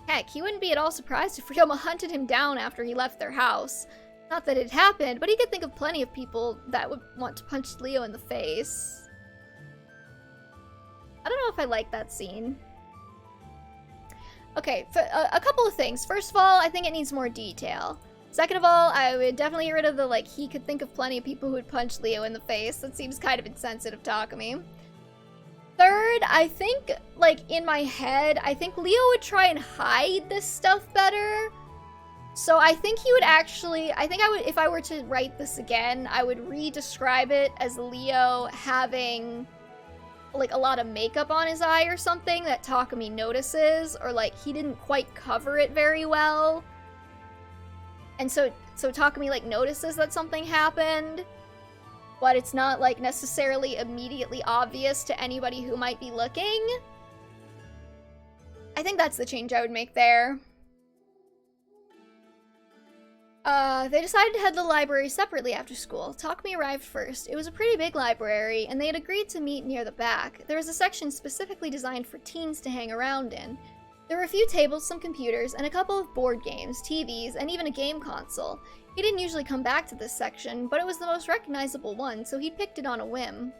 Heck, he wouldn't be at all surprised if Ryoma hunted him down after he left their house. Not that it happened, but he could think of plenty of people that would want to punch Leo in the face. I don't know if I like that scene. Okay, a couple of things. First of all, I think it needs more detail. Second of all, I would definitely get rid of the, like, he could think of plenty of people who would punch Leo in the face. That seems kind of insensitive, Takumi. Third, I think, like, in my head, I think Leo would try and hide this stuff better. So I think he would actually, if I were to write this again, I would re-describe it as Leo having, like, a lot of makeup on his eye or something that Takumi notices, or, like, he didn't quite cover it very well. And so Takumi, like, notices that something happened, but it's not, like, necessarily immediately obvious to anybody who might be looking. I think that's the change I would make there. They decided to head to the library separately after school. Takumi arrived first. It was a pretty big library, and they had agreed to meet near the back. There was a section specifically designed for teens to hang around in. There were a few tables, some computers, and a couple of board games, TVs, and even a game console. He didn't usually come back to this section, but it was the most recognizable one, so he picked it on a whim.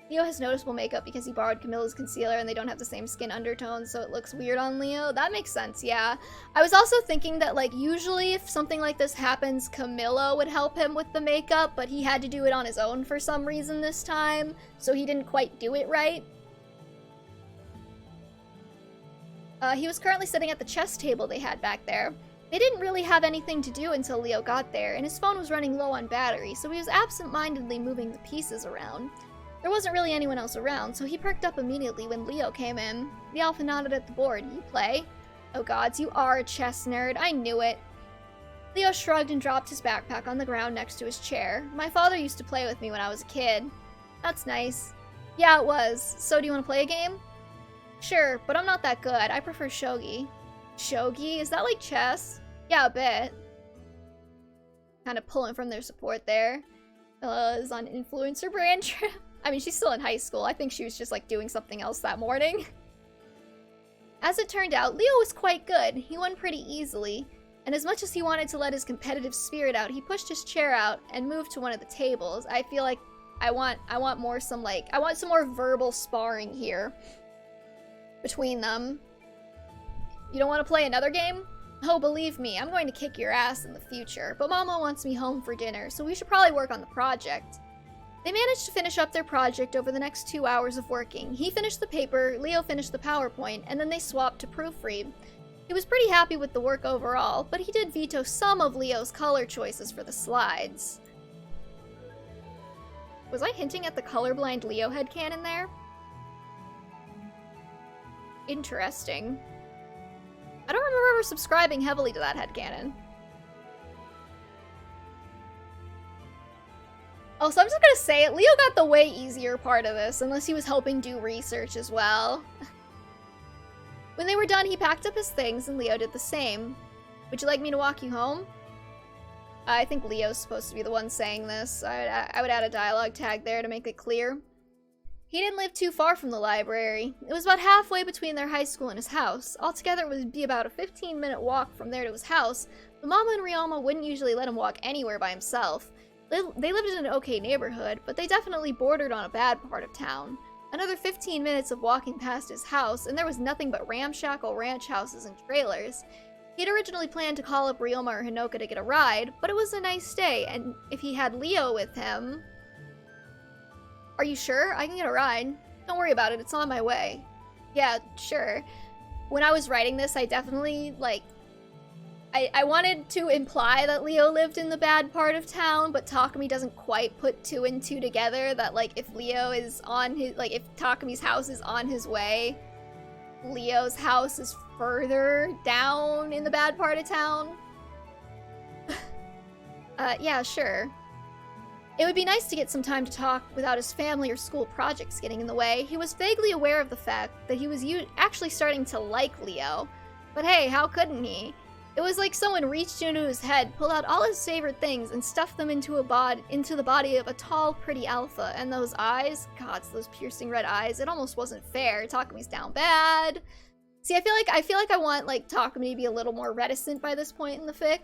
Leo has noticeable makeup because he borrowed Camilla's concealer and they don't have the same skin undertones, so it looks weird on Leo. That makes sense, yeah. I was also thinking that, like, usually if something like this happens, Camilla would help him with the makeup, but he had to do it on his own for some reason this time, so he didn't quite do it right. He was currently sitting at the chess table they had back there. They didn't really have anything to do until Leo got there, and his phone was running low on battery, so he was absent-mindedly moving the pieces around. There wasn't really anyone else around, so he perked up immediately when Leo came in. The alpha nodded at the board. You play? Oh gods, you are a chess nerd. I knew it. Leo shrugged and dropped his backpack on the ground next to his chair. My father used to play with me when I was a kid. That's nice. Yeah, it was. So do you want to play a game? Sure, but I'm not that good. I prefer shogi. Shogi? Is that like chess? Yeah, a bit. Kind of pulling from their support there. Is on influencer brand trip. I mean, she's still in high school. I think she was just, like, doing something else that morning. As it turned out, Leo was quite good. He won pretty easily. And as much as he wanted to let his competitive spirit out, he pushed his chair out and moved to one of the tables. I feel like I want some more verbal sparring here between them. You don't want to play another game? Oh, believe me, I'm going to kick your ass in the future. But Mama wants me home for dinner, so we should probably work on the project. They managed to finish up their project over the next 2 hours of working. He finished the paper, Leo finished the PowerPoint, and then they swapped to proofread. He was pretty happy with the work overall, but he did veto some of Leo's color choices for the slides. Was I hinting at the colorblind Leo headcanon there? Interesting. I don't remember ever subscribing heavily to that headcanon. Oh, so I'm just gonna say it. Leo got the way easier part of this, unless he was helping do research as well. When they were done, he packed up his things, and Leo did the same. Would you like me to walk you home? I think Leo's supposed to be the one saying this. I would add a dialogue tag there to make it clear. He didn't live too far from the library. It was about halfway between their high school and his house. Altogether, it would be about a 15-minute walk from there to his house, but Mama and Ryoma wouldn't usually let him walk anywhere by himself. They lived in an okay neighborhood, but they definitely bordered on a bad part of town. Another 15 minutes of walking past his house, and there was nothing but ramshackle ranch houses and trailers. He'd originally planned to call up Ryoma or Hinoka to get a ride, but it was a nice day, and if he had Leo with him... Are you sure? I can get a ride. Don't worry about it, it's on my way. Yeah, sure. When I was writing this, I definitely, like... I wanted to imply that Leo lived in the bad part of town, but Takumi doesn't quite put 2 and 2 together, that, like, if Leo is on his... Like, if Takumi's house is on his way, Leo's house is further down in the bad part of town. Yeah, sure. It would be nice to get some time to talk without his family or school projects getting in the way. He was vaguely aware of the fact that he was actually starting to like Leo. But hey, how couldn't he? It was like someone reached into his head, pulled out all his favorite things, and stuffed them into the body of a tall, pretty alpha. And those eyes, God, those piercing red eyes, it almost wasn't fair. Takumi's down bad. See, I feel like I want like Takumi to be a little more reticent by this point in the fic.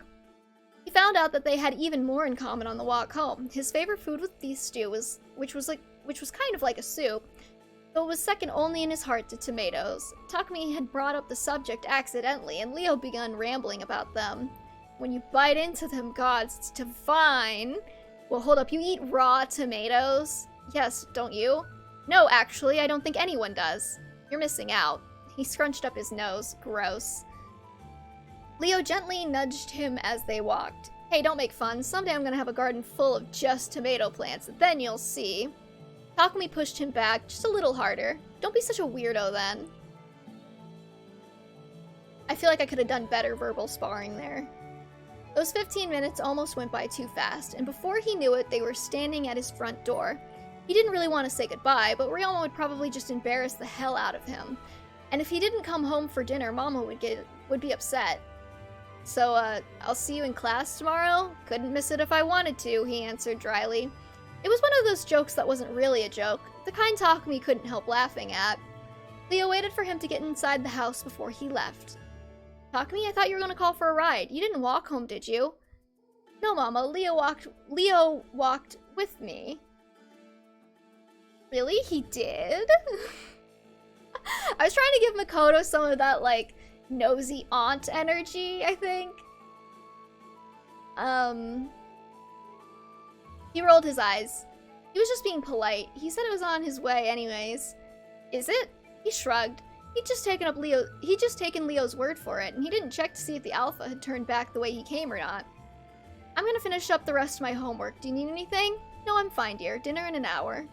He found out that they had even more in common on the walk home. His favorite food was beef stew, which was kind of like a soup, though it was second only in his heart to tomatoes. Takumi had brought up the subject accidentally, and Leo began rambling about them. When you bite into them, gods, it's divine. Well, hold up, you eat raw tomatoes? Yes, don't you? No, actually, I don't think anyone does. You're missing out. He scrunched up his nose. Gross. Leo gently nudged him as they walked. Hey, don't make fun. Someday I'm gonna have a garden full of just tomato plants, then you'll see. Takumi pushed him back just a little harder. Don't be such a weirdo then. I feel like I could have done better verbal sparring there. Those 15 minutes almost went by too fast, and before he knew it, they were standing at his front door. He didn't really want to say goodbye, but Ryoma would probably just embarrass the hell out of him. And if he didn't come home for dinner, Mama would be upset. So, I'll see you in class tomorrow? Couldn't miss it if I wanted to, he answered dryly. It was one of those jokes that wasn't really a joke, the kind Takumi couldn't help laughing at. Leo waited for him to get inside the house before he left. Takumi, I thought you were gonna call for a ride. You didn't walk home, did you? No, Mama, Leo walked with me. Really? He did? I was trying to give Makoto some of that, like, nosy aunt energy, I think. He rolled his eyes. He was just being polite. He said it was on his way anyways. Is it? He shrugged. He'd just taken Leo's word for it, and he didn't check to see if the alpha had turned back the way he came or not. I'm gonna finish up the rest of my homework. Do you need anything? No, I'm fine, dear. Dinner in an hour.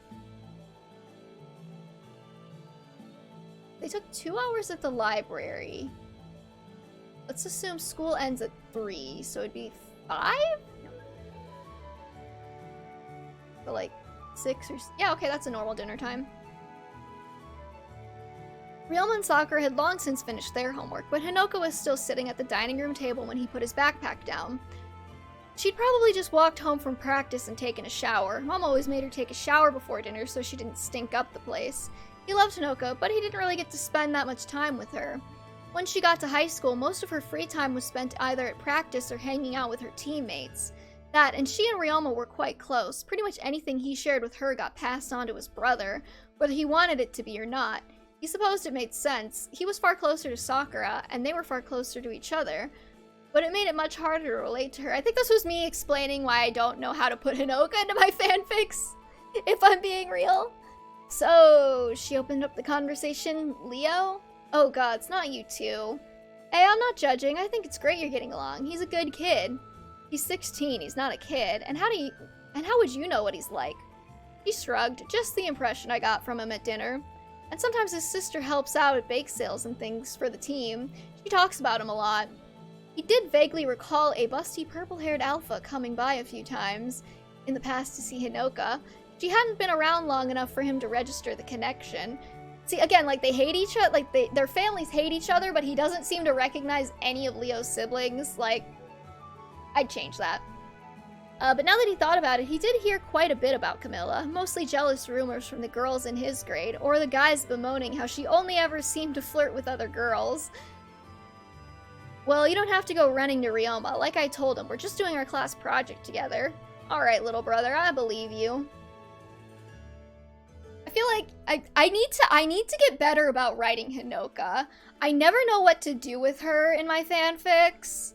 They took 2 hours at the library. Let's assume school ends at 3, so it'd be 5? For like 6 or... Yeah, okay, that's a normal dinner time. Ryoma and Sakura had long since finished their homework, but Hinoka was still sitting at the dining room table when he put his backpack down. She'd probably just walked home from practice and taken a shower. Mom always made her take a shower before dinner so she didn't stink up the place. He loved Hinoka, but he didn't really get to spend that much time with her. Once she got to high school, most of her free time was spent either at practice or hanging out with her teammates. That, and she and Ryoma were quite close. Pretty much anything he shared with her got passed on to his brother, whether he wanted it to be or not. He supposed it made sense. He was far closer to Sakura, and they were far closer to each other. But it made it much harder to relate to her. I think this was me explaining why I don't know how to put Hinoka into my fanfics, if I'm being real. So, she opened up the conversation. Leo? Oh god, it's not you two. Hey, I'm not judging. I think it's great you're getting along. He's a good kid. He's 16, he's not a kid. And how would you know what he's like? He shrugged. Just the impression I got from him at dinner. And sometimes his sister helps out at bake sales and things for the team. She talks about him a lot. He did vaguely recall a busty purple-haired alpha coming by a few times in the past to see Hinoka. She hadn't been around long enough for him to register the connection. See, again, like, they hate each other, like, their families hate each other, but he doesn't seem to recognize any of Leo's siblings. Like, I'd change that. But now that he thought about it, he did hear quite a bit about Camilla, mostly jealous rumors from the girls in his grade, or the guys bemoaning how she only ever seemed to flirt with other girls. Well, you don't have to go running to Ryoma. Like I told him, we're just doing our class project together. Alright, little brother, I believe you. I feel like I need to get better about writing Hinoka. I never know what to do with her in my fanfics.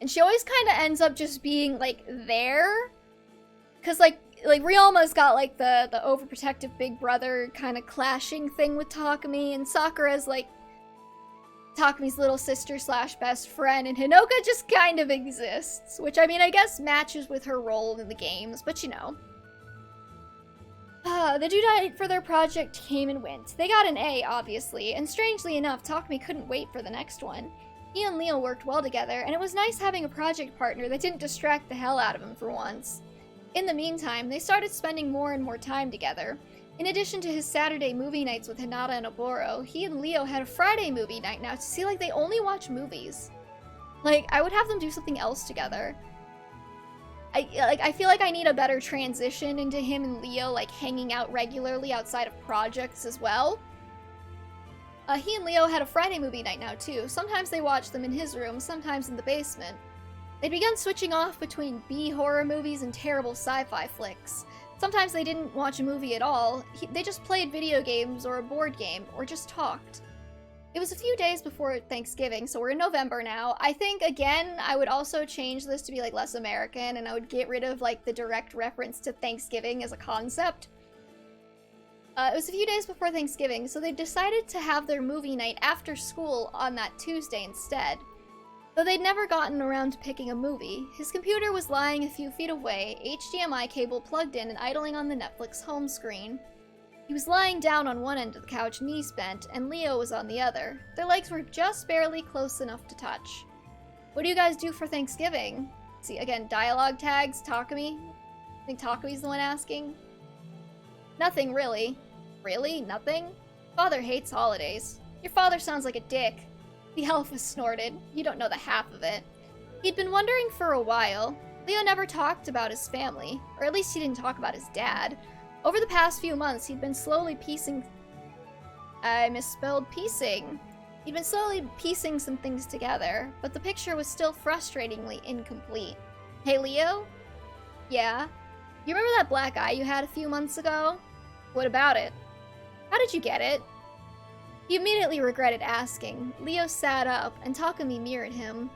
And she always kind of ends up just being, like, there. Because, like Ryoma's got, like, the overprotective big brother kind of clashing thing with Takumi, and Sakura's, like, Takumi's little sister / best friend, and Hinoka just kind of exists. Which, I mean, I guess matches with her role in the games, but you know. The due date for their project came and went. They got an A, obviously, and strangely enough, Takumi couldn't wait for the next one. He and Leo worked well together, and it was nice having a project partner that didn't distract the hell out of him for once. In the meantime, they started spending more and more time together. In addition to his Saturday movie nights with Hinata and Oboro, he and Leo had a Friday movie night now to see like they only watch movies. Like, I would have them do something else together. I feel like I need a better transition into him and Leo like hanging out regularly outside of projects as well. He and Leo had a Friday movie night now too. Sometimes they watched them in his room, sometimes in the basement. They'd begun switching off between B-horror movies and terrible sci-fi flicks. Sometimes they didn't watch a movie at all, they just played video games or a board game, or just talked. It was a few days before Thanksgiving, so we're in November now. I think, again, I would also change this to be, like, less American, and I would get rid of, like, the direct reference to Thanksgiving as a concept. It was a few days before Thanksgiving, so they decided to have their movie night after school on that Tuesday instead. Though they'd never gotten around to picking a movie, his computer was lying a few feet away, HDMI cable plugged in and idling on the Netflix home screen. He was lying down on one end of the couch, knees bent, and Leo was on the other. Their legs were just barely close enough to touch. What do you guys do for Thanksgiving? See, again, dialogue tags, Takumi? I think Takumi's the one asking. Nothing, really. Really? Nothing? Father hates holidays. Your father sounds like a dick. The alpha snorted. You don't know the half of it. He'd been wondering for a while. Leo never talked about his family, or at least he didn't talk about his dad. Over the past few months, he'd been slowly piecing... I misspelled piecing. He'd been slowly piecing some things together, but the picture was still frustratingly incomplete. Hey, Leo? Yeah? You remember that black eye you had a few months ago? What about it? How did you get it? He immediately regretted asking. Leo sat up, and Takumi mirrored him.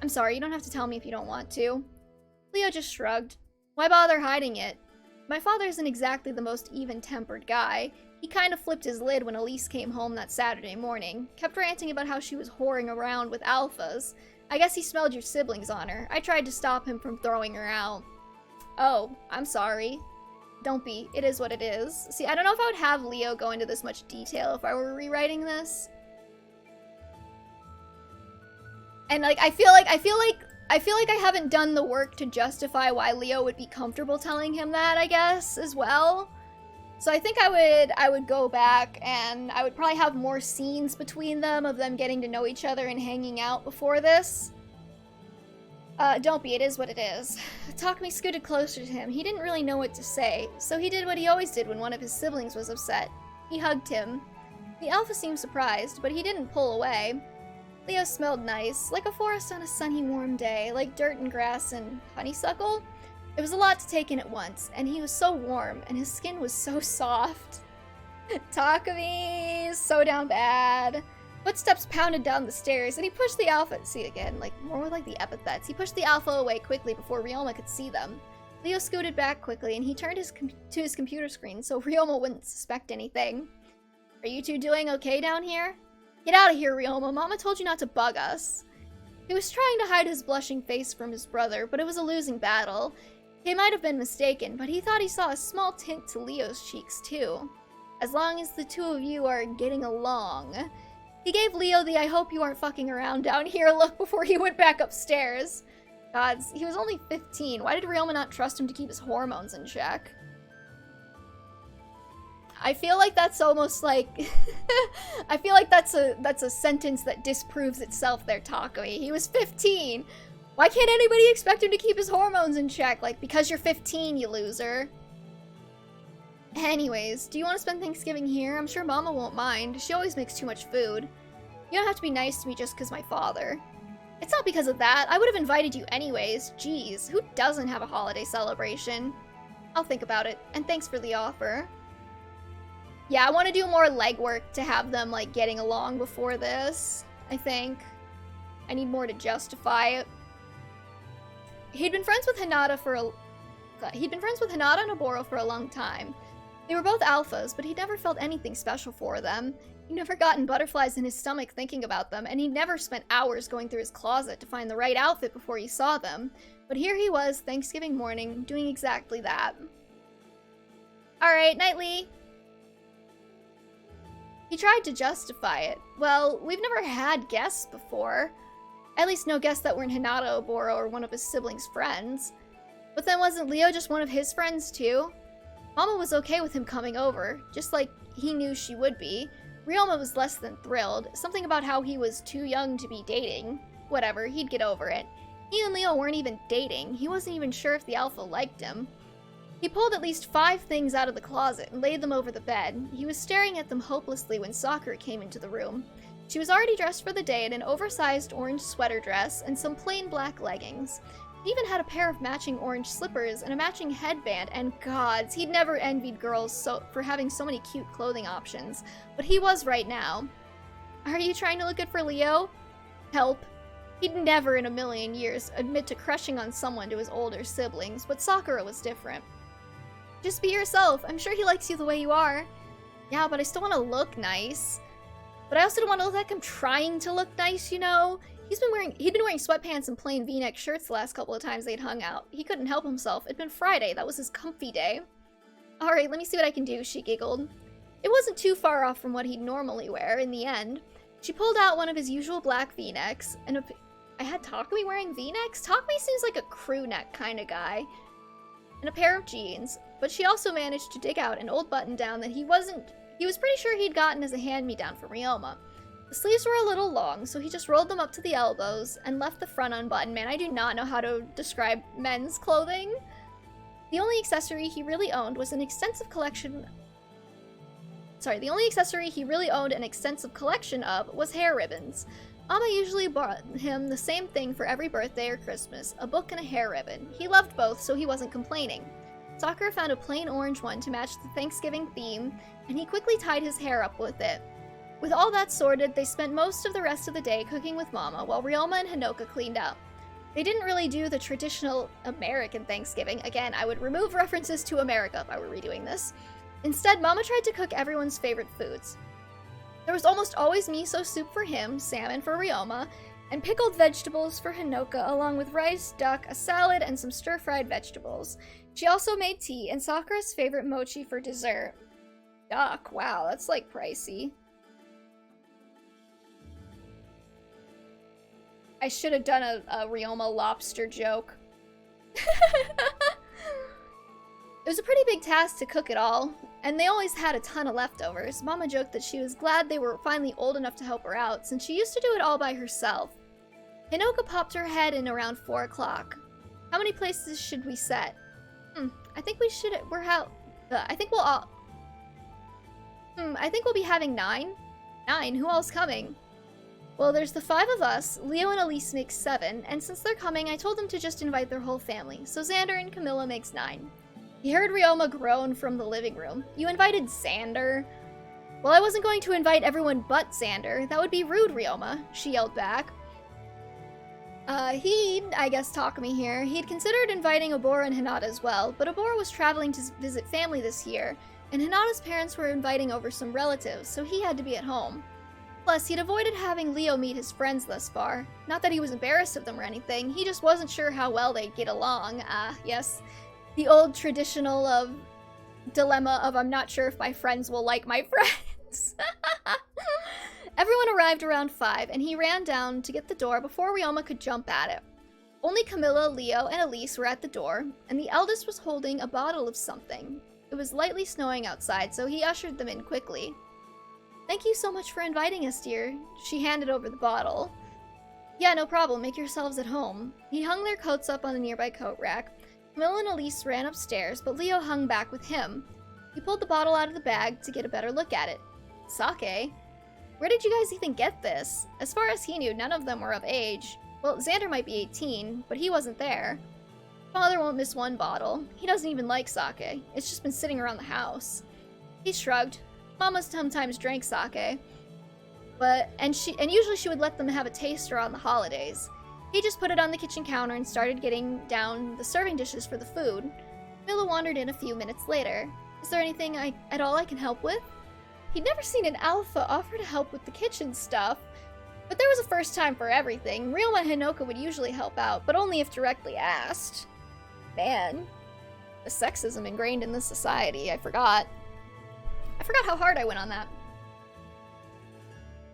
I'm sorry, you don't have to tell me if you don't want to. Leo just shrugged. Why bother hiding it? My father isn't exactly the most even-tempered guy. He kind of flipped his lid when Elise came home that Saturday morning, kept ranting about how she was whoring around with alphas. I guess he smelled your siblings on her. I tried to stop him from throwing her out. Oh, I'm sorry. Don't be. It is what it is. See, I don't know if I would have Leo go into this much detail if I were rewriting this. And like I feel like I haven't done the work to justify why Leo would be comfortable telling him that, I guess, as well. So I think I would go back and I would probably have more scenes between them of them getting to know each other and hanging out before this. Don't be, it is what it is. Takumi scooted closer to him. He didn't really know what to say, so he did what he always did when one of his siblings was upset. He hugged him. The alpha seemed surprised, but he didn't pull away. Leo smelled nice, like a forest on a sunny, warm day, like dirt and grass and honeysuckle. It was a lot to take in at once, and he was so warm, and his skin was so soft. Takumi, so down bad. Footsteps pounded down the stairs, and he pushed the alpha— see again, like, more with like the epithets. He pushed the alpha away quickly before Ryoma could see them. Leo scooted back quickly, and he turned to his computer screen so Ryoma wouldn't suspect anything. Are you two doing okay down here? Get out of here, Ryoma. Mama told you not to bug us. He was trying to hide his blushing face from his brother, but it was a losing battle. He might have been mistaken, but he thought he saw a small tint to Leo's cheeks, too. As long as the two of you are getting along. He gave Leo the "I hope you aren't fucking around down here" look before he went back upstairs. Gods, he was only 15. Why did Ryoma not trust him to keep his hormones in check? I feel like that's almost like... I feel like that's a sentence that disproves itself there, Takumi. He was 15! Why can't anybody expect him to keep his hormones in check? Like, because you're 15, you loser. Anyways, do you want to spend Thanksgiving here? I'm sure Mama won't mind. She always makes too much food. You don't have to be nice to me just because my father. It's not because of that. I would have invited you anyways. Jeez, who doesn't have a holiday celebration? I'll think about it, and thanks for the offer. Yeah, I want to do more legwork to have them, like, getting along before this, I think. I need more to justify it. He'd been friends with Hinata and Oboro for a long time. They were both alphas, but he'd never felt anything special for them. He'd never gotten butterflies in his stomach thinking about them, and he'd never spent hours going through his closet to find the right outfit before he saw them. But here he was, Thanksgiving morning, doing exactly that. Alright, Nightly. He tried to justify it. Well, we've never had guests before. At least no guests that weren't Hinata, Oboro, or one of his siblings' friends. But then wasn't Leo just one of his friends too? Mama was okay with him coming over, just like he knew she would be. Ryoma was less than thrilled, something about how he was too young to be dating. Whatever, he'd get over it. He and Leo weren't even dating, he wasn't even sure if the alpha liked him. He pulled at least 5 things out of the closet and laid them over the bed. He was staring at them hopelessly when Sakura came into the room. She was already dressed for the day in an oversized orange sweater dress and some plain black leggings. He even had a pair of matching orange slippers and a matching headband, and gods, he'd never envied girls for having so many cute clothing options. But he was right now. Are you trying to look good for Leo? Help. He'd never in a million years admit to crushing on someone to his older siblings, but Sakura was different. Just be yourself. I'm sure he likes you the way you are. Yeah, but I still want to look nice. But I also don't want to look like I'm trying to look nice, you know? He'd been wearing sweatpants and plain V-neck shirts the last couple of times they'd hung out. He couldn't help himself. It'd been Friday. That was his comfy day. Alright, let me see what I can do, she giggled. It wasn't too far off from what he'd normally wear, in the end. She pulled out one of his usual black V-necks, and I had Takumi wearing V-necks? Takumi seems like a crew neck kind of guy. And a pair of jeans, but she also managed to dig out an old button-down that he was pretty sure he'd gotten as a hand-me-down from Ryoma. The sleeves were a little long, so he just rolled them up to the elbows and left the front unbuttoned. Man, I do not know how to describe men's clothing. The only accessory he really owned was an extensive collection... the only accessory he really owned an extensive collection of was hair ribbons. Mama usually bought him the same thing for every birthday or Christmas, a book and a hair ribbon. He loved both, so he wasn't complaining. Sakura found a plain orange one to match the Thanksgiving theme, and he quickly tied his hair up with it. With all that sorted, they spent most of the rest of the day cooking with Mama, while Ryoma and Hinoka cleaned up. They didn't really do the traditional American Thanksgiving. Again, I would remove references to America if I were redoing this. Instead, Mama tried to cook everyone's favorite foods. There was almost always miso soup for him, salmon for Ryoma, and pickled vegetables for Hinoka, along with rice, duck, a salad, and some stir-fried vegetables. She also made tea and Sakura's favorite mochi for dessert. Duck, wow, that's like pricey. I should have done a Ryoma lobster joke. It was a pretty big task to cook it all, and they always had a ton of leftovers. Mama joked that she was glad they were finally old enough to help her out, since she used to do it all by herself. Hinoka popped her head in around 4 o'clock. How many places should we set? I think we should, I think we'll be having 9? 9? Who else coming? Well, there's the 5 of us, Leo and Elise makes 7, and since they're coming, I told them to just invite their whole family, so Xander and Camilla makes 9. He heard Ryoma groan from the living room. You invited Xander? Well, I wasn't going to invite everyone but Xander. That would be rude, Ryoma, she yelled back. I guess Takumi here, he'd considered inviting Obora and Hinata as well, but Obora was traveling to visit family this year, and Hinata's parents were inviting over some relatives, so he had to be at home. Plus, he'd avoided having Leo meet his friends thus far. Not that he was embarrassed of them or anything, he just wasn't sure how well they'd get along. Yes, the old traditional dilemma of I'm not sure if my friends will like my friends. Everyone arrived around 5, and he ran down to get the door before Ryoma could jump at it. Only Camilla, Leo, and Elise were at the door, and the eldest was holding a bottle of something. It was lightly snowing outside, so he ushered them in quickly. Thank you so much for inviting us, dear. She handed over the bottle. Yeah, no problem. Make yourselves at home. He hung their coats up on the nearby coat rack. Camilla and Elise ran upstairs, but Leo hung back with him. He pulled the bottle out of the bag to get a better look at it. Sake? Where did you guys even get this? As far as he knew, none of them were of age. Well, Xander might be 18, but he wasn't there. Father won't miss one bottle. He doesn't even like sake. It's just been sitting around the house. He shrugged. Mama sometimes drank sake, and usually she would let them have a taster on the holidays. He just put it on the kitchen counter and started getting down the serving dishes for the food. Mila wandered in a few minutes later. Is there anything at all I can help with? He'd never seen an alpha offer to help with the kitchen stuff, but there was a first time for everything. Ryoma and Hinoka would usually help out, but only if directly asked. Man, the sexism ingrained in this society, I forgot how hard I went on that.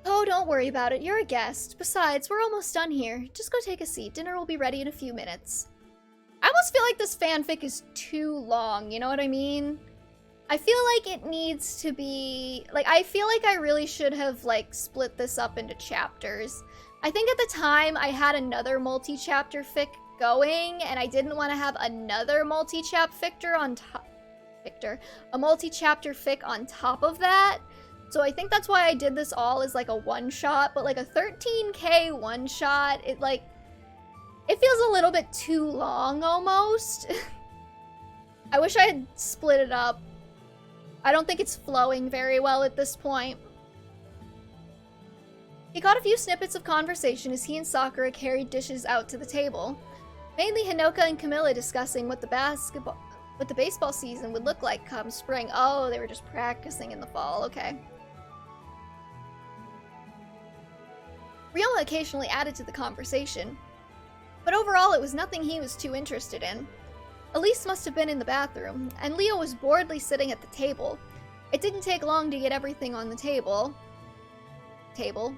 Oh, don't worry about it. You're a guest. Besides, we're almost done here. Just go take a seat. Dinner will be ready in a few minutes. I almost feel like this fanfic is too long, you know what I mean? I feel like it needs to be, like, I feel like I really should have, like, split this up into chapters. I think at the time I had another multi-chapter fic going, and I didn't want to have another multi-chapter fic on top of that. So I think that's why I did this all as, like, a one-shot, but, like, a 13K one-shot, it feels a little bit too long, almost. I wish I had split it up. I don't think it's flowing very well at this point. He caught a few snippets of conversation as he and Sakura carried dishes out to the table. Mainly Hinoka and Camilla discussing what the baseball season would look like come spring. Oh, they were just practicing in the fall, okay. Ryoma occasionally added to the conversation, but overall it was nothing he was too interested in. Elise must have been in the bathroom, and Leo was boredly sitting at the table. It didn't take long to get everything on the table. Table,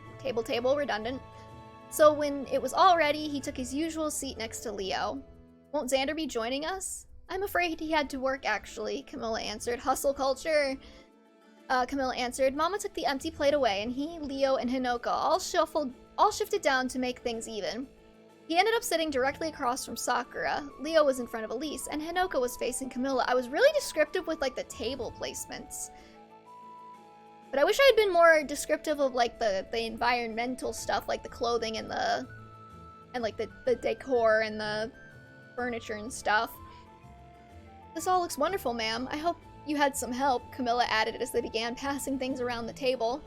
redundant. So when it was all ready, he took his usual seat next to Leo. Won't Xander be joining us? I'm afraid he had to work, actually, Camilla answered. Hustle culture. Camilla answered. Mama took the empty plate away, and he, Leo, and Hinoka all shifted down to make things even. He ended up sitting directly across from Sakura. Leo was in front of Elise, and Hinoka was facing Camilla. I was really descriptive with, like, the table placements. But I wish I had been more descriptive of, like, the environmental stuff, like the clothing and the decor and the furniture and stuff. This all looks wonderful, ma'am. I hope you had some help, Camilla added as they began passing things around the table.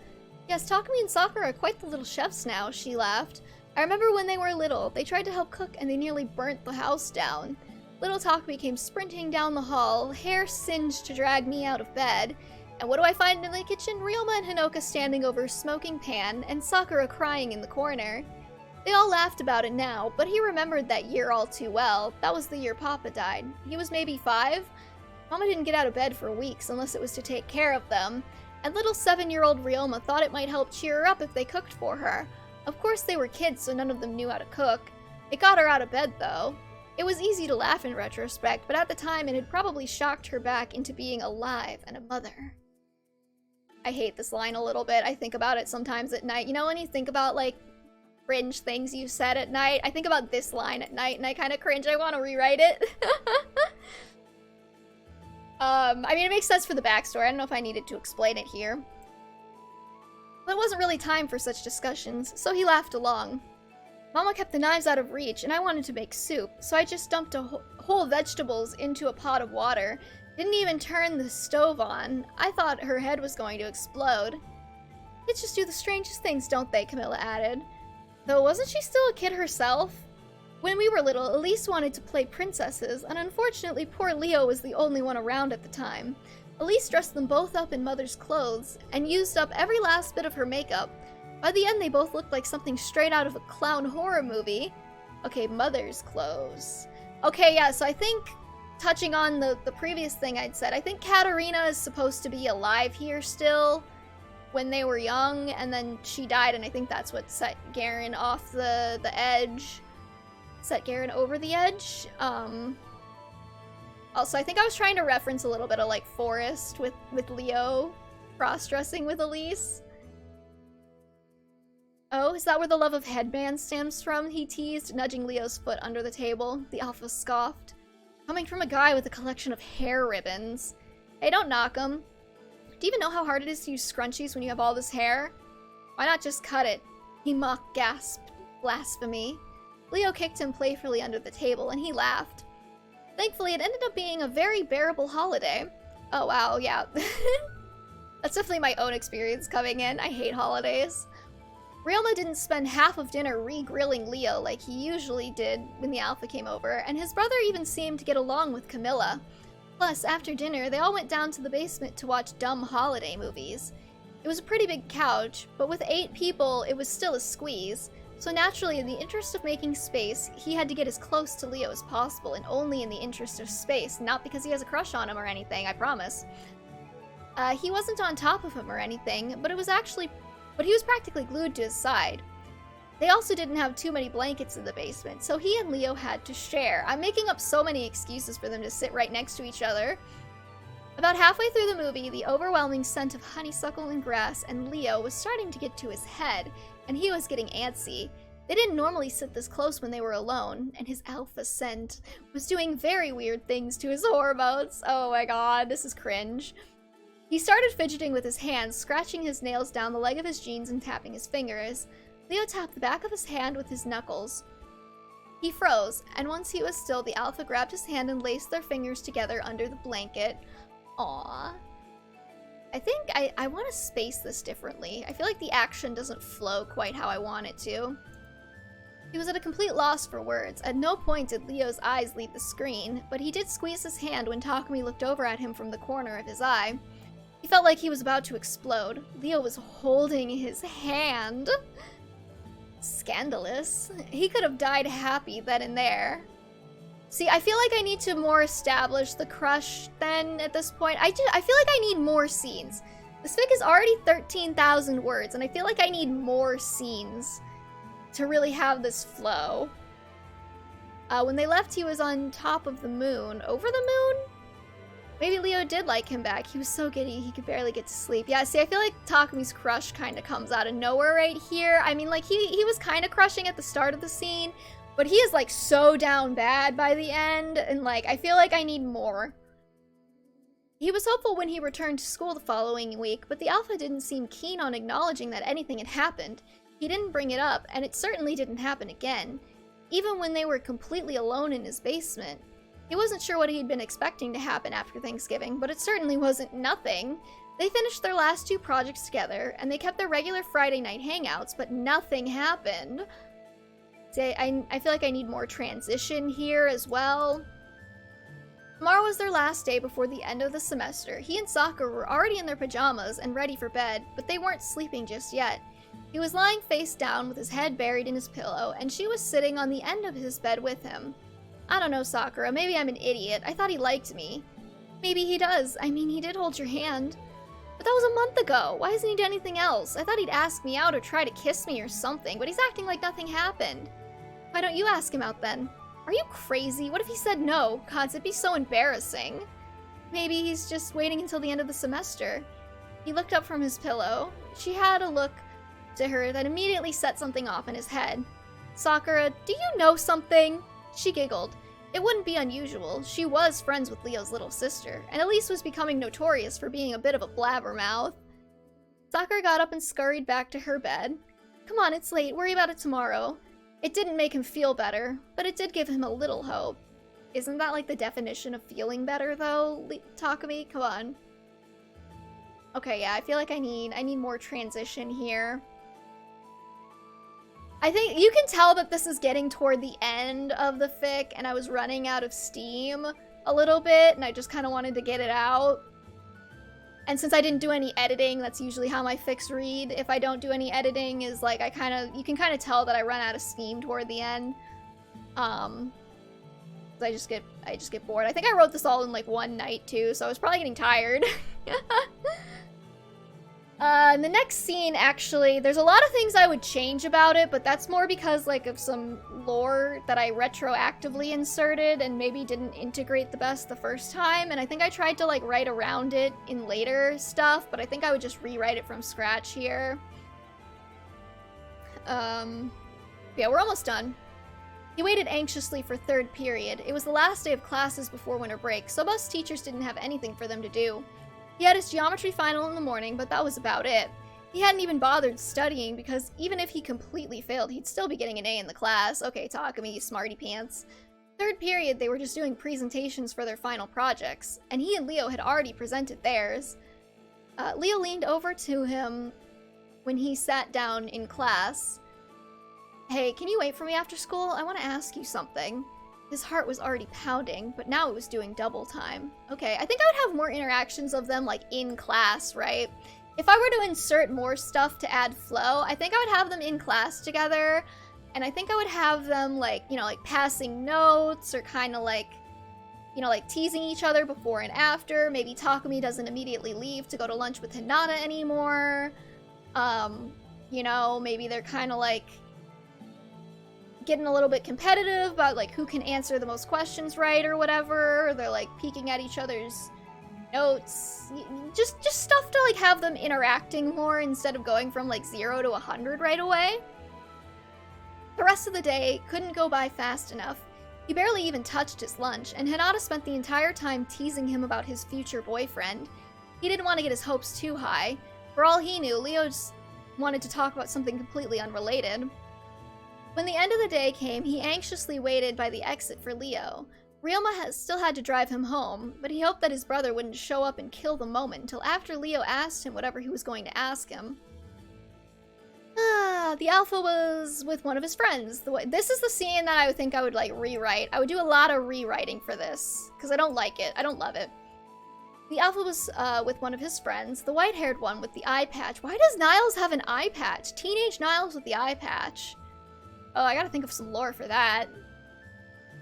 Yes, Takumi and Sakura are quite the little chefs now, she laughed. I remember when they were little, they tried to help cook and they nearly burnt the house down. Little Takumi came sprinting down the hall, hair singed to drag me out of bed. And what do I find in the kitchen? Ryoma and Hinoka standing over a smoking pan, and Sakura crying in the corner. They all laughed about it now, but he remembered that year all too well. That was the year Papa died. He was maybe 5? Mama didn't get out of bed for weeks unless it was to take care of them, and little 7-year-old Ryoma thought it might help cheer her up if they cooked for her. Of course they were kids, so none of them knew how to cook. It got her out of bed, though. It was easy to laugh in retrospect, but at the time it had probably shocked her back into being alive and a mother. I hate this line a little bit. I think about it sometimes at night. You know when you think about, like, cringe things you said at night? I think about this line at night, and I kind of cringe. I want to rewrite it. I mean, it makes sense for the backstory. I don't know if I needed to explain it here. But it wasn't really time for such discussions, so he laughed along. Mama kept the knives out of reach, and I wanted to make soup, so I just dumped whole vegetables into a pot of water. Didn't even turn the stove on. I thought her head was going to explode. Kids just do the strangest things, don't they? Camilla added. Though wasn't she still a kid herself? When we were little, Elise wanted to play princesses, and unfortunately poor Leo was the only one around at the time. Elise dressed them both up in Mother's clothes, and used up every last bit of her makeup. By the end, they both looked like something straight out of a clown horror movie. Okay, Mother's clothes. Okay, yeah, so I think, touching on the previous thing I'd said, I think Katarina is supposed to be alive here still when they were young, and then she died, and I think that's what set Garen off the edge. Set Garen over the edge. Also, I think I was trying to reference a little bit of, like, Forest with Leo cross-dressing with Elise. Oh, is that where the love of headbands stems from? He teased, nudging Leo's foot under the table. The alpha scoffed. Coming from a guy with a collection of hair ribbons. Hey, don't knock him. Do you even know how hard it is to use scrunchies when you have all this hair? Why not just cut it? He mock gasped. Blasphemy. Leo kicked him playfully under the table, and he laughed. Thankfully, it ended up being a very bearable holiday. Oh, wow, yeah. That's definitely my own experience coming in. I hate holidays. Ryoma didn't spend half of dinner re-grilling Leo like he usually did when the alpha came over, and his brother even seemed to get along with Camilla. Plus, after dinner, they all went down to the basement to watch dumb holiday movies. It was a pretty big couch, but with 8 people, it was still a squeeze. So naturally, in the interest of making space, he had to get as close to Leo as possible, and only in the interest of space, not because he has a crush on him or anything, I promise. He wasn't on top of him or anything, but he was practically glued to his side. They also didn't have too many blankets in the basement, so he and Leo had to share. I'm making up so many excuses for them to sit right next to each other. About halfway through the movie, the overwhelming scent of honeysuckle and grass and Leo was starting to get to his head, and he was getting antsy. They didn't normally sit this close when they were alone, and his alpha scent was doing very weird things to his hormones. Oh my god, this is cringe. He started fidgeting with his hands, scratching his nails down the leg of his jeans and tapping his fingers. Leo tapped the back of his hand with his knuckles. He froze, and once he was still, the alpha grabbed his hand and laced their fingers together under the blanket. Aww. I think I want to space this differently. I feel like the action doesn't flow quite how I want it to. He was at a complete loss for words. At no point did Leo's eyes leave the screen, but he did squeeze his hand when Takumi looked over at him from the corner of his eye. He felt like he was about to explode. Leo was holding his hand. Scandalous. He could have died happy then and there. See, I feel like I need to more establish the crush then at this point. I feel like I need more scenes. This fic is already 13,000 words, and I feel like I need more scenes to really have this flow. When they left, he was on top of the moon. Over the moon? Maybe Leo did like him back. He was so giddy, he could barely get to sleep. Yeah, see, I feel like Takumi's crush kind of comes out of nowhere right here. I mean, like, he was kind of crushing at the start of the scene, but he is, like, so down bad by the end, and, like, I feel like I need more. He was hopeful when he returned to school the following week, but the alpha didn't seem keen on acknowledging that anything had happened. He didn't bring it up, and it certainly didn't happen again, even when they were completely alone in his basement. He wasn't sure what he'd been expecting to happen after Thanksgiving, but it certainly wasn't nothing. They finished their last 2 projects together, and they kept their regular Friday night hangouts, but nothing happened. See, I feel like I need more transition here as well. Tomorrow was their last day before the end of the semester. He and Sakura were already in their pajamas and ready for bed, but they weren't sleeping just yet. He was lying face down with his head buried in his pillow, and she was sitting on the end of his bed with him. I don't know, Sakura. Maybe I'm an idiot. I thought he liked me. Maybe he does. I mean, he did hold your hand. But that was a month ago. Why hasn't he done anything else? I thought he'd ask me out or try to kiss me or something, but he's acting like nothing happened. Why don't you ask him out then? Are you crazy? What if he said no? God, it'd be so embarrassing. Maybe he's just waiting until the end of the semester. He looked up from his pillow. She had a look to her that immediately set something off in his head. Sakura, do you know something? She giggled. It wouldn't be unusual. She was friends with Leo's little sister, and Elise was becoming notorious for being a bit of a blabbermouth. Sakura got up and scurried back to her bed. Come on, it's late. Worry about it tomorrow. It didn't make him feel better, but it did give him a little hope. Isn't that like the definition of feeling better, though, Takumi? Come on. Okay, yeah, I feel like I need more transition here. I think you can tell that this is getting toward the end of the fic, and I was running out of steam a little bit, and I just kind of wanted to get it out. And since I didn't do any editing, that's usually how my fics read. If I don't do any editing, is like you can kind of tell that I run out of steam toward the end. I just get bored. I think I wrote this all in like one night too, so I was probably getting tired. The next scene, actually, there's a lot of things I would change about it, but that's more because, like, of some lore that I retroactively inserted and maybe didn't integrate the best the first time, and I think I tried to, like, write around it in later stuff, but I think I would just rewrite it from scratch here. Yeah, we're almost done. He waited anxiously for 3rd period. It was the last day of classes before winter break, so most teachers didn't have anything for them to do. He had his geometry final in the morning, but that was about it. He hadn't even bothered studying because even if he completely failed, he'd still be getting an A in the class. Okay, Takumi, you smarty pants. 3rd period, they were just doing presentations for their final projects, and he and Leo had already presented theirs. Leo leaned over to him when he sat down in class. Hey, can you wait for me after school? I want to ask you something. His heart was already pounding, but now it was doing double time. Okay, I think I would have more interactions of them, like, in class, right? If I were to insert more stuff to add flow, I think I would have them in class together, and I think I would have them, like, you know, like, passing notes, or kind of, like, you know, like, teasing each other before and after. Maybe Takumi doesn't immediately leave to go to lunch with Hinata anymore. You know, maybe they're kind of, like, getting a little bit competitive about, like, who can answer the most questions right or whatever. They're, like, peeking at each other's notes. Just stuff to, like, have them interacting more instead of going from, like, 0 to 100 right away. The rest of the day couldn't go by fast enough. He barely even touched his lunch, and Hinata spent the entire time teasing him about his future boyfriend. He didn't want to get his hopes too high. For all he knew, Leo just wanted to talk about something completely unrelated. When the end of the day came, he anxiously waited by the exit for Leo. Ryoma still had to drive him home, but he hoped that his brother wouldn't show up and kill the moment until after Leo asked him whatever he was going to ask him. The alpha was with one of his friends. This is the scene that I would think I would, like, rewrite. I would do a lot of rewriting for this, because I don't like it. I don't love it. The alpha was with one of his friends, the white-haired one with the eye patch. Why does Niles have an eye patch? Teenage Niles with the eye patch. Oh, I gotta think of some lore for that.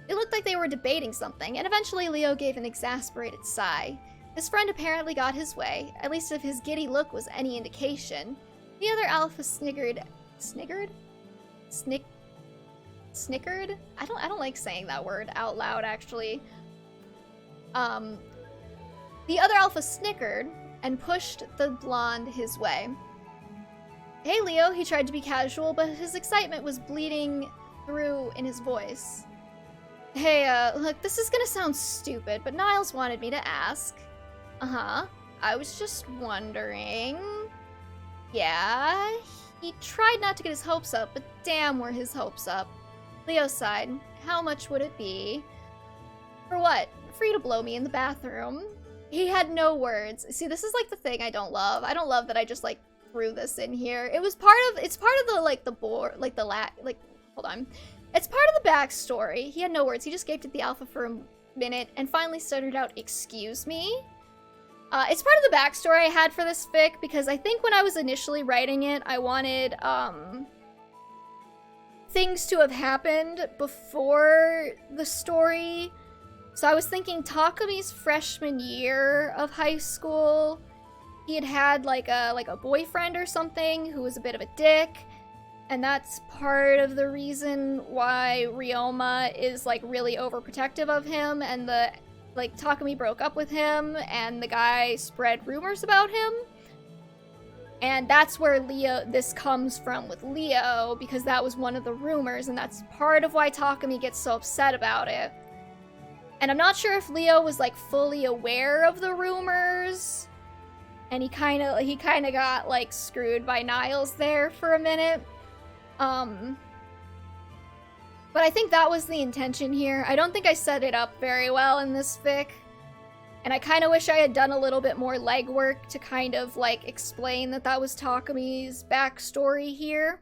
It looked like they were debating something, and eventually Leo gave an exasperated sigh. His friend apparently got his way, at least if his giddy look was any indication. The other alpha snickered? I don't like saying that word out loud, actually. The other alpha snickered and pushed the blonde his way. Hey, Leo, he tried to be casual, but his excitement was bleeding through in his voice. Hey, look, this is gonna sound stupid, but Niles wanted me to ask. Uh-huh. I was just wondering... Yeah, he tried not to get his hopes up, but damn were his hopes up. Leo sighed. How much would it be? For what? For you to blow me in the bathroom. He had no words. See, this is like the thing I don't love. I don't love that I just like threw this in here. It's part of the like the board, like the hold on. It's part of the backstory. He had no words. He just gaped at the alpha for a minute and finally stuttered out, "Excuse me?" It's part of the backstory I had for this fic because I think when I was initially writing it, I wanted things to have happened before the story. So I was thinking Takumi's freshman year of high school, he had like a boyfriend or something who was a bit of a dick, and that's part of the reason why Ryoma is like really overprotective of him, and Takumi broke up with him and the guy spread rumors about him. And that's where this comes from with Leo, because that was one of the rumors, and that's part of why Takumi gets so upset about it. And I'm not sure if Leo was like fully aware of the rumors, and he kind of got like screwed by Niles there for a minute. But I think that was the intention here. I don't think I set it up very well in this fic. And I kind of wish I had done a little bit more legwork to kind of like explain that was Takumi's backstory here.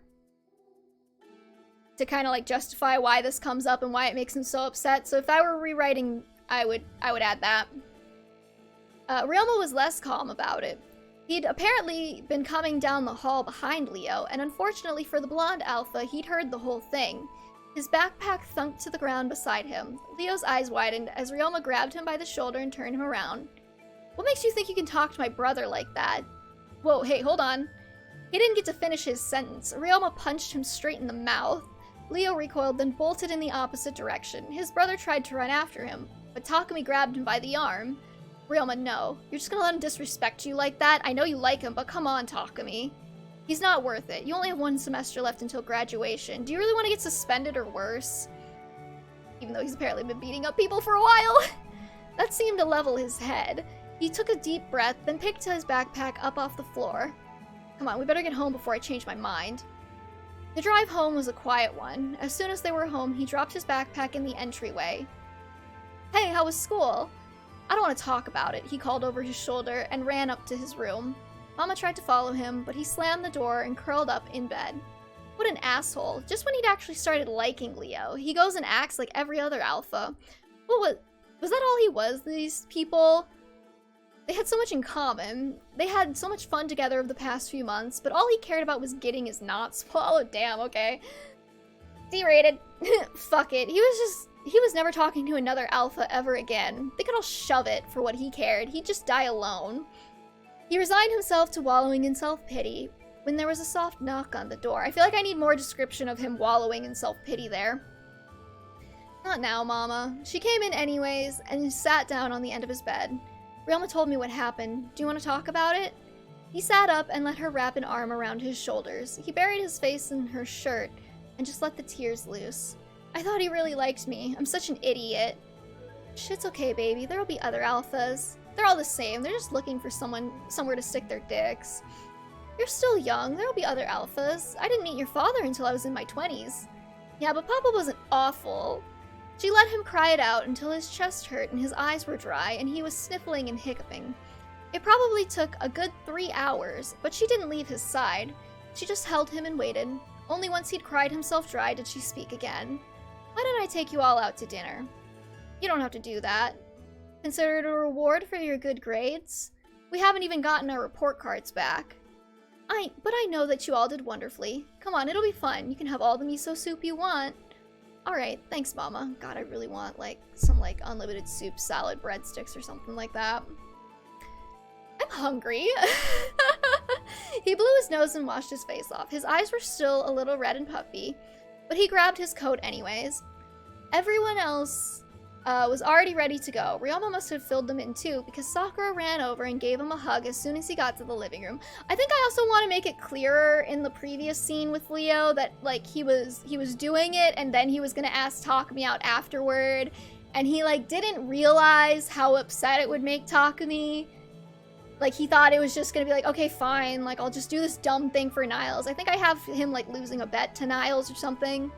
To kind of like justify why this comes up and why it makes him so upset. So if I were rewriting, I would add that. Ryoma was less calm about it. He'd apparently been coming down the hall behind Leo, and unfortunately for the blonde alpha, he'd heard the whole thing. His backpack thunked to the ground beside him. Leo's eyes widened as Ryoma grabbed him by the shoulder and turned him around. What makes you think you can talk to my brother like that? Whoa, hey, hold on. He didn't get to finish his sentence. Ryoma punched him straight in the mouth. Leo recoiled, then bolted in the opposite direction. His brother tried to run after him, but Takumi grabbed him by the arm. Ryoma, no. You're just gonna let him disrespect you like that? I know you like him, but come on, Takumi. He's not worth it. You only have 1 semester left until graduation. Do you really want to get suspended or worse? Even though he's apparently been beating up people for a while. That seemed to level his head. He took a deep breath, then picked his backpack up off the floor. Come on, we better get home before I change my mind. The drive home was a quiet one. As soon as they were home, he dropped his backpack in the entryway. Hey, how was school? I don't want to talk about it, he called over his shoulder and ran up to his room. Mama tried to follow him, but he slammed the door and curled up in bed. What an asshole. Just when he'd actually started liking Leo, he goes and acts like every other alpha. What was that all he was, these people? They had so much in common. They had so much fun together over the past few months, but all he cared about was getting his knot swallowed. Damn, okay. D-rated. Fuck it. He was never talking to another alpha ever again. They could all shove it for what he cared. He'd just die alone. He resigned himself to wallowing in self-pity. when there was a soft knock on the door. I feel like I need more description of him wallowing in self-pity there. Not now, Mama. She came in anyways and sat down on the end of his bed. Ryoma told me what happened. Do you want to talk about it? He sat up and let her wrap an arm around his shoulders. He buried his face in her shirt and just let the tears loose. I thought he really liked me. I'm such an idiot. Shit's okay, baby. There'll be other alphas. They're all the same. They're just looking for somewhere to stick their dicks. You're still young. There'll be other alphas. I didn't meet your father until I was in my 20s. Yeah, but Papa wasn't awful. She let him cry it out until his chest hurt and his eyes were dry and he was sniffling and hiccuping. It probably took a good 3 hours, but she didn't leave his side. She just held him and waited. Only once he'd cried himself dry did she speak again. Why don't I take you all out to dinner? You don't have to do that. Consider it a reward for your good grades? We haven't even gotten our report cards back. But I know that you all did wonderfully. Come on, it'll be fun. You can have all the miso soup you want. Alright, thanks, Mama. God, I really want, some, unlimited soup, salad, breadsticks, or something like that. I'm hungry. He blew his nose and washed his face off. His eyes were still a little red and puffy, but he grabbed his coat anyways. Everyone else was already ready to go. Ryoma must have filled them in too, because Sakura ran over and gave him a hug as soon as he got to the living room. I think I also want to make it clearer in the previous scene with Leo that, he was doing it, and then he was gonna ask Takumi out afterward, and he, didn't realize how upset it would make Takumi. He thought it was just gonna be okay, fine, I'll just do this dumb thing for Niles. I think I have him, losing a bet to Niles or something.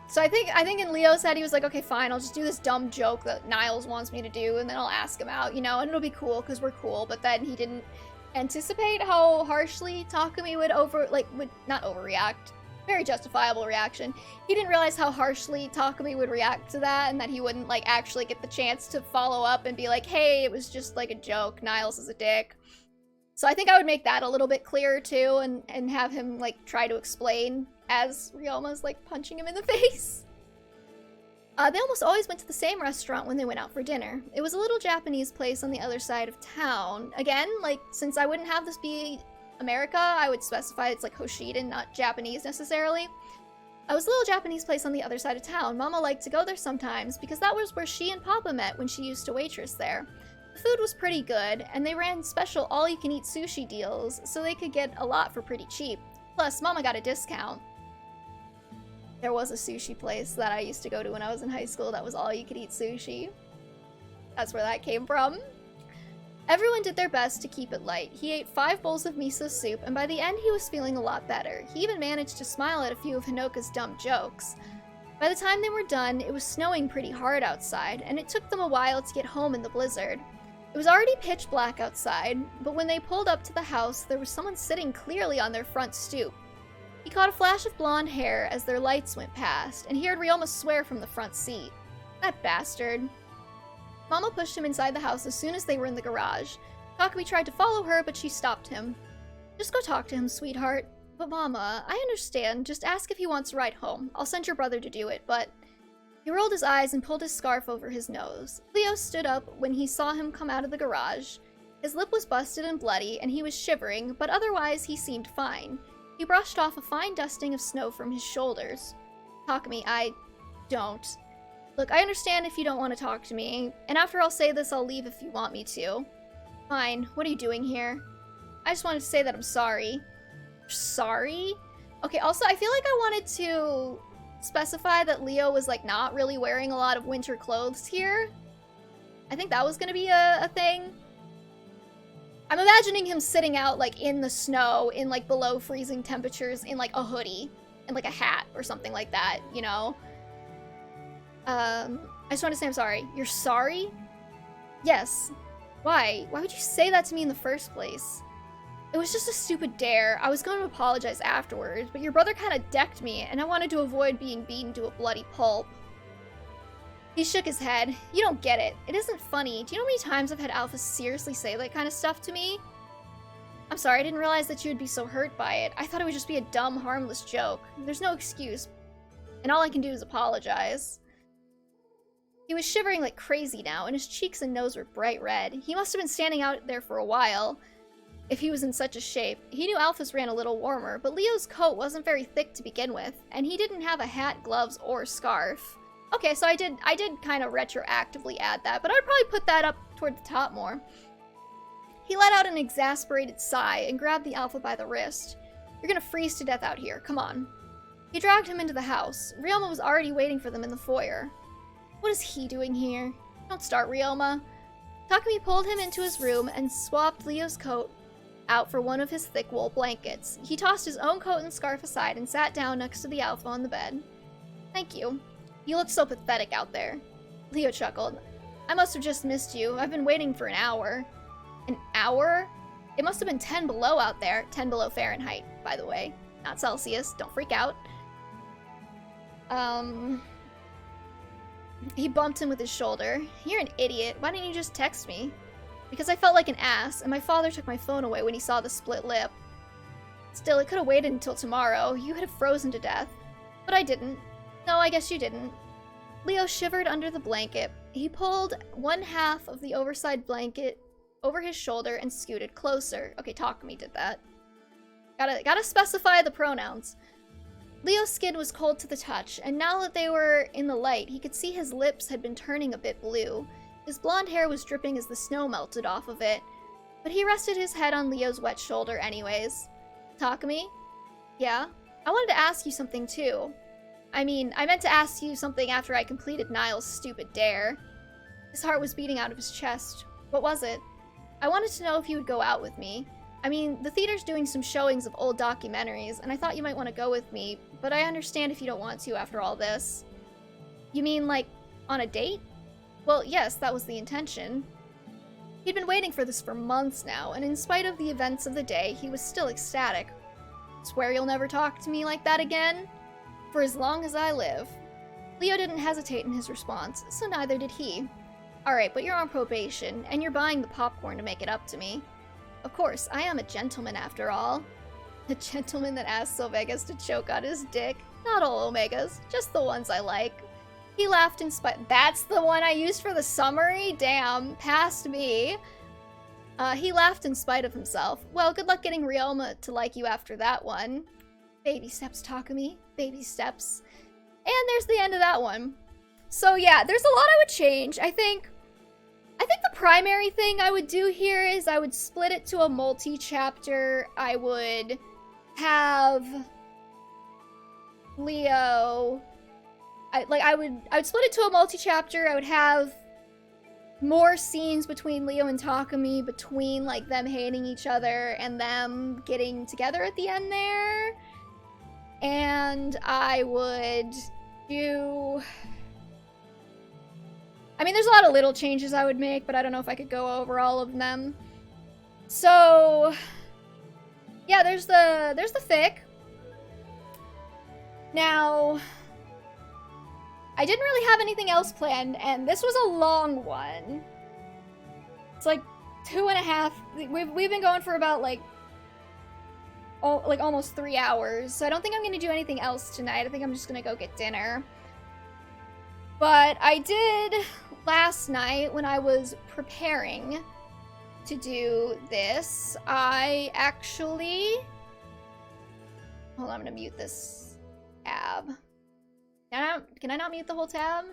So I think in Leo's head he was okay, fine, I'll just do this dumb joke that Niles wants me to do, and then I'll ask him out, and it'll be cool, because we're cool, but then he didn't anticipate how harshly Takumi would not overreact. Very justifiable reaction. He didn't realize how harshly Takumi would react to that, and that he wouldn't, actually get the chance to follow up and be hey, it was just, a joke, Niles is a dick. So I think I would make that a little bit clearer, too, and have him, try to explain as Ryoma's, punching him in the face. They almost always went to the same restaurant when they went out for dinner. It was a little Japanese place on the other side of town. Again, since I wouldn't have this be America, I would specify it's, Hoshiden, not Japanese necessarily. It was a little Japanese place on the other side of town. Mama liked to go there sometimes, because that was where she and Papa met when she used to waitress there. The food was pretty good, and they ran special all-you-can-eat sushi deals, so they could get a lot for pretty cheap. Plus, Mama got a discount. There was a sushi place that I used to go to when I was in high school that was all-you-could-eat sushi. That's where that came from. Everyone did their best to keep it light. He ate 5 bowls of miso soup, and by the end he was feeling a lot better. He even managed to smile at a few of Hinoka's dumb jokes. By the time they were done, it was snowing pretty hard outside, and it took them a while to get home in the blizzard. It was already pitch black outside, but when they pulled up to the house, there was someone sitting clearly on their front stoop. He caught a flash of blonde hair as their lights went past, and he heard Ryoma swear from the front seat. That bastard. Mama pushed him inside the house as soon as they were in the garage. Takumi tried to follow her, but she stopped him. Just go talk to him, sweetheart. But Mama, I understand. Just ask if he wants a ride home. I'll send your brother to do it, but... He rolled his eyes and pulled his scarf over his nose. Leo stood up when he saw him come out of the garage. His lip was busted and bloody, and he was shivering, but otherwise he seemed fine. He brushed off a fine dusting of snow from his shoulders. Takumi, I don't. Look, I understand if you don't want to talk to me, and after I'll say this, I'll leave if you want me to. Fine, what are you doing here? I just wanted to say that I'm sorry. Sorry? Okay, also, I feel like I wanted to specify that Leo was, not really wearing a lot of winter clothes here. I think that was gonna be a thing. I'm imagining him sitting out, in the snow, in, below freezing temperatures, in, a hoodie, and, a hat, or something like that, you know? I just want to say I'm sorry. You're sorry? Yes. Why? Why would you say that to me in the first place? It was just a stupid dare. I was going to apologize afterwards, but your brother kind of decked me, and I wanted to avoid being beaten to a bloody pulp. He shook his head. You don't get it. It isn't funny. Do you know how many times I've had Alpha seriously say that kind of stuff to me? I'm sorry, I didn't realize that you would be so hurt by it. I thought it would just be a dumb, harmless joke. There's no excuse, and all I can do is apologize. He was shivering like crazy now, and his cheeks and nose were bright red. He must have been standing out there for a while. if he was in such a shape. He knew Alpha's ran a little warmer, but Leo's coat wasn't very thick to begin with, and he didn't have a hat, gloves, or scarf. Okay, so I did kind of retroactively add that, but I'd probably put that up toward the top more. He let out an exasperated sigh and grabbed the Alpha by the wrist. You're gonna freeze to death out here, come on. He dragged him into the house. Ryoma was already waiting for them in the foyer. What is he doing here? Don't start, Ryoma. Takumi pulled him into his room and swapped Leo's coat out for one of his thick wool blankets. He tossed his own coat and scarf aside and sat down next to the Alpha on the bed. Thank you. You look so pathetic out there. Leo chuckled. I must have just missed you. I've been waiting for an hour. An hour? It must have been 10 below out there. 10 below Fahrenheit, by the way. Not Celsius. Don't freak out. He bumped him with his shoulder. You're an idiot. Why didn't you just text me? Because I felt like an ass, and my father took my phone away when he saw the split lip. Still, it could have waited until tomorrow. You could have frozen to death. But I didn't. No, I guess you didn't. Leo shivered under the blanket. He pulled one half of the oversized blanket over his shoulder and scooted closer. Okay, Takumi did that. Gotta specify the pronouns. Leo's skin was cold to the touch, and now that they were in the light, he could see his lips had been turning a bit blue. His blonde hair was dripping as the snow melted off of it, but he rested his head on Leo's wet shoulder anyways. Takumi? Yeah? I wanted to ask you something too. I meant to ask you something after I completed Niall's stupid dare. His heart was beating out of his chest. What was it? I wanted to know if you would go out with me. The theater's doing some showings of old documentaries, and I thought you might want to go with me, but I understand if you don't want to after all this. You mean, like, on a date? Well, yes, that was the intention. He'd been waiting for this for months now, and in spite of the events of the day, he was still ecstatic. Swear you'll never talk to me like that again? For as long as I live. Leo didn't hesitate in his response, so neither did he. Alright, but you're on probation, and you're buying the popcorn to make it up to me. Of course, I am a gentleman after all. A gentleman that asks Omegas to choke on his dick. Not all Omegas, just the ones I like. He laughed in spite— That's the one I used for the summary? Damn, past me. He laughed in spite of himself. Well, good luck getting Ryoma to like you after that one. Baby steps, Takumi. Baby steps. And there's the end of that one. So yeah, there's a lot I would change. I think the primary thing I would do here is I would split it to a multi-chapter. I would have Leo... I would split it to a multi-chapter. I would have more scenes between Leo and Takumi, between, like, them hating each other and them getting together at the end there. And I would do... there's a lot of little changes I would make, but I don't know if I could go over all of them. So, yeah, there's the fic. Now, I didn't really have anything else planned, and this was a long one. It's like 2.5. We've been going for about almost 3 hours. So I don't think I'm gonna do anything else tonight. I think I'm just gonna go get dinner. But I did last night when I was preparing to do this. I actually... Hold on, I'm gonna mute this tab. Can I not mute the whole tab?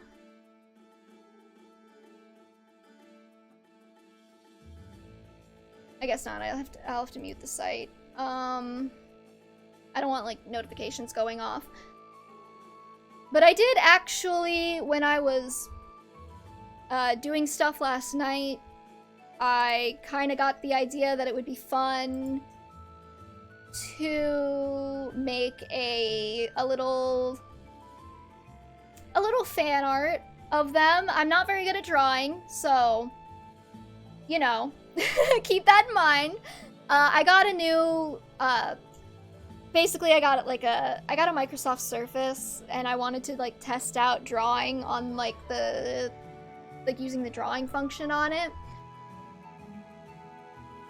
I guess not. I'll have to mute the site. I don't want notifications going off. But I did actually, when I was doing stuff last night, I kind of got the idea that it would be fun to make a little fan art of them. I'm not very good at drawing, so, you know, keep that in mind. I got a new, basically I got a Microsoft Surface, and I wanted to test out drawing on using the drawing function on it.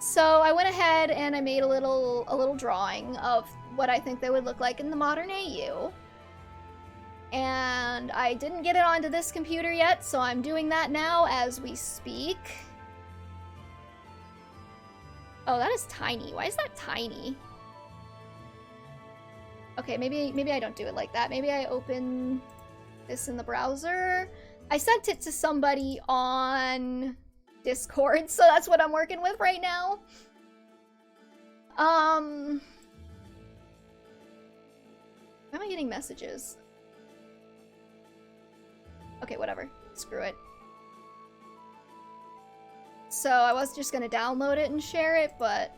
So I went ahead and I made a little drawing of what I think they would look like in the modern AU. And I didn't get it onto this computer yet, so I'm doing that now as we speak. Oh, that is tiny. Why is that tiny? Okay, maybe I don't do it like that. Maybe I open this in the browser. I sent it to somebody on Discord, so that's what I'm working with right now. Why am I getting messages? Okay, whatever. Screw it. So I was just gonna download it and share it, but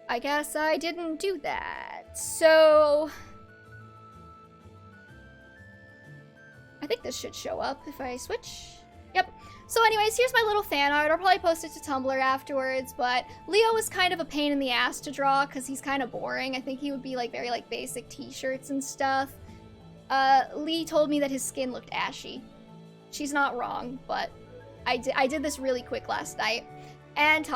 I guess I didn't do that. So I think this should show up if I switch. Yep. So anyways, here's my little fan art. I'll probably post it to Tumblr afterwards, but Leo is kind of a pain in the ass to draw because he's kind of boring. I think he would be like very like basic t-shirts and stuff. Lee told me that his skin looked ashy. She's not wrong, but I did this really quick last night. And